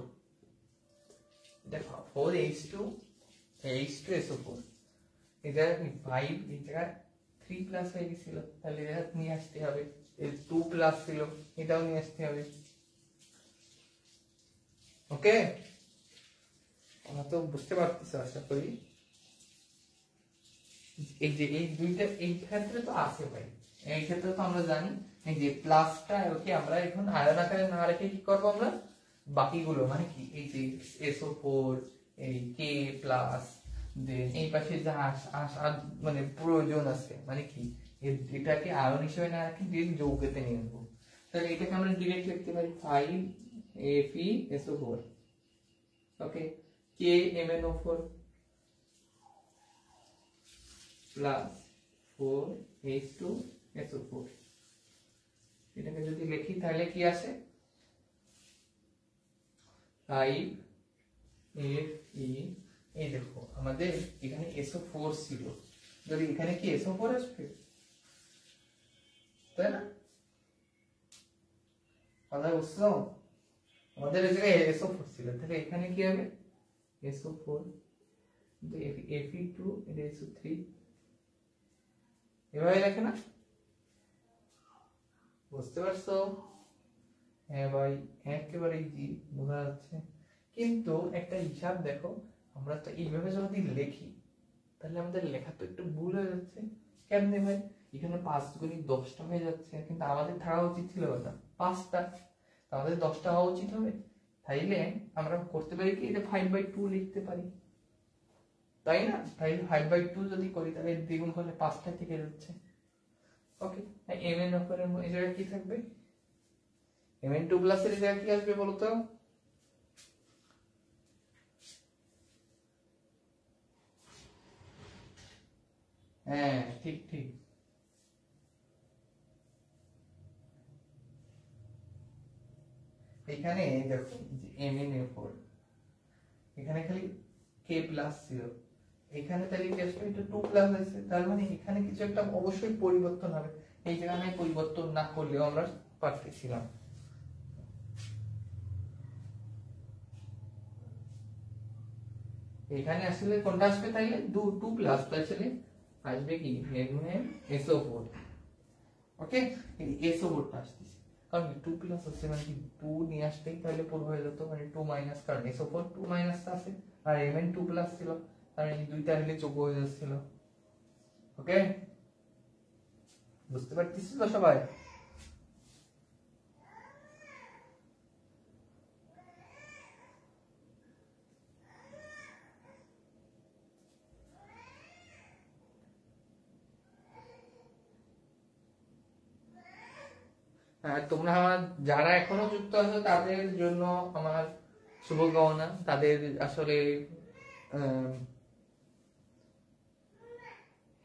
এটা 4H2SO4, এটা 5, এই জায়গায় 3 প্লাস হয়ে গেছিল, তাহলে এটা নিয়ে আসতে হবে। এই 2 প্লাস ছিল, এটাও নিয়ে আসতে হবে। ওকে, আমরা তো বুঝতে পারতেছি আশা করি। এই যে এই দুইটা এই ক্ষেত্রে তো আছে ভাই, এই ক্ষেত্রে তো আমরা জানি এই যে প্লাসটা ওকে আমরা এখন আয়ন আকারে না রেখে কি করব, আমরা বাকিগুলো মানে কি এই যে SO4 এই K প্লাস দেন এই পাশে যা মানে প্রয়োজন আছে, মানে কি এটাকে আয়ন হিসেবে না রাখি দিয়ে যৌগেতে নিয়ে নেব। তাহলে এটাকে আমরা ডাইরেক্ট লিখতে পারি 5FeSO4, ওকে, KMnO4 প্লাস 4H2SO4। এটাকে যদি লিখি তাহলে কি আসে, 5Fe, এই দেখো আমাদের এখানে SO4 ছিল, যদি এখানে কি SO4 আসবে, তাই না? কথা বুঝছো? আমাদের এই জায়গায় SO4 ছিল, তাহলে এখানে কি হবে SO4 Fe2, এটা SO3, এভাবে লেখে না? বুঝতে পারছো? হ্যাঁ ভাই, একেবারে ইজি, বোঝা যাচ্ছে। কিন্তু একটা হিসাব দেখো, আমরা তো এইভাবে যদি লিখি তাহলে আমাদের লেখা তো একটু ভুল হয়ে যাচ্ছে। কেমনে ভাই, এখানে 5 গুণিত 10টা হয়ে যাচ্ছে, কিন্তু আমাদের থাকা উচিত ছিল কত, 5টা, আমাদের 10টা হওয়া উচিত হবে। তাইলে আমরা করতে পারি কি, এটা 5/2 লিখতে পারি, তাই না? তাই 5/2 যদি করি তাহলে দ্বিগুণ করলে 5টা থেকে যাচ্ছে। ওকে, Mn এর এই জায়গায় কি থাকবে, Mn2 প্লাস এর জায়গায় কি আসবে বলো তো? হ্যাঁ ঠিক ঠিক, এখানে দেখো MnO4, এখানে খালি K প্লাস ছিল, এখানে তাহলে কি আসবে, এটা 2 প্লাস আছে, তার মানে এখানে কিছু একটা অবশ্যই পরিবর্তন হবে। এই জায়গায় পরিবর্তন না করলেও আমরা পারতেছিলাম। এখানে আসলে কোনটা আসবে, তাইলে 2 প্লাস আসলে আসবে কি MnSO4। ওকে, এই SO4 টা আসছে, কারণ 2 প্লাস আছে মানে কি 2 নিয়ে আসতেই তাহলে পুরো হয়ে যেত, মানে 2 মাইনাস, কারণ SO4 2 মাইনাস আছে আর Mn2 প্লাস ছিল, কারণ এই দুইটা মিলে যোগ হয়ে যাচ্ছিল। ওকে, বুঝতে পারতেছিস তো সবাই? তোমরা আমার যারা এখনো যুক্ত আছো তাদের জন্য আমার শুভকামনা তাদের আসলে।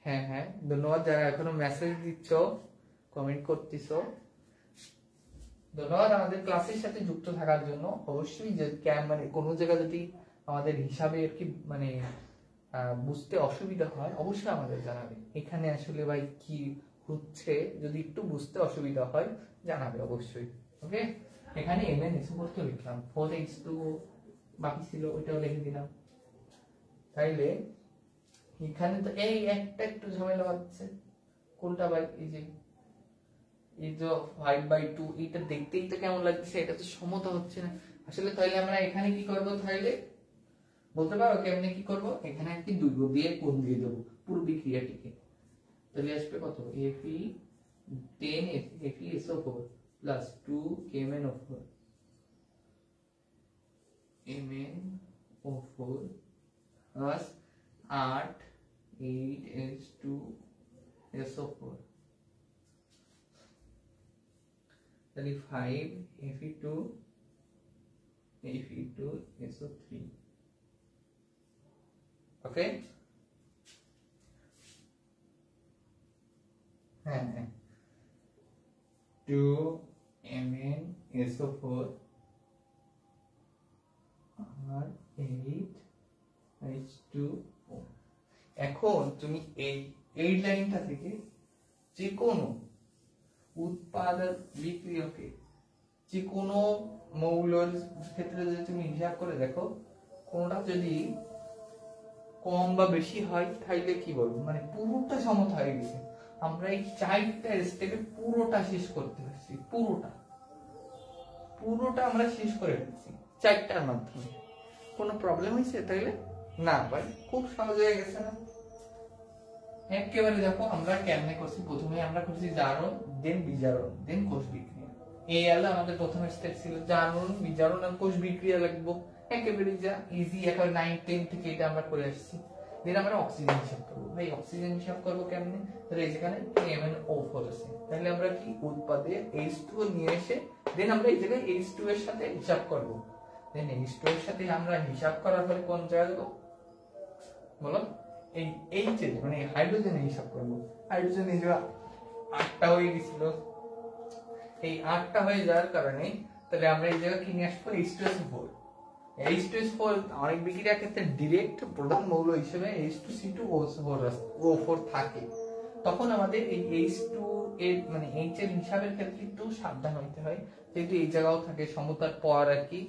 হ্যাঁ হ্যাঁ, ধন্যবাদ যারা এখনো মেসেজ দিচ্ছ, কমেন্ট করতেছো, ধন্যবাদ আমাদের ক্লাসের সাথে যুক্ত থাকার জন্য। অবশ্যই যে মানে কোনো জায়গা যদি আমাদের হিসাবে আর কি মানে বুঝতে অসুবিধা হয় অবশ্যই আমাদের জানাবে। এখানে আসলে ভাই কি হচ্ছে যদি একটু বুঝতে অসুবিধা হয় জানাবে অবশ্যই। ওকে, এখানে mn করতে লিখলাম, 4h2 বাকি ছিল ওইটাও লিখে দিলাম। তাইলে এখানে তো এই একটা একটু ঝামেলা হচ্ছে, কোনটা ভাই? এই যে 5/2 এটা দেখতেই তো কেমন লাগছে, এটা তো সমতা হচ্ছে না আসলে। তাহলে আমরা এখানে কি করব? তাহলে বলতে পারো কেমনে কি করব? এখানে একটি দুই দিয়ে কোণ দিয়ে দেব পুরো বিক্রিয়াটিকে। তাহলে আসবে কত? Fe 10 FeSO4 plus 2 KMnO4 MnO4 plus 8 8H2SO4 তাহলে 5 Fe2SO3। ওকে, হ্যাঁ হ্যাঁ, 2 MnSO4 আর 8H2O। এখন তুমি এই লাইনটা থেকে যে কোনো উৎপাদক বিক্রিয়কে যে কোনো মৌলের ক্ষেত্রে যদি তুমি হিসাব করে দেখো, কোনটা যদি কম বা বেশি হয় তাহলে কি বলবো মানে পুরোটা সমতা হয়ে গেছে। আমরা এই 4টা স্টেপে পুরোটা শেষ করতে পারছি, পুরোটা আমরা শেষ করে ফেলছি 4টার মাধ্যমে। কোনো প্রবলেম হয়েছে তাইলে? না ভাই, খুব সহজ হয়ে গেছে না? একেবারে দেখো আমরা কেমনে করছি। প্রথমে আমরা করছি জারণ, দেন বিজারণ, দেন কোষ বিক্রিয়া। এই হলো আমাদের প্রথম স্টেপ ছিল, জারণ বিজারণ আর কোষ বিক্রিয়া লাগবো। একেবারে যা ইজি, একেবারে 9 10 থেকে এটা আমরা করে আসছি। দেন আমরা অক্সিজেন হিসাব করবো। ভাই অক্সিজেন হিসাব করবো কেমনে? তাহলে এই যেখানে MnO4 আছে, তাহলে আমরা কি উৎপাদে H2 নিয়ে এসে দেন আমরা এই জায়গায় H2 এর সাথে হিসাব করবো। দেন H2 এর সাথে আমরা হিসাব করার পরে কোন জায়গা দেবো বলো? এই যে মানে হাইড্রোজেন হিসাব করবো। হাইড্রোজেন এই যে 8টা হয়ে গেছিল, এই 8টা হয়ে যাওয়ার কারণে তাহলে আমরা এই জায়গা কি নিয়ে আসবো? H2SO4। H2SO4 অনেক বিক্রিয়ার ক্ষেত্রে ডাইরেক্ট প্রধান মৌল হিসেবে H2CO4 থাকে। তখন আমাদের এই H2 এর মানে H এর হিসাবের ক্ষেত্রে একটু সাবধান হইতে হয়, যেহেতু এই জায়গাও থাকে সমতার পর আর কি।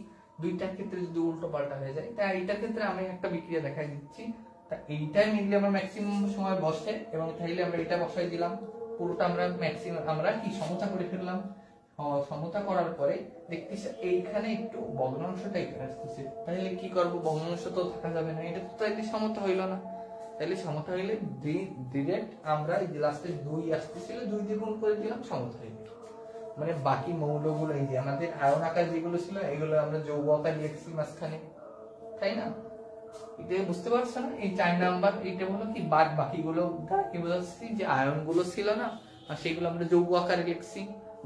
দুইটার ক্ষেত্রে যদি উল্টো পাল্টা হয়ে যায়, তাই এইটার ক্ষেত্রে আমি একটা বিক্রিয়া দেখাই দিচ্ছি। তা এইটাই মিললে আমরা ম্যাক্সিমাম সময় বসে, এবং তাইলে আমরা এটা বসাই দিলাম, পুরোটা আমরা ম্যাক্সিমাম আমরা কি সমতা করে ফেললাম। সমতা করার পরে দেখতেছি এইখানে একটু ভগ্নাংশটা এখানে আসতেছে, তাহলে কি করব? ভগ্নাংশ তো থাকা যাবে না, এটা তো তাইলে সমতা হইল না। তাহলে সমতা হইলে ডিরেক্ট আমরা এই যে লাস্টে 2 আসতেছিল 2 দিয়ে গুণ করে দিলাম, সমতা হইল। মানে বাকি মৌলগুলো এই যে আমাদের আয়ন আকার যেগুলো ছিল এগুলো আমরা যৌগ আকার লিখছি মাঝখানে, তাই না? এটা বুঝতে পারছো না? এই 4 নাম্বার এটা হলো কি বাদ বাকিগুলো কি বোঝাচ্ছি যে আয়ন গুলো ছিল না, আর সেগুলো আমরা যৌগ আকারে লিখছি।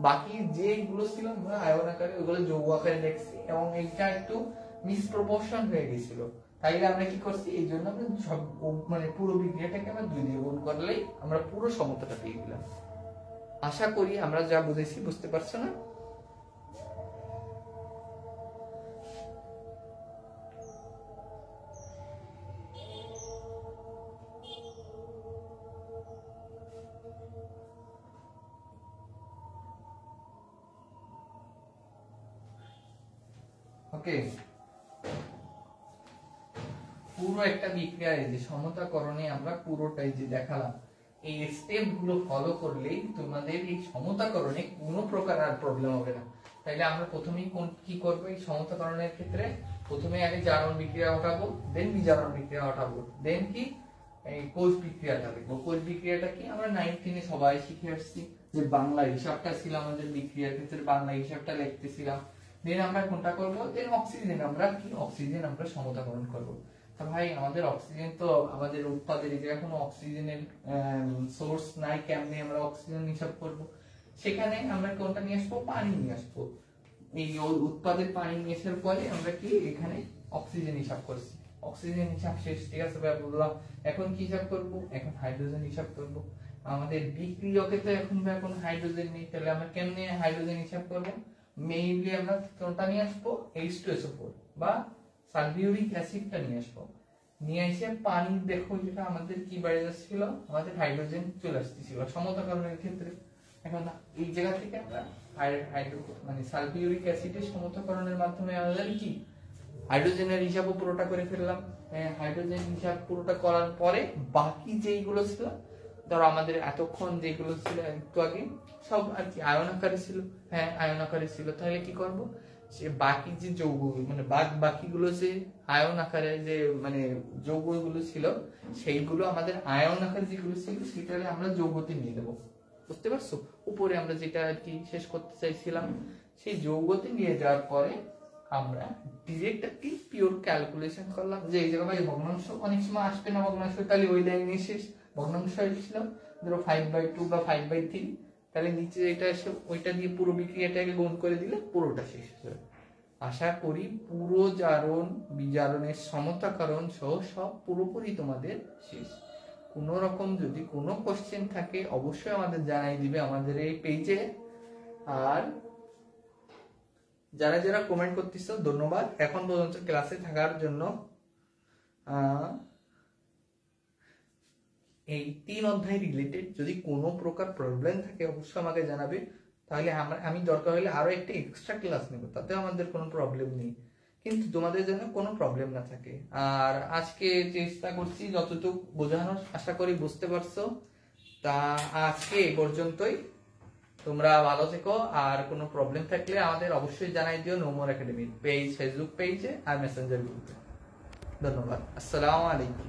বাকি যেগুলো ছিল আমরা আয়ন আকারে ওগুলো যৌগ আকারে লিখছি, এবং এইটা একটু মিসপ্রপোর্শন হয়ে গেছিল। তাইলে আমরা কি করছি, এই জন্য আমরা সব মানে পুরো বিক্রিয়াটাকে আমরা 2 দিয়ে গুণ করলেই আমরা পুরো সমতাটা পেয়ে গেলাম। আশা করি আমরা যা বুঝেছি বুঝতে পারছো না? ওকে, পুরো একটা বিক্রিয়া এই যে সমতাকরণে আমরা পুরোটাই যে দেখালাম, এই স্টেপ গুলো ফলো করলেই তোমাদের এই সমতাকরণে কোনো প্রকার আর প্রবলেম হবে না। তাইলে আমরা প্রথমেই কি করব? এই সমতাকরণের ক্ষেত্রে প্রথমে আগে জারণ বিক্রিয়া ঘটাবো, দেন বিজারণ বিক্রিয়া ঘটাবো, দেন কি এই কোষ বিক্রিয়াটা দেখবো। কোষ বিক্রিয়াটা কি আমরা 9 10 সবাই শিখে আসছি, যে বাংলা হিসাবটা ছিল আমাদের বিক্রিয়ার ক্ষেত্রে, বাংলা হিসাবটা লিখতেছিলাম। দেন আমরা কোনটা করব? দেন অক্সিজেন আমরা কি অক্সিজেন আমরা সমতাকরণ করব। তা ভাই আমাদের অক্সিজেন তো আমাদের উৎপাদের এই জায়গায় কোনো অক্সিজেনের সোর্স নাই, কেমনে আমরা অক্সিজেন হিসাব করব? সেখানে আমরা কোনটা নিয়ে আসবো? পানি নিয়ে আসবো। এই উৎপাদের পানি মেশার পরে আমরা কি এখানে অক্সিজেন হিসাব করছি। অক্সিজেন হিসাব শেষ, ঠিক আছে ভাই বললাম। এখন কি হিসাব করব? এখন হাইড্রোজেন হিসাব করব। আমাদের বিক্রিয়কে তো এখন ভাই কোনো হাইড্রোজেন নেই, তাহলে আমরা কেমনে হাইড্রোজেন হিসাব করব? মেইনলি আমরা কোনটা নিয়ে আসবো? H2SO4 বা সালফিউরিক অ্যাসিডটা নিয়ে আসবো। নিয়ে এসে পানি দেখো যেটা আমাদের কি বাইরে যাচ্ছিল, আমাদের হাইড্রোজেন চলে আসতেছিল সমতাকরণের ক্ষেত্রে। এখন এই জায়গা থেকে আমরা মানে সালফিউরিক অ্যাসিডের সমতাকরণের মাধ্যমে আমাদের কি হাইড্রোজেনের হিসাবও পুরোটা করে ফেললাম। হ্যাঁ, হাইড্রোজেন হিসাব পুরোটা করার পরে বাকি যেইগুলো ছিল, ধরো আমাদের এতক্ষণ যেগুলো ছিল একটু আগে সব আর কি আয়ন আকারে ছিল। হ্যাঁ, আয়ন আকারে ছিল। তাহলে কি করব? সে বাকি যে যৌগগুলো মানে বাকিগুলো যে আয়ন আকারে যে মানে যৌগগুলো ছিল, সেইগুলো আমাদের আয়ন আকারে যেগুলো ছিল সেটারে আমরা যৌগতে নিয়ে দেবো। বুঝতে পারছো? উপরে আমরা যেটা আর কি শেষ করতে চাইছিলাম, সেই যৌগতে নিয়ে যাওয়ার পরে আমরা ডিরেক্ট একটি পিওর ক্যালকুলেশন করলাম যে এই জায়গায় ভগ্নাংশ অনেক সময় আসবে না ভগ্নাংশ, তাহলে ওই লাইনে শেষ। ভগ্নাংশ এসেছিল ধরো 5/2 বা 5/3, তাহলে নিচে এটা এসে ওইটা দিয়ে পুরো বিক্রিয়াটাকে গুণ করে দিলে পুরোটা শেষ হয়ে যাবে। আশা করি পুরো জারণ বিজারণের সমতাকরণ সহ সব পুরোপুরি তোমাদের শেষ। কোনো রকম যদি কোনো কোশ্চেন থাকে অবশ্যই আমাদের জানাই দিবে আমাদের এই পেজে। আর যারা যারা কমেন্ট করতেছো ধন্যবাদ এখন পর্যন্ত ক্লাসে থাকার জন্য। এই 3 অধ্যায় রিলেটেড যদি কোনো প্রকার প্রবলেম থাকে অবশ্যই আমাকে জানাবে, তাহলে আমি দরকার হলে আরো একটা এক্সট্রা ক্লাস নেব, তাতে আমাদের কোনো প্রবলেম নেই, কিন্তু তোমাদের যেন কোনো প্রবলেম না থাকে। আর আজকে চেষ্টা করছি যতটুকু বোঝানোর, আশা করি বুঝতে পারছো। তা আজকে এই পর্যন্তই, তোমরা ভালো থেকো। আর কোনো প্রবলেম থাকলে আমাদের অবশ্যই জানাই দিও Know More Academy page, Facebook পেজে আর মেসেঞ্জার গ্রুপে। ধন্যবাদ, আসসালামু আলাইকুম।